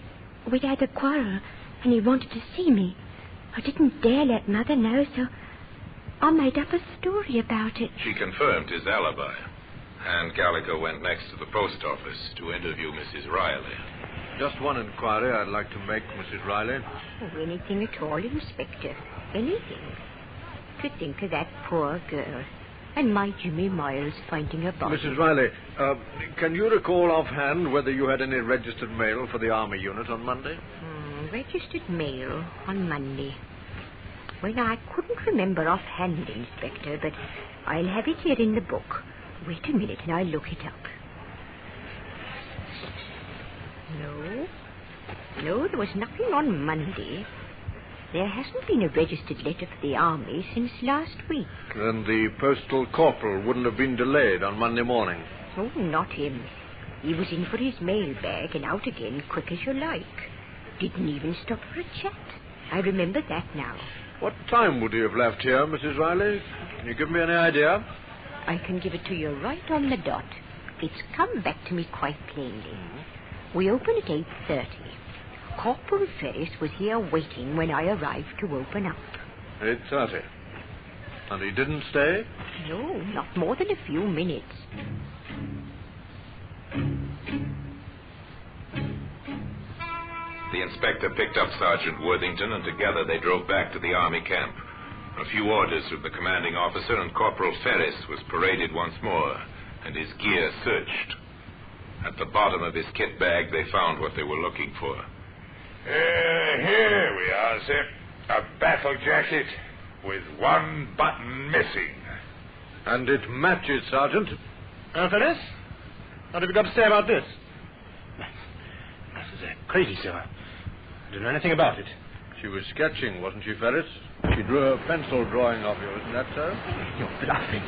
we'd had a quarrel, and he wanted to see me. I didn't dare let Mother know, so I made up a story about it. She confirmed his alibi, and Gallico went next to the post office to interview Mrs. Riley. Just one inquiry I'd like to make, Mrs. Riley. Oh, anything at all, Inspector. Anything. To think of that poor girl. And my Jimmy Miles finding her body. Mrs. Riley, can you recall offhand whether you had any registered mail for the Army unit on Monday? Registered mail on Monday. Well, I couldn't remember offhand, Inspector, but I'll have it here in the book. Wait a minute and I'll look it up. No, there was nothing on Monday. There hasn't been a registered letter for the Army since last week. Then the postal corporal wouldn't have been delayed on Monday morning? Oh, not him. He was in for his mail bag and out again quick as you like. Didn't even stop for a chat. I remember that now. What time would he have left here, Mrs. Riley? Can you give me any idea? I can give it to you right on the dot. It's come back to me quite plainly. We open at 8:30. Corporal Ferris was here waiting when I arrived to open up. 8:30. And he didn't stay? No, not more than a few minutes. The inspector picked up Sergeant Worthington, and together they drove back to the Army camp. A few orders from the commanding officer, and Corporal Ferris was paraded once more, and his gear searched. At the bottom of his kit bag, they found what they were looking for. Here we are, sir. A battle jacket with one button missing. And it matches, Sergeant. Ferris? What have you got to say about this? This is crazy, sir. I don't know anything about it. She was sketching, wasn't she, Ferris? She drew a pencil drawing of you, isn't that so? You're bluffing.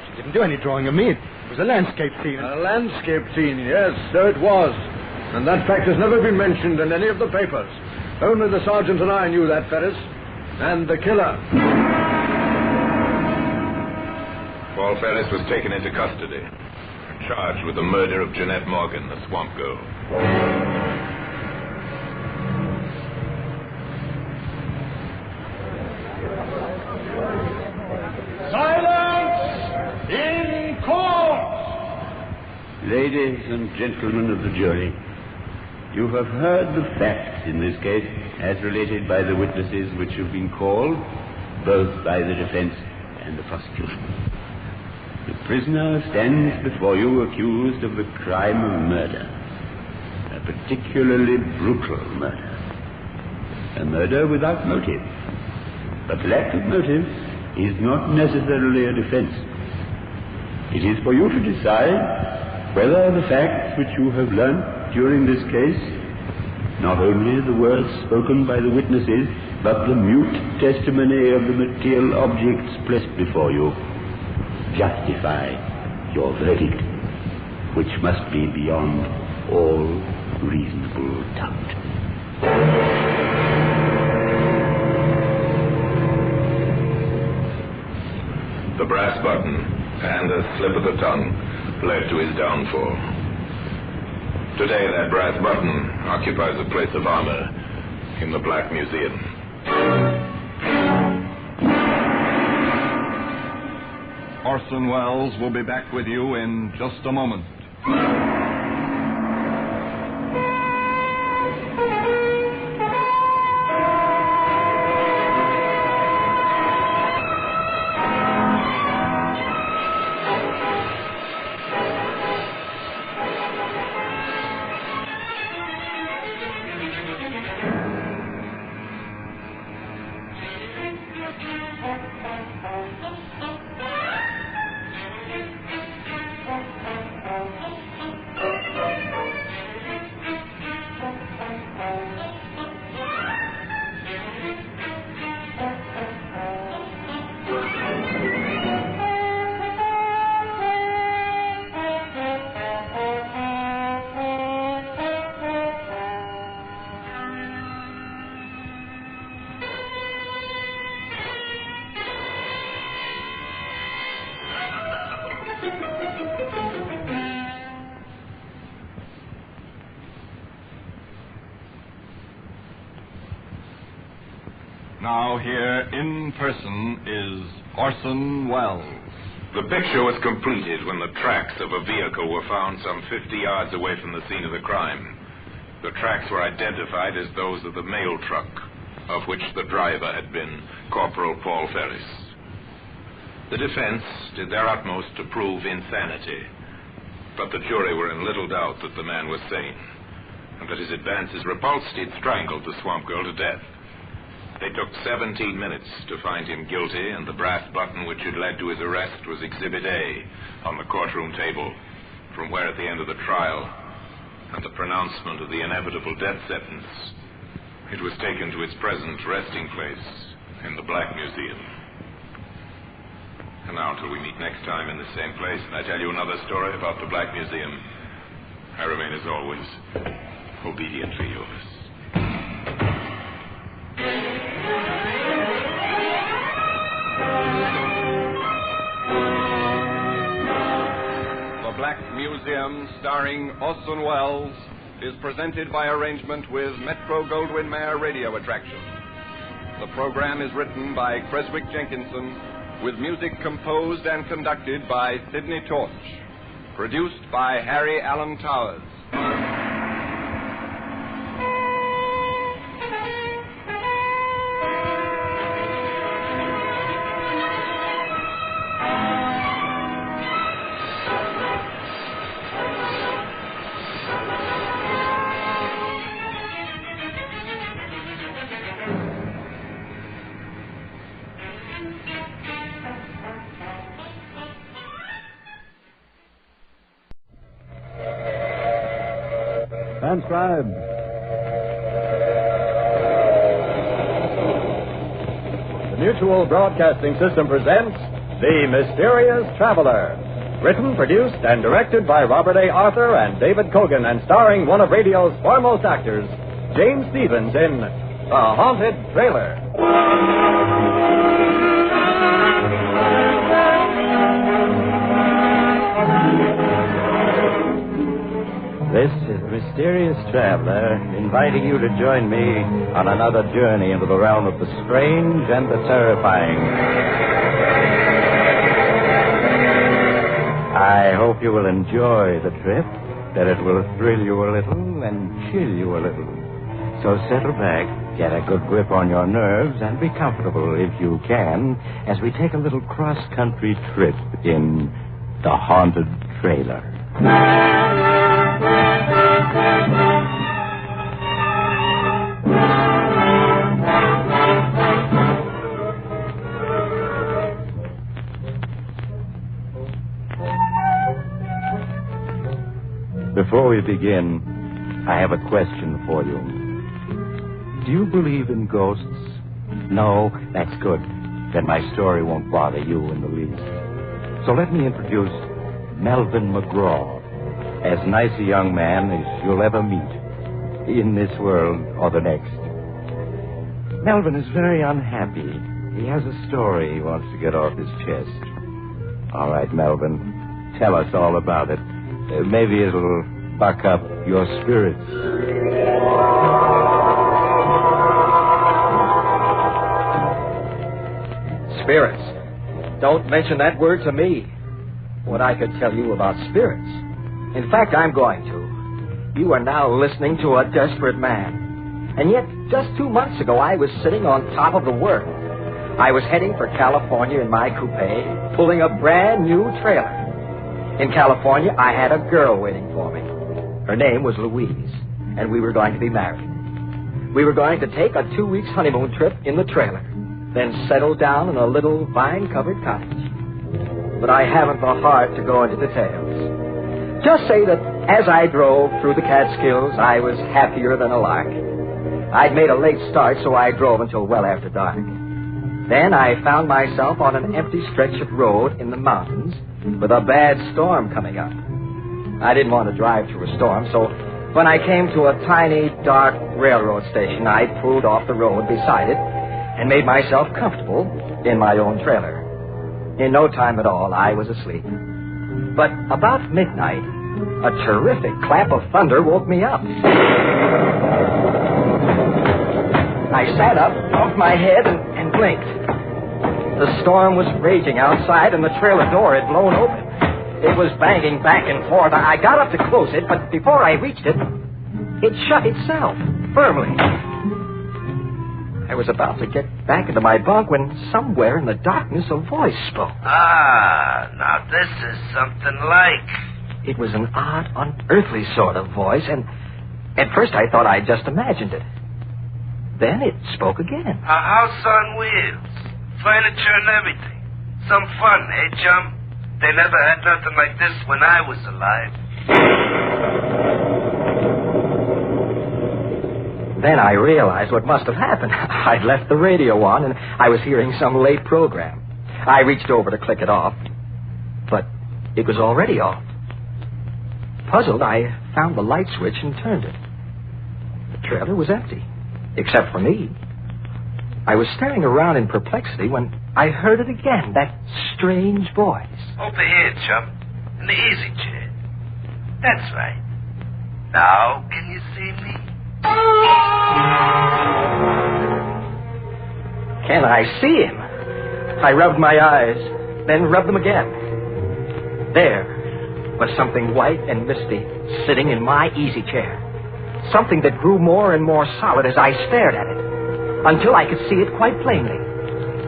She didn't do any drawing of me. It was a landscape scene. A landscape scene, yes, so it was. And that fact has never been mentioned in any of the papers. Only the sergeant and I knew that, Ferris. And the killer. Paul Ferris was taken into custody, charged with the murder of Jeanette Morgan, the swamp girl. Silence in court! Ladies and gentlemen of the jury, you have heard the facts in this case as related by the witnesses which have been called, both by the defense and the prosecution. The prisoner stands before you accused of the crime of murder, a particularly brutal murder. A murder without motive. But lack of motive is not necessarily a defense. It is for you to decide whether the facts which you have learnt during this case, not only the words spoken by the witnesses, but the mute testimony of the material objects placed before you, justify your verdict, which must be beyond all reasonable doubt. The brass button and a slip of the tongue led to his downfall. Today, that brass button occupies a place of honor in the Black Museum. Orson Welles will be back with you in just a moment. Now here in person is Orson Welles. The picture was completed when the tracks of a vehicle were found some 50 yards away from the scene of the crime. The tracks were identified as those of the mail truck, of which the driver had been Corporal Paul Ferris. The defense did their utmost to prove insanity, but the jury were in little doubt that the man was sane, and that his advances repulsed, he'd strangled the swamp girl to death. They took 17 minutes to find him guilty, and the brass button which had led to his arrest was Exhibit A on the courtroom table, from where at the end of the trial and the pronouncement of the inevitable death sentence, it was taken to its present resting place in the Black Museum. And now, until we meet next time in the same place, and I tell you another story about the Black Museum, I remain, as always, obediently yours. The Black Museum, starring Orson Welles, is presented by arrangement with Metro-Goldwyn-Mayer Radio Attraction. The program is written by Creswick Jenkinson, with music composed and conducted by Sidney Torch. Produced by Harry Allen Towers. Transcribed. The Mutual Broadcasting System presents The Mysterious Traveler. Written, produced, and directed by Robert A. Arthur and David Cogan, and starring one of radio's foremost actors, James Stevens, in The Haunted Trailer. This is the Mysterious Traveler, inviting you to join me on another journey into the realm of the strange and the terrifying. I hope you will enjoy the trip, that it will thrill you a little and chill you a little. So settle back, get a good grip on your nerves, and be comfortable, if you can, as we take a little cross-country trip in The Haunted Trailer. Before we begin, I have a question for you. Do you believe in ghosts? No? That's good. Then my story won't bother you in the least. So let me introduce Melvin McGraw, as nice a young man as you'll ever meet, in this world or the next. Melvin is very unhappy. He has a story he wants to get off his chest. All right, Melvin, tell us all about it. Maybe it'll buck up your spirits. Spirits. Don't mention that word to me. What I could tell you about spirits. In fact, I'm going to. You are now listening to a desperate man. And yet, just 2 months ago, I was sitting on top of the world. I was heading for California in my coupe, pulling a brand new trailer. In California, I had a girl waiting for me. Her name was Louise, and we were going to be married. We were going to take a 2 weeks honeymoon trip in the trailer, then settle down in a little vine-covered cottage. But I haven't the heart to go into details. Just say that as I drove through the Catskills, I was happier than a lark. I'd made a late start, so I drove until well after dark. Then I found myself on an empty stretch of road in the mountains with a bad storm coming up. I didn't want to drive through a storm, so when I came to a tiny, dark railroad station, I pulled off the road beside it and made myself comfortable in my own trailer. In no time at all, I was asleep. But about midnight, a terrific clap of thunder woke me up. I sat up, bumped my head, and blinked. The storm was raging outside, and the trailer door had blown open. It was banging back and forth. I got up to close it, but before I reached it, it shut itself, firmly. I was about to get back into my bunk when somewhere in the darkness a voice spoke. Ah, now this is something like. It was an odd, unearthly sort of voice, and at first I thought I just imagined it. Then it spoke again. A house on wheels, furniture and everything. Some fun, eh, chum? They never had nothing like this when I was alive. Then I realized what must have happened. I'd left the radio on, and I was hearing some late program. I reached over to click it off, but it was already off. Puzzled, I found the light switch and turned it. The trailer was empty, except for me. I was staring around in perplexity when I heard it again, that strange voice. Over here, chum, in the easy chair. That's right. Now, can you see me? Can I see him? I rubbed my eyes, then rubbed them again. There was something white and misty sitting in my easy chair. Something that grew more and more solid as I stared at it, until I could see it quite plainly.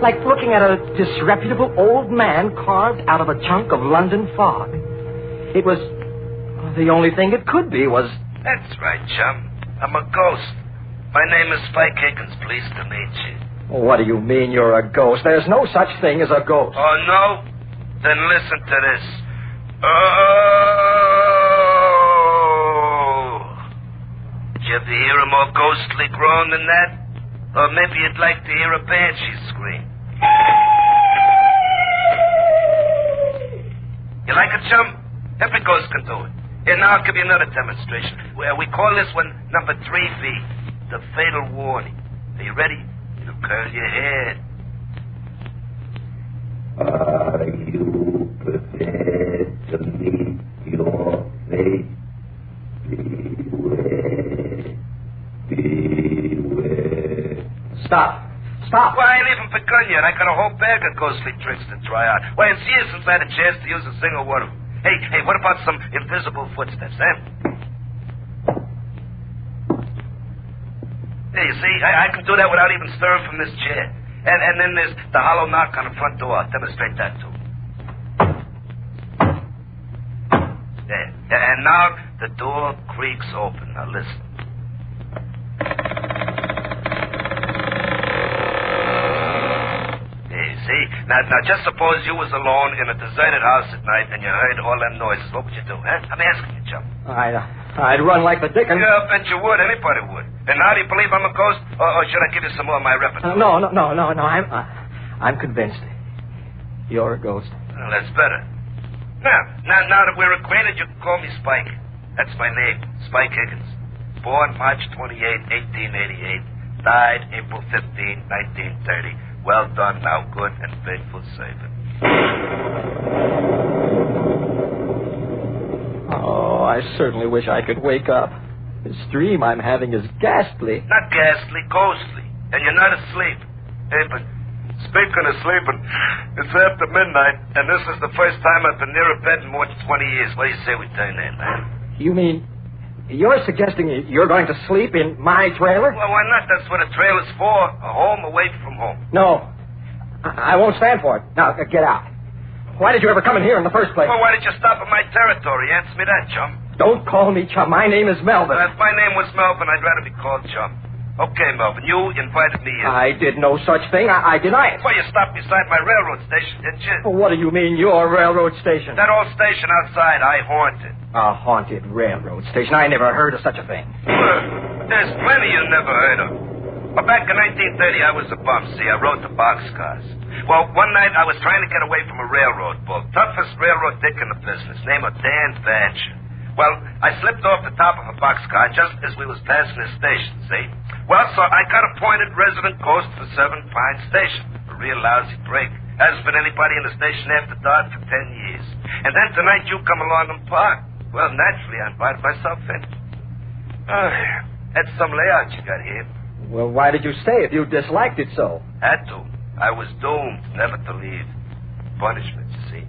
Like looking at a disreputable old man carved out of a chunk of London fog. It was... the only thing it could be was... That's right, chum. I'm a ghost. My name is Spike Higgins. Pleased to meet you. What do you mean you're a ghost? There's no such thing as a ghost. Oh, no? Then listen to this. Oh! Did you ever hear a more ghostly groan than that? Or maybe you'd like to hear a banshee scream. You like it, chum? Every ghost can do it. Here, now I'll give you another demonstration. We call this one number 3V, the fatal warning. Are you ready? It'll curl your head. Are you prepared to meet your fate? Beware. Beware. Stop. Stop. Well, I ain't even begun yet. I got a whole bag of ghostly tricks to try out. Why, it's years since I had a chance to use a single one of them. Hey, what about some invisible footsteps, eh? Hey, you see, I can do that without even stirring from this chair. And then there's the hollow knock on the front door. I'll demonstrate that, too. There. And now the door creaks open. Now, listen. See? Now, just suppose you was alone in a deserted house at night and you heard all them noises. What would you do, huh? I'm asking you, chum. I'd run like the dickens. Yeah, I'll bet you would. Anybody would. And now do you believe I'm a ghost? Or should I give you some more of my repertoire? No. I'm convinced. You're a ghost. Well, that's better. Now that we're acquainted, you can call me Spike. That's my name, Spike Higgins. Born March 28, 1888. Died April 15, 1930. Well done, now good and faithful servant. Oh, I certainly wish I could wake up. This dream I'm having is ghastly. Not ghastly, ghostly. And you're not asleep. Hey, but speaking of sleeping, it's after midnight, and this is the first time I've been near a bed in more than 20 years. What do you say we turn in, man? You mean... you're suggesting you're going to sleep in my trailer? Well, why not? That's what a trailer's for. A home away from home. No. I won't stand for it. Now, get out. Why did you ever come in here in the first place? Well, why did you stop at my territory? Answer me that, chum. Don't call me chum. My name is Melvin. Well, if my name was Melvin, I'd rather be called chum. Okay, Melvin, you invited me in. I did no such thing. I deny it. Well, you stopped beside my railroad station, didn't you? What do you mean, your railroad station? That old station outside, I haunted. A haunted railroad station? I never heard of such a thing. There's plenty you never heard of. But back in 1930, I was a bum. See, I rode the boxcars. Well, one night I was trying to get away from a railroad bull. Toughest railroad dick in the business. Name of Dan Thatcher. Well, I slipped off the top of a boxcar just as we was passing his station, see? Well, so I got appointed resident ghost for 7 Pine Station. A real lousy break. Hasn't been anybody in the station after dark for 10 years. And then tonight you come along and park. Well, naturally, I invited myself in. That's some layout you got here. Well, why did you stay if you disliked it so? Had to. I was doomed never to leave. Punishment, you see.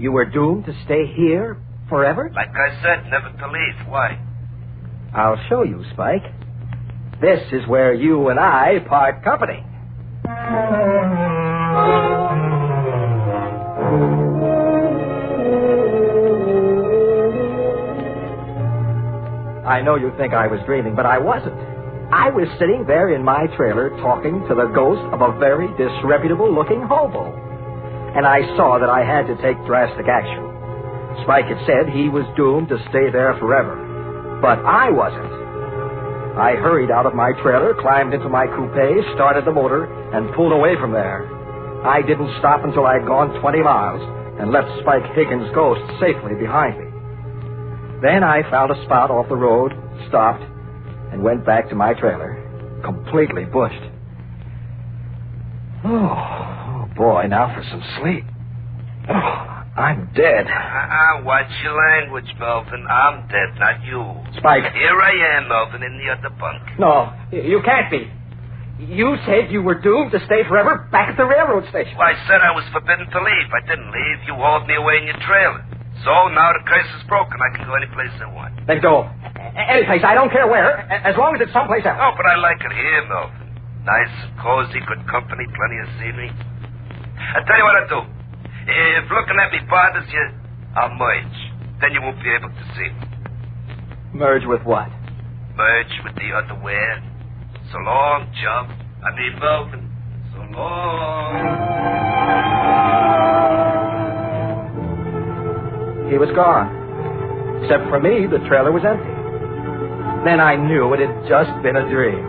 You were doomed to stay here forever? Like I said, never to leave. Why? I'll show you, Spike. This is where you and I part company. I know you think I was dreaming, but I wasn't. I was sitting there in my trailer talking to the ghost of a very disreputable-looking hobo. And I saw that I had to take drastic action. Spike had said he was doomed to stay there forever. But I wasn't. I hurried out of my trailer, climbed into my coupe, started the motor, and pulled away from there. I didn't stop until I'd gone 20 miles and left Spike Higgins' ghost safely behind me. Then I found a spot off the road, stopped, and went back to my trailer, completely bushed. Oh, boy, now for some sleep. Oh, I'm dead. Watch your language, Melvin. I'm dead, not you. Spike. Here I am, Melvin, in the other bunk. No, you can't be. You said you were doomed to stay forever back at the railroad station. Well, I said I was forbidden to leave. I didn't leave. You hauled me away in your trailer. So now the curse is broken. I can go any place I want. Then go. Any place. I don't care where, as long as it's someplace else. Oh, but I like it here, Melvin. Nice and cozy, good company, plenty of scenery. I'll tell you what I'll do. If looking at me bothers you, I'll merge. Then you won't be able to see me. Merge with what? Merge with the underwear. So long, chum. I mean, Melvin. So long. He was gone. Except for me, the trailer was empty. Then I knew it had just been a dream.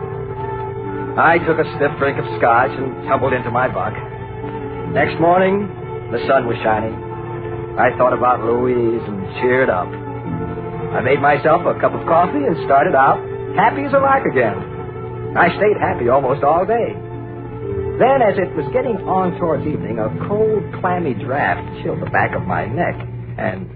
I took a stiff drink of scotch and tumbled into my bunk. Next morning, the sun was shining. I thought about Louise and cheered up. I made myself a cup of coffee and started out happy as a lark again. I stayed happy almost all day. Then, as it was getting on towards evening, a cold, clammy draft chilled the back of my neck, and...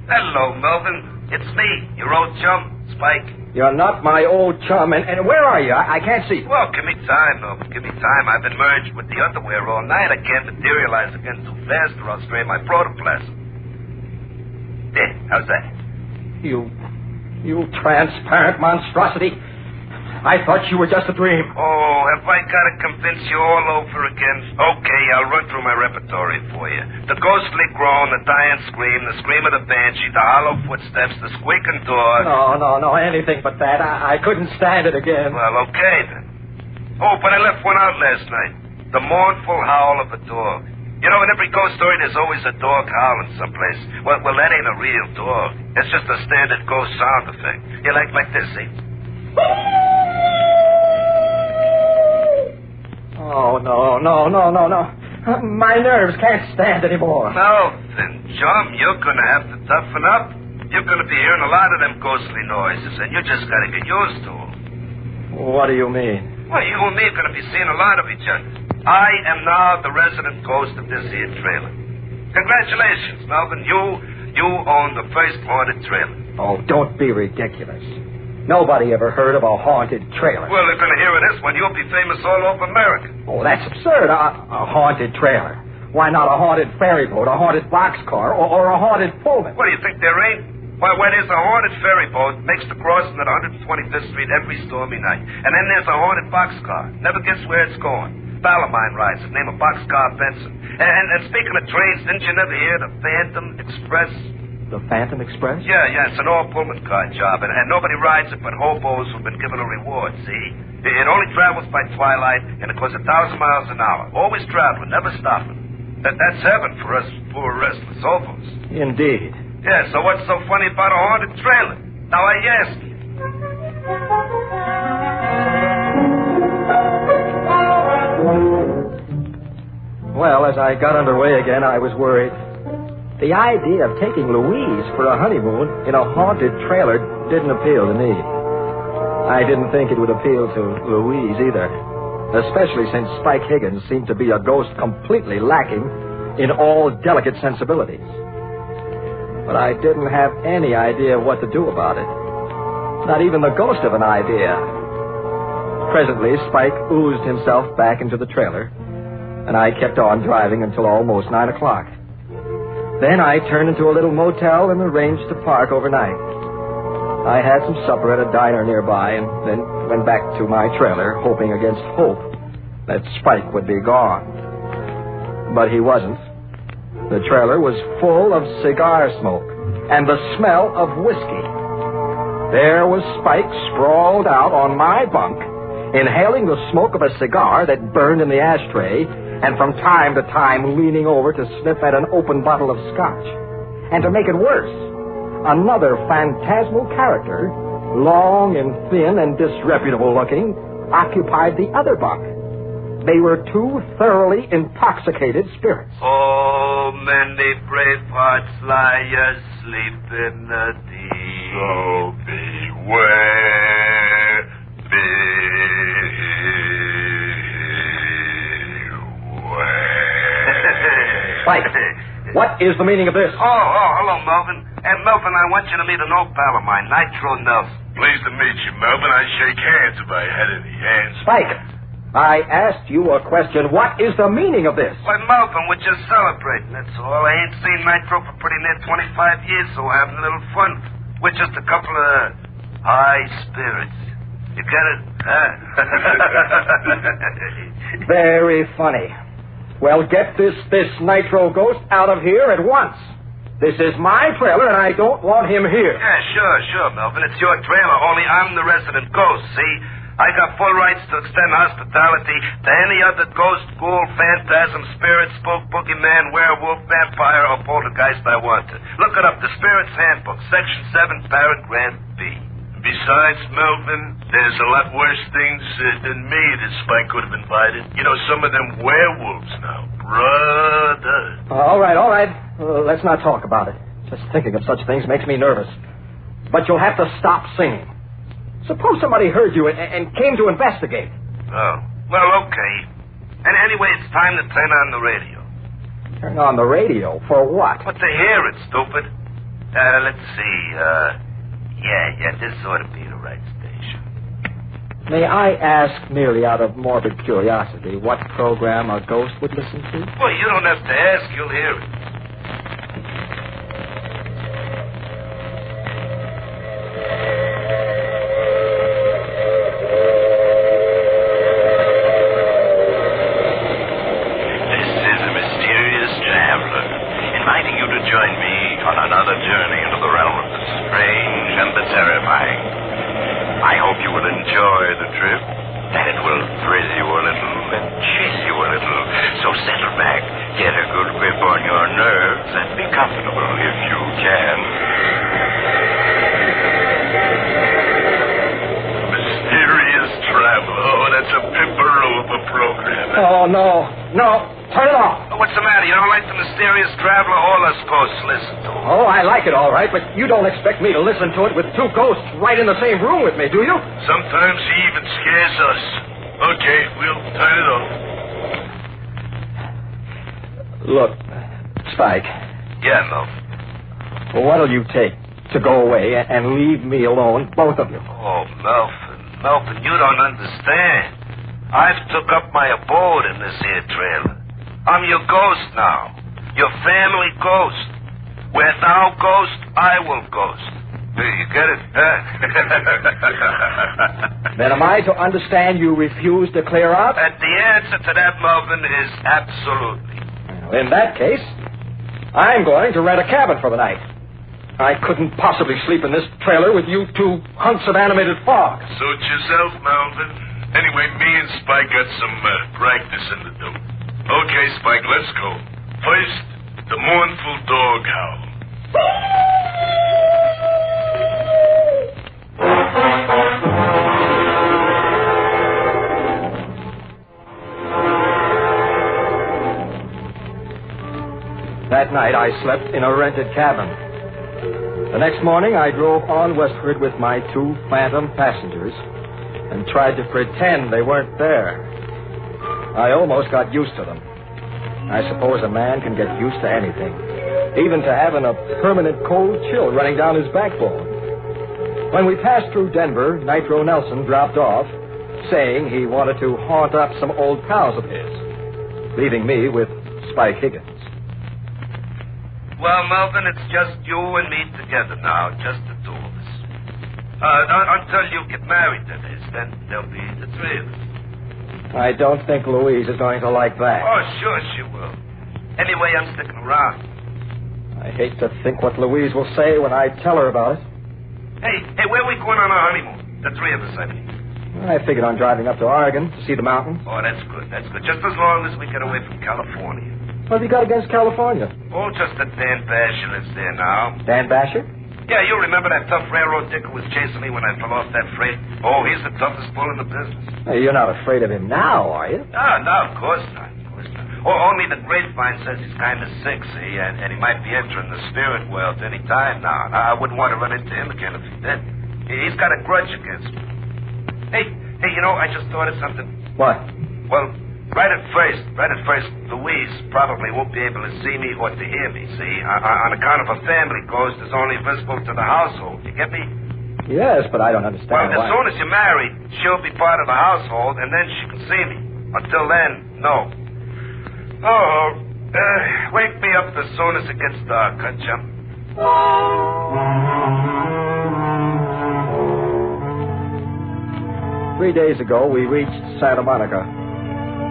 Hello, Melvin. It's me, your old chum, Spike. You're not my old chum, and where are you? I can't see. Well, give me time, Melvin. Give me time. I've been merged with the underwear all night. I can't materialize again too fast or I'll strain my protoplasm. There, how's that? You transparent monstrosity. I thought you were just a dream. Oh, have I got to convince you all over again? Okay, I'll run through my repertory for you. The ghostly groan, the dying scream, the scream of the banshee, the hollow footsteps, the squeaking door. No, anything but that. I couldn't stand it again. Well, okay then. Oh, but I left one out last night. The mournful howl of a dog. You know, in every ghost story, there's always a dog howling someplace. Well, that ain't a real dog. It's just a standard ghost sound effect. You like this, see? Oh, no. My nerves can't stand anymore. Melvin, chum, you're going to have to toughen up. You're going to be hearing a lot of them ghostly noises, and you just got to get used to them. What do you mean? Well, you and me are going to be seeing a lot of each other. I am now the resident ghost of this here trailer. Congratulations, Melvin. You own the first haunted trailer. Oh, don't be ridiculous. Nobody ever heard of a haunted trailer. Well, they're going to hear of this one. You'll be famous all over America. Oh, that's absurd. A haunted trailer. Why not a haunted ferry boat, a haunted boxcar, or a haunted Pullman? What, do you think there ain't? Why, there's a haunted ferry boat makes the crossing at 125th Street every stormy night. And then there's a haunted boxcar. Never guess where it's going. Pal of mine rides it, name of Boxcar Benson. And speaking of trains, didn't you never hear the Phantom Express? The Phantom Express? Yeah, it's an all-Pullman car job, and nobody rides it but hobos who've been given a reward, see? It only travels by twilight, and it goes 1,000 miles an hour. Always traveling, never stopping. That's heaven for us poor restless hobos. Indeed. Yeah, so what's so funny about a haunted trailer? Now I ask you. Well, as I got underway again, I was worried. The idea of taking Louise for a honeymoon in a haunted trailer didn't appeal to me. I didn't think it would appeal to Louise either, especially since Spike Higgins seemed to be a ghost completely lacking in all delicate sensibilities. But I didn't have any idea what to do about it. Not even the ghost of an idea. Presently, Spike oozed himself back into the trailer, and I kept on driving until almost 9 o'clock. Then I turned into a little motel and arranged to park overnight. I had some supper at a diner nearby and then went back to my trailer, hoping against hope that Spike would be gone. But he wasn't. The trailer was full of cigar smoke and the smell of whiskey. There was Spike sprawled out on my bunk, inhaling the smoke of a cigar that burned in the ashtray, and from time to time leaning over to sniff at an open bottle of scotch. And to make it worse, another phantasmal character, long and thin and disreputable looking, occupied the other bunk. They were two thoroughly intoxicated spirits. Oh, many brave hearts lie asleep in the deep. So beware, Spike, what is the meaning of this? Oh, hello, Melvin. Melvin, I want you to meet an old pal of mine, Nitro Nelson. Pleased to meet you, Melvin. I'd shake hands if I had any hands. Spike, I asked you a question. What is the meaning of this? Why, Melvin, we're just celebrating, that's all. I ain't seen Nitro for pretty near 25 years, so we're having a little fun. We're just a couple of high spirits. You get it? Huh? Very funny. Well, get this Nitro ghost out of here at once. This is my trailer, and I don't want him here. Yeah, sure, Melvin. It's your trailer, only I'm the resident ghost, see? I got full rights to extend hospitality to any other ghost, ghoul, phantasm, spirit, spook, boogeyman, werewolf, vampire, or poltergeist I want to. Look it up, the Spirit's Handbook, Section 7, Paragraph B. Besides, Melvin, there's a lot worse things than me that Spike could have invited. You know, some of them werewolves now. Brother. All right. Let's not talk about it. Just thinking of such things makes me nervous. But you'll have to stop singing. Suppose somebody heard you and came to investigate. Oh, well, okay. And anyway, it's time to turn on the radio. Turn on the radio? For what? But to hear it, stupid. Let's see, Yeah, this ought to be the right station. May I ask, merely out of morbid curiosity, what program a ghost would listen to? Well, you don't have to ask. You'll hear it. This is a mysterious traveler, inviting you to join me on another journey into the realm of the strange and the terrifying. I hope you will enjoy the trip, that it will thrill you a little and chill you a little. So settle back, get a good grip on your nerves, and be comfortable if you can. Mysterious Traveler. Oh, that's a pipperoo of a program. Oh, no. Turn it off. What's the matter? You don't like the Mysterious Traveler? All us ghosts listen to it. Oh, I like it all right, but you don't expect me to listen to it with two ghosts right in the same room with me, do you? Sometimes he even scares us. Okay, we'll turn it off. Look, Spike. Yeah, no. Well, what'll you take to go away and leave me alone, both of you? Oh, Melvin, you don't understand. I've took up my abode in this here trailer. I'm your ghost now. Your family ghost. Where thou ghost, I will ghost. Hey, you get it? Then am I to understand you refuse to clear out? And the answer to that, Melvin, is absolutely. Well, in that case, I'm going to rent a cabin for the night. I couldn't possibly sleep in this trailer with you two hunks of animated fog. Suit yourself, Melvin. Anyway, me and Spike got some practice in the do. Okay, Spike, let's go. First, the mournful dog howl. That night, I slept in a rented cabin. The next morning, I drove on westward with my two phantom passengers and tried to pretend they weren't there. I almost got used to them. I suppose a man can get used to anything, even to having a permanent cold chill running down his backbone. When we passed through Denver, Nitro Nelson dropped off, saying he wanted to haunt up some old pals of his, leaving me with Spike Higgins. Well, Melvin, it's just you and me together now, just the two of us. Until you get married, that is, then there'll be the three of us. I don't think Louise is going to like that. Oh, sure she will. Anyway, I'm sticking around. I hate to think what Louise will say when I tell her about it. Hey, where are we going on our honeymoon? The three of us, I mean. I figured on driving up to Oregon to see the mountains. Oh, that's good. Just as long as we get away from California. What have you got against California? Oh, just that Dan Basher lives there now. Dan Basher? Yeah, you remember that tough railroad dicker who was chasing me when I fell off that freight? Oh, he's the toughest bull in the business. Hey, you're not afraid of him now, are you? No, of course not. Oh, only the grapevine says he's kind of sick, see, and he might be entering the spirit world any time now. I wouldn't want to run into him again if he did. He's got a grudge against me. Hey, I just thought of something. What? Well, right at first, Louise probably won't be able to see me or to hear me, see? On account of a family ghost is only visible to the household. You get me? Yes, but I don't understand why. Well, as soon as you're married, she'll be part of the household, and then she can see me. Until then, no. Oh, wake me up as soon as it gets dark, huh, chum? 3 days ago, we reached Santa Monica.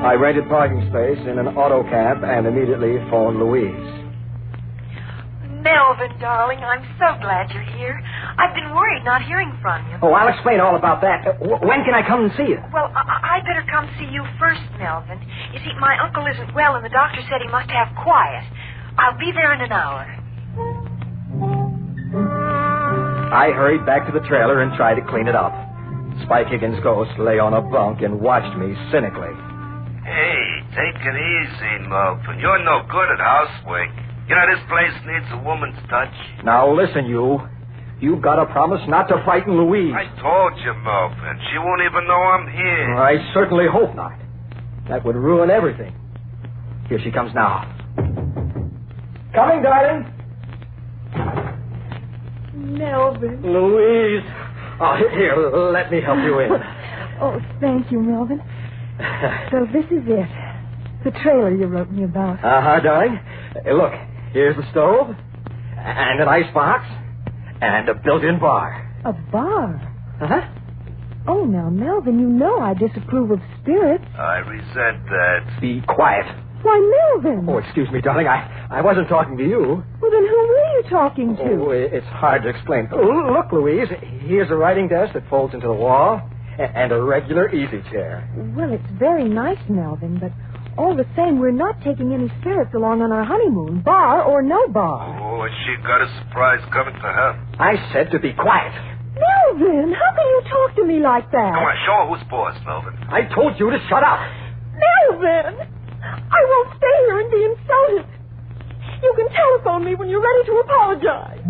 I rented parking space in an auto cab and immediately phoned Louise. Melvin, darling, I'm so glad you're here. I've been worried not hearing from you. Oh, I'll explain all about that. When can I come and see you? Well, I better come see you first, Melvin. You see, my uncle isn't well, and the doctor said he must have quiet. I'll be there in an hour. I hurried back to the trailer and tried to clean it up. Spike Higgins' ghost lay on a bunk and watched me cynically. Hey, take it easy, Melvin. You're no good at housework. You know, this place needs a woman's touch. Now, listen, You've got to promise not to frighten Louise. I told you, Melvin. She won't even know I'm here. I certainly hope not. That would ruin everything. Here she comes now. Coming, darling. Melvin. Louise. Oh, here, let me help you in. Oh, thank you, Melvin. So this is it. The trailer you wrote me about. Uh-huh, darling. Look, here's the stove, and an icebox, and a built-in bar. A bar? Uh-huh. Oh, now, Melvin, you know I disapprove of spirits. I resent that. Be quiet. Why, Melvin. Oh, excuse me, darling. I wasn't talking to you. Well, then who were you talking to? Oh, it's hard to explain. Oh, look, Louise, here's a writing desk that folds into the wall, and a regular easy chair. Well, it's very nice, Melvin, but all the same, we're not taking any spirits along on our honeymoon, bar or no bar. Oh, and she got a surprise coming to her. I said to be quiet. Melvin, how can you talk to me like that? Come on, show her who's boss, Melvin. I told you to shut up. Melvin! I won't stay here and be insulted. You can telephone me when you're ready to apologize.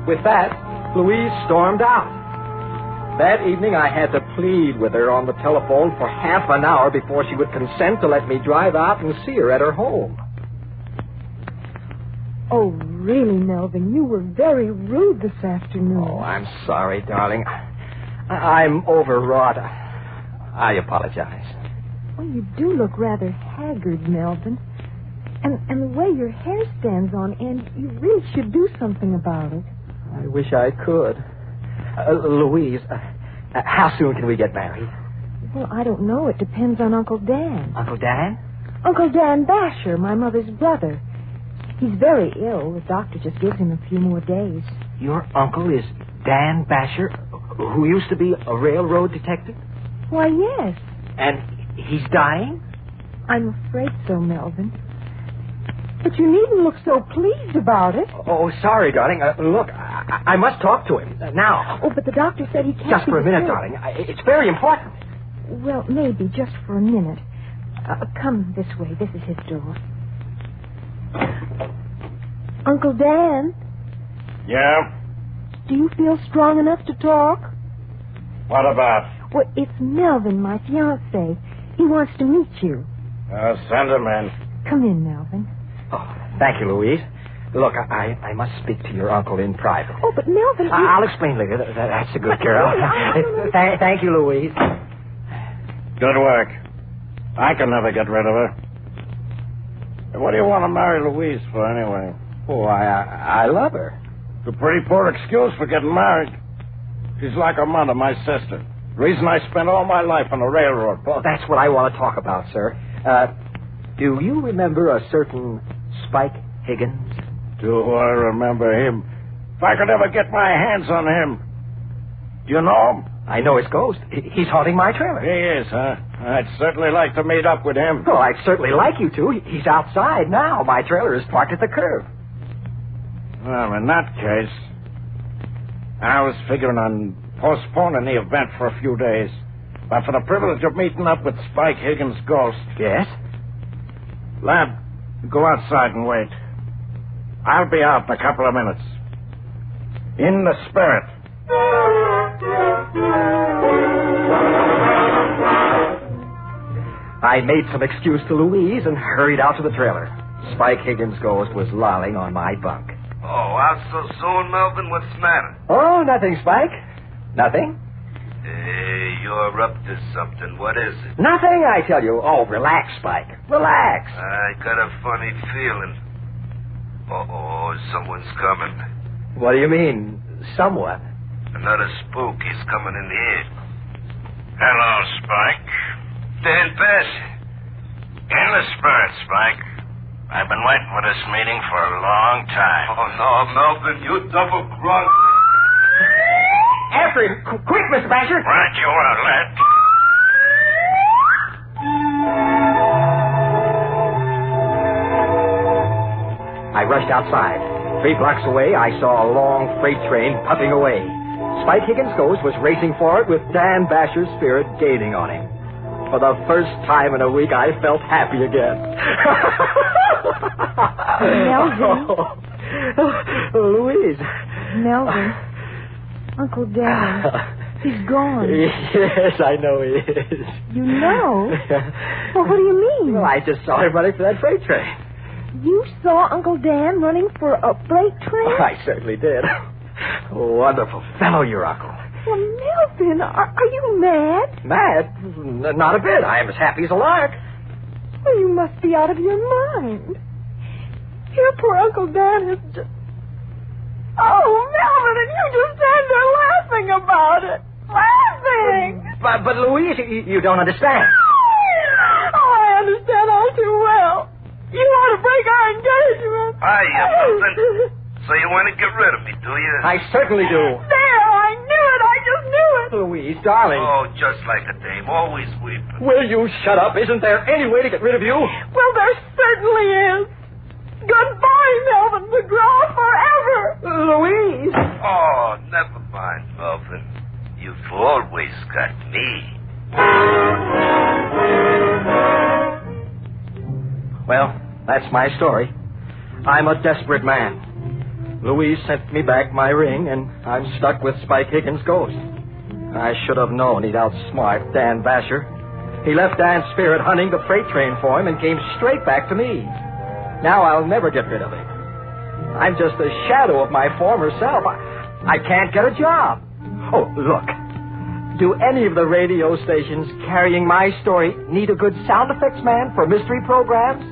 With that, Louise stormed out. That evening, I had to plead with her on the telephone for half an hour before she would consent to let me drive out and see her at her home. Oh, really, Melvin, you were very rude this afternoon. Oh, I'm sorry, darling. I'm overwrought. I apologize. Well, you do look rather haggard, Melvin. And the way your hair stands on end, you really should do something about it. I wish I could. Louise, how soon can we get married? Well, I don't know. It depends on Uncle Dan. Uncle Dan? Uncle Dan Basher, my mother's brother. He's very ill. The doctor just gives him a few more days. Your uncle is Dan Basher, who used to be a railroad detective? Why, yes. And he's dying? I'm afraid so, Melvin. But you needn't look so pleased about it. Oh, sorry, darling. Look, I must talk to him now. Oh, but the doctor said he can't. Just for a minute, darling. It's very important. Well, maybe just for a minute. Come this way. This is his door. Uncle Dan? Yeah? Do you feel strong enough to talk? What about? Well, it's Melvin, my fiancé. He wants to meet you. Send him in. Come in, Melvin. Oh, thank you, Louise. Look, I must speak to your uncle in private. Oh, but Melvin... I'll explain later. That's a good girl. Thank you, Louise. Good work. I can never get rid of her. What do you want to marry Louise for, anyway? Oh, I love her. It's a pretty poor excuse for getting married. She's like her mother, my sister. The reason I spent all my life on the railroad. Well, that's what I want to talk about, sir. Do you remember a certain Spike Higgins? Do I remember him? If I could ever get my hands on him. Do you know him? I know his ghost. He's haunting my trailer. He is, huh? I'd certainly like to meet up with him. Well, I'd certainly like you to. He's outside now. My trailer is parked at the curb. Well, in that case, I was figuring on postponing the event for a few days. But for the privilege of meeting up with Spike Higgins' ghost. Yes? Lad, go outside and wait. I'll be out in a couple of minutes. In the spirit. I made some excuse to Louise and hurried out to the trailer. Spike Higgins' ghost was lolling on my bunk. Oh, out so soon, Melvin? What's the matter? Oh, nothing, Spike. Nothing. Hey, you're up to something. What is it? Nothing, I tell you. Oh, relax, Spike. Relax. I got a funny feeling. Uh-oh, someone's coming. What do you mean, someone? Another spook. He's coming in here. Hello, Spike. Dan Bash. In the spirit, Spike. I've been waiting for this meeting for a long time. Oh, no, Melvin, you double-crossed. After him. Quick, Mr. Basher. Right, you are, lad. I rushed outside. 3 blocks away, I saw a long freight train puffing away. Spike Higgins' ghost was racing for it with Dan Basher's spirit gaining on him. For the first time in a week, I felt happy again. Melvin. Louise. Melvin. Uncle Dan. He's gone. Yes, I know he is. You know? Well, what do you mean? Well, I just saw him running for that freight train. You saw Uncle Dan running for a freight train? Oh, I certainly did. Wonderful fellow, your uncle. Well, Melvin, are you mad? Mad? Not a bit. I am as happy as a lark. Well, you must be out of your mind. Your poor Uncle Dan is just... Oh, Melvin, and you just stand there laughing about it. Laughing! But Louise, you don't understand. Oh, I understand all too well. You want to break our engagement. Hiya, Melvin. So you want to get rid of me, do you? I certainly do. There, I knew it. I just knew it. Louise, darling. Oh, just like a dame, always weeping. Will you shut up? Isn't there any way to get rid of you? Well, there certainly is. Goodbye, Melvin McGraw, forever. Louise. Oh, never mind, Melvin. You've always got me. Well, that's my story. I'm a desperate man. Louise sent me back my ring, and I'm stuck with Spike Higgins' ghost. I should have known he'd outsmart Dan Basher. He left Dan's spirit hunting the freight train for him and came straight back to me. Now I'll never get rid of him. I'm just a shadow of my former self. I can't get a job. Oh, look. Do any of the radio stations carrying my story need a good sound effects man for mystery programs?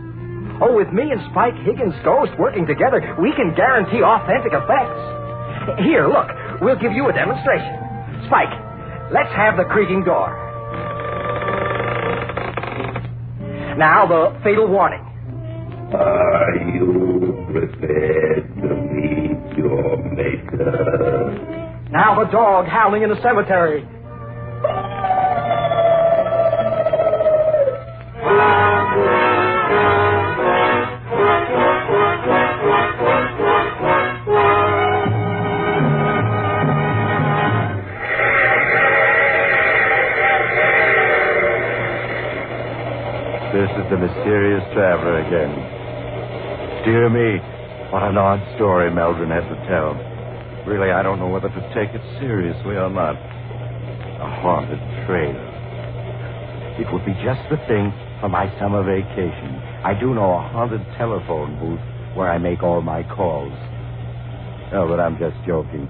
Oh, with me and Spike Higgins' ghost working together, we can guarantee authentic effects. Here, look. We'll give you a demonstration. Spike, let's have the creaking door. Now, the fatal warning. Are you prepared to meet your maker? Now the dog howling in the cemetery. This is the mysterious traveler again. Dear me, what an odd story Melvin had to tell. Really, I don't know whether to take it seriously or not. A haunted trailer. It would be just the thing for my summer vacation. I do know a haunted telephone booth where I make all my calls. Oh, but I'm just joking.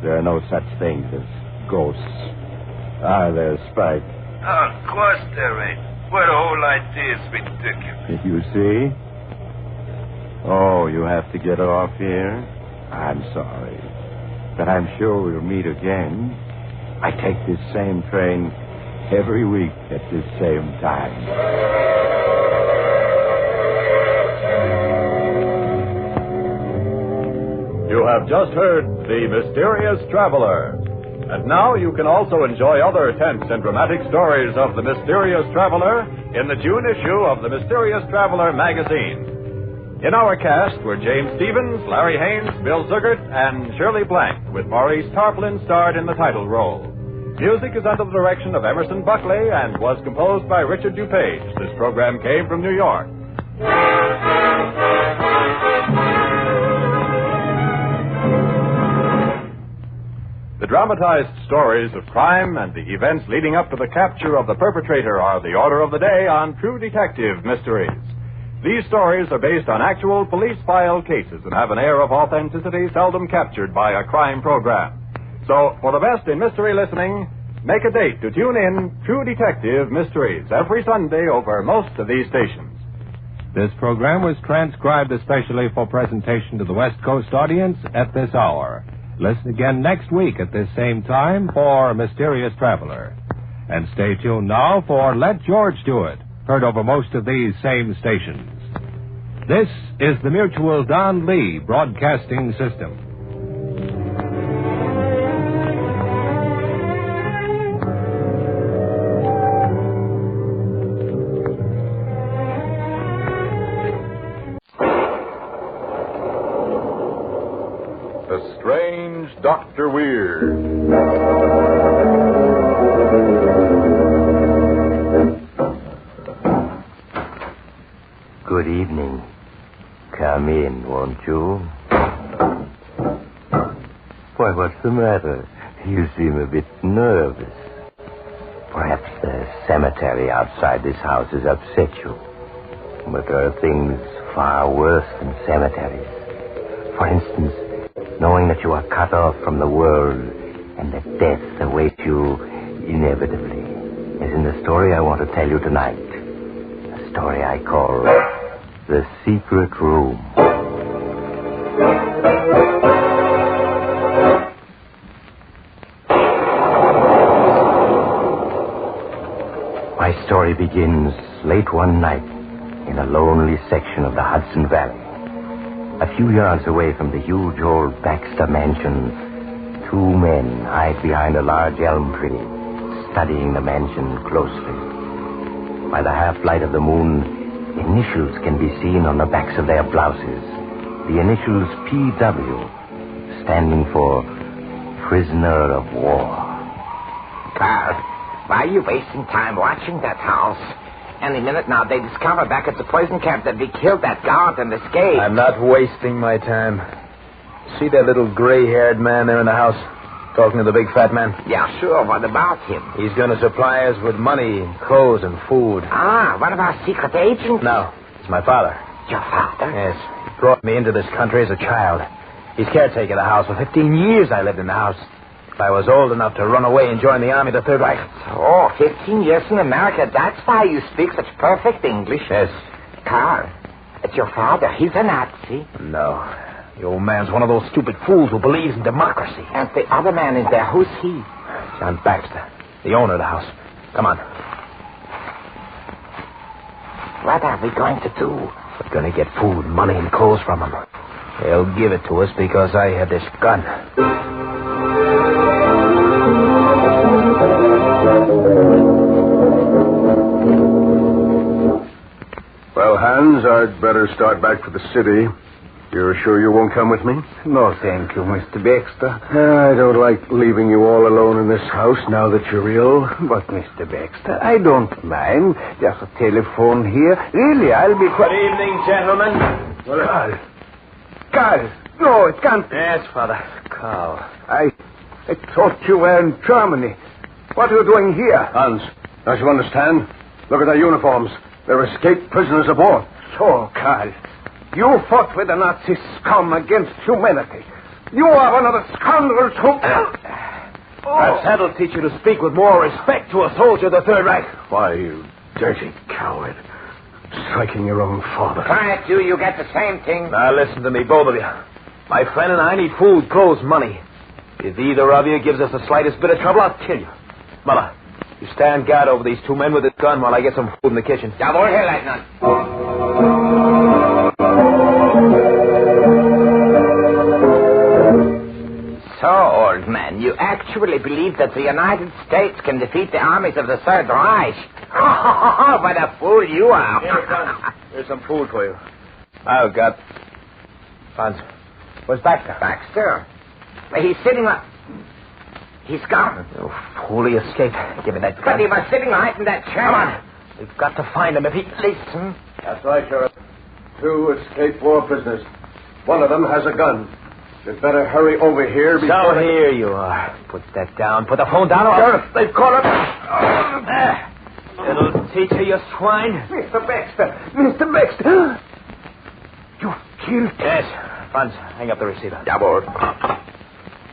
There are no such things as ghosts. Are there, Spike? Of course there ain't. Well, the whole idea is ridiculous. You see? Oh, you have to get off here? I'm sorry. But I'm sure we'll meet again. I take this same train every week at this same time. You have just heard The Mysterious Traveler. And now you can also enjoy other tense and dramatic stories of The Mysterious Traveler in the June issue of The Mysterious Traveler magazine. In our cast were James Stevens, Larry Haynes, Bill Zuckert, and Shirley Blank, with Maurice Tarplin starred in the title role. Music is under the direction of Emerson Buckley and was composed by Richard DuPage. This program came from New York. The dramatized stories of crime and the events leading up to the capture of the perpetrator are the order of the day on True Detective Mysteries. These stories are based on actual police file cases and have an air of authenticity seldom captured by a crime program. So, for the best in mystery listening, make a date to tune in True Detective Mysteries every Sunday over most of these stations. This program was transcribed especially for presentation to the West Coast audience at this hour. Listen again next week at this same time for Mysterious Traveler. And stay tuned now for Let George Do It, heard over most of these same stations. This is the Mutual Don Lee Broadcasting System. The Strange Dr. Weird. Good evening. Come in, won't you? Why, what's the matter? You seem a bit nervous. Perhaps the cemetery outside this house has upset you. But there are things far worse than cemeteries. For instance, knowing that you are cut off from the world and that death awaits you inevitably, as in the story I want to tell you tonight. A story I call The Secret Room. My story begins late one night in a lonely section of the Hudson Valley. A few yards away from the huge old Baxter mansion, two men hide behind a large elm tree, studying the mansion closely. By the half-light of the moon, initials can be seen on the backs of their blouses. The initials PW, standing for Prisoner of War. Carl, why are you wasting time watching that house? Any minute now, they discover back at the poison camp that we killed that guard and escaped. I'm not wasting my time. See that little gray-haired man there in the house, talking to the big fat man? Yeah, sure. What about him? He's going to supply us with money, clothes, and food. Ah, one of our secret agents? No, it's my father. Your father? Yes. He brought me into this country as a child. He's caretaker of the house. For 15 years I lived in the house. If I was old enough to run away and join the army, the Third Reich. Oh, 15 years in America. That's why you speak such perfect English. Yes. Carl, it's your father. He's a Nazi. No. The old man's one of those stupid fools who believes in democracy. And the other man in there, who's he? John Baxter, the owner of the house. Come on. What are we going to do? We're going to get food, money, and clothes from him. They'll give it to us because I had this gun. Well, Hans, I'd better start back for the city. You're sure you won't come with me? No, thank you, Mr. Baxter. I don't like leaving you all alone in this house now that you're ill. But, Mr. Baxter, I don't mind. There's a telephone here. Really, I'll be quite... Good evening, gentlemen. Carl. No, it can't... Yes, Father. Carl. I thought you were in Germany. What are you doing here? Hans, don't you understand? Look at their uniforms. They're escaped prisoners of war. So, Carl, You fought with the Nazi scum against humanity. You are one of the scoundrels who... Perhaps that'll teach you to speak with more respect to a soldier of the Third Reich. Why, you dirty coward. Striking your own father. Quiet, you get the same thing. Now, listen to me, both of you. My friend and I need food, clothes, money. If either of you gives us the slightest bit of trouble, I'll kill you. Mother, you stand guard over these two men with this gun while I get some food in the kitchen. Jawohl, Herr Leutnant. So, old man, you actually believe that the United States can defeat the armies of the Third Reich? Oh, what a fool you are. Here's some food for you. I've got... Franz, where's Baxter? Baxter? He's sitting up. He's gone. You fool, he escaped. Give me that gun. But he was sitting right in that chair. Come on. We've got to find him if he... Listen. That's right, Sheriff. 2 escaped war prisoners. One of them has a gun. You'd better hurry over here before... So here you are. Put that down. Put the phone down. Sheriff, they've caught him. Little teacher, you swine. Mr. Baxter. Mr. Baxter. You killed... Yes. Franz, hang up the receiver. Jawohl.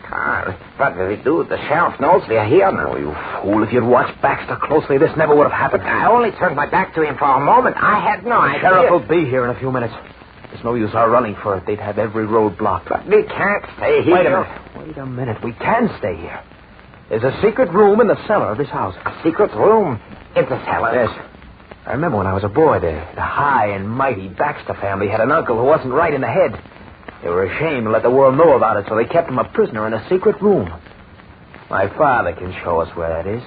Carl, what will we do? The sheriff knows we are here now. Oh, you fool. If you'd watched Baxter closely, this never would have happened. I only turned my back to him for a moment. I had no idea. The sheriff will be here in a few minutes. There's no use our running for it. They'd have every road blocked. But we can't stay here. Wait a minute. We can stay here. There's a secret room in the cellar of this house. A secret room in the cellar? Yes. I remember when I was a boy, the high and mighty Baxter family had an uncle who wasn't right in the head. They were ashamed to let the world know about it, so they kept him a prisoner in a secret room. My father can show us where that is.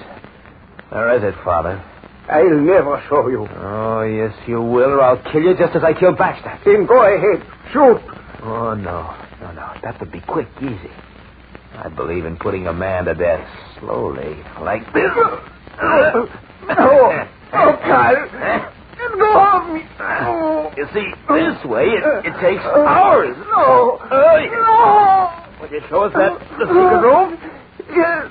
Where is it, Father? I'll never show you. Oh, yes, you will, or I'll kill you just as I killed Baxter. Then go ahead. Shoot. Oh, no. That would be quick, easy. I believe in putting a man to death slowly, like this. Oh, Carl. Let go of me. You see, this way, it takes hours. No. Will you show us the secret room? Yes.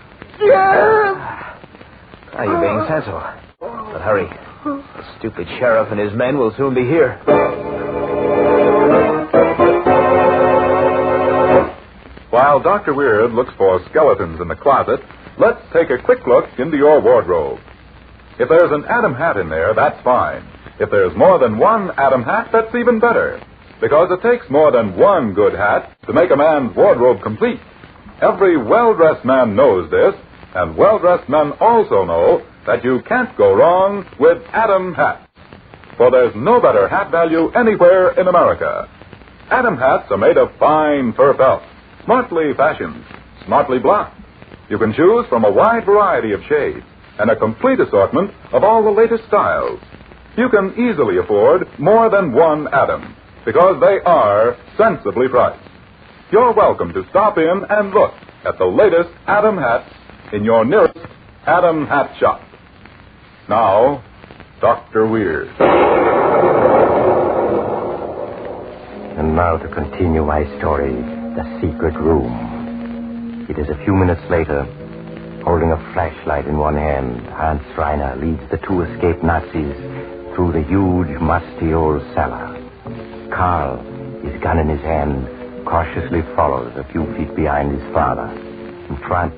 Are you being sensible? But hurry. The stupid sheriff and his men will soon be here. While Dr. Weird looks for skeletons in the closet, let's take a quick look into your wardrobe. If there's an Adam hat in there, that's fine. If there's more than one Adam hat, that's even better. Because it takes more than one good hat to make a man's wardrobe complete. Every well-dressed man knows this, and well-dressed men also know that you can't go wrong with Adam hats. For there's no better hat value anywhere in America. Adam hats are made of fine fur felt, smartly fashioned, smartly blocked. You can choose from a wide variety of shades and a complete assortment of all the latest styles. You can easily afford more than one Adam because they are sensibly priced. You're welcome to stop in and look at the latest Adam hats in your nearest Adam hat shop. Now, Dr. Weird. And now to continue my story, The Secret Room. It is a few minutes later. Holding a flashlight in one hand, Hans Schreiner leads the 2 escaped Nazis through the huge, musty old cellar. Karl, his gun in his hand, cautiously follows a few feet behind his father. In front,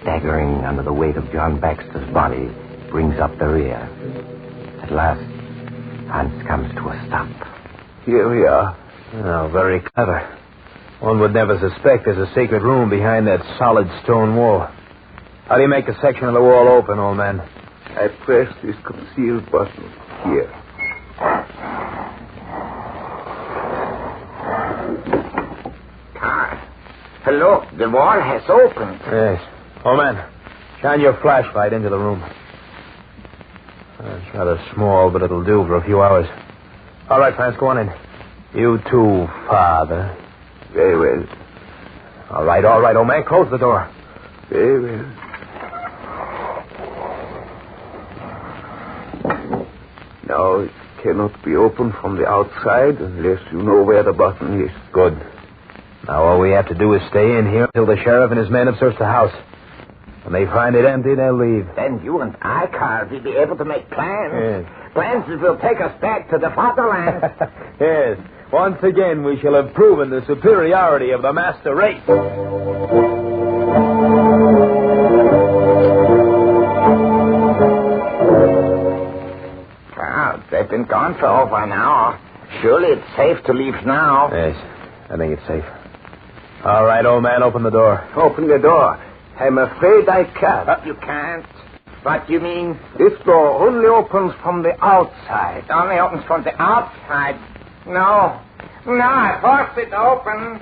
staggering under the weight of John Baxter's body, brings up the rear. At last, Hans comes to a stop. Here we are. Oh, very clever. One would never suspect there's a secret room behind that solid stone wall. How do you make a section of the wall open, old man? I press this concealed button here. Carl, look, the wall has opened. Yes. Old man, shine your flashlight into the room. It's rather small, but it'll do for a few hours. All right, Franz, go on in. You too, Father. Very well. All right, old man. Close the door. Very well. Now, it cannot be opened from the outside unless you know where the button is. Good. Now, all we have to do is stay in here until the sheriff and his men have searched the house. When they find it empty, they'll leave. Then you and I, Carl, will be able to make plans. Yes. Plans that will take us back to the fatherland. Yes. Once again, we shall have proven the superiority of the master race. Well, they've been gone for over an hour. Surely it's safe to leave now. Yes, I think it's safe. All right, old man, open the door. Open the door. I'm afraid I can't. You can't? What do you mean? This door only opens from the outside. It only opens from the outside? No. No, I forced it open.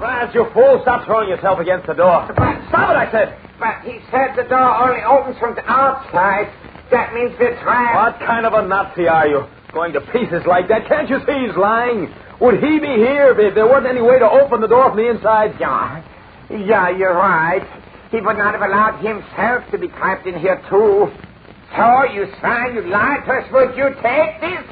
Raz, you fool. Stop throwing yourself against the door. Stop it, I said. But he said the door only opens from the outside. That means we're trapped. What kind of a Nazi are you? Going to pieces like that? Can't you see he's lying? Would he be here if there wasn't any way to open the door from the inside? Yeah, you're right. He would not have allowed himself to be trapped in here, too. So, you swine, you lied to us. Would you take this?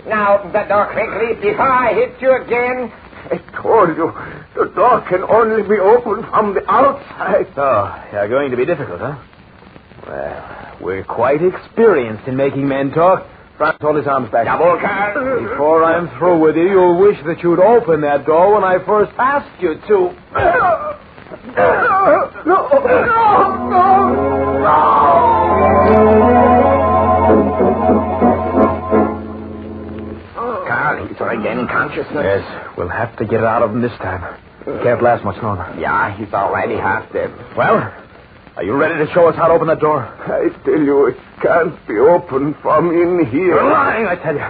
Now, open the door quickly before I hit you again. I told you, the door can only be opened from the outside. Oh, you're going to be difficult, huh? Well, we're quite experienced in making men talk. Franz, hold his arms back. Before I'm through with you, you'll wish that you'd open that door when I first asked you to. Carl, he's regaining consciousness. Yes, we'll have to get it out of him this time. He can't last much longer. Yeah, he's already half dead. Well, are you ready to show us how to open that door? I tell you, it can't be opened from in here. You're lying, I tell you.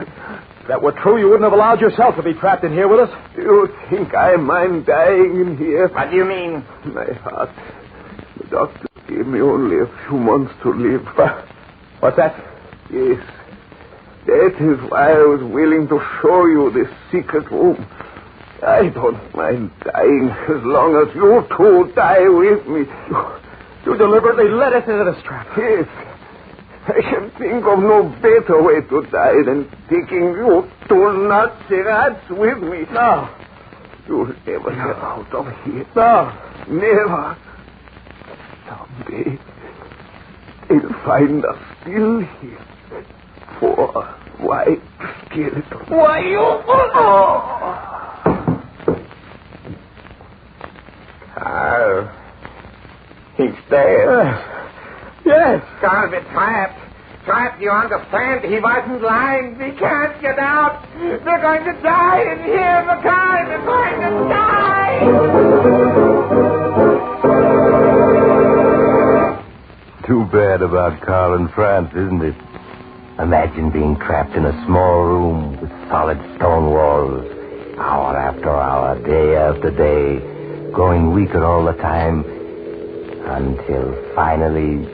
If that were true, you wouldn't have allowed yourself to be trapped in here with us. Do you think I mind dying in here? What do you mean? My heart. The doctor gave me only a few months to live. What's that? Yes. That is why I was willing to show you this secret room. I don't mind dying as long as you two die with me. You deliberately led us into this trap. Yes. I can think of no better way to die than taking you two Nazi rats with me. No. You'll never get out of here. No. Never. Someday, they'll find us still here. 4 white skeletons. Why, you... Carl. He's there. Yes. Carl, we're trapped. Trapped, you understand? He wasn't lying. We can't get out. We're going to die in here, Carl. We're going to die. Too bad about Carl and Franz, isn't it? Imagine being trapped in a small room with solid stone walls, hour after hour, day after day, growing weaker all the time, until finally...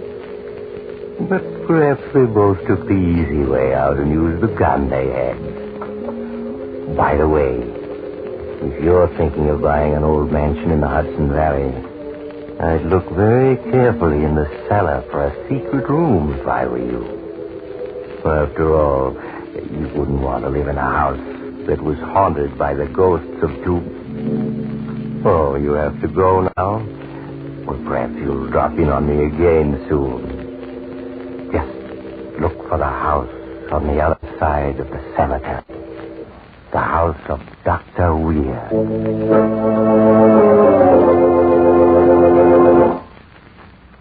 But perhaps they both took the easy way out and used the gun they had. By the way, if you're thinking of buying an old mansion in the Hudson Valley, I'd look very carefully in the cellar for a secret room if I were you. For after all, you wouldn't want to live in a house that was haunted by the ghosts of two... Oh, you have to go now? Well, perhaps you'll drop in on me again soon. Just look for the house on the other side of the cemetery. The house of Dr. Weir.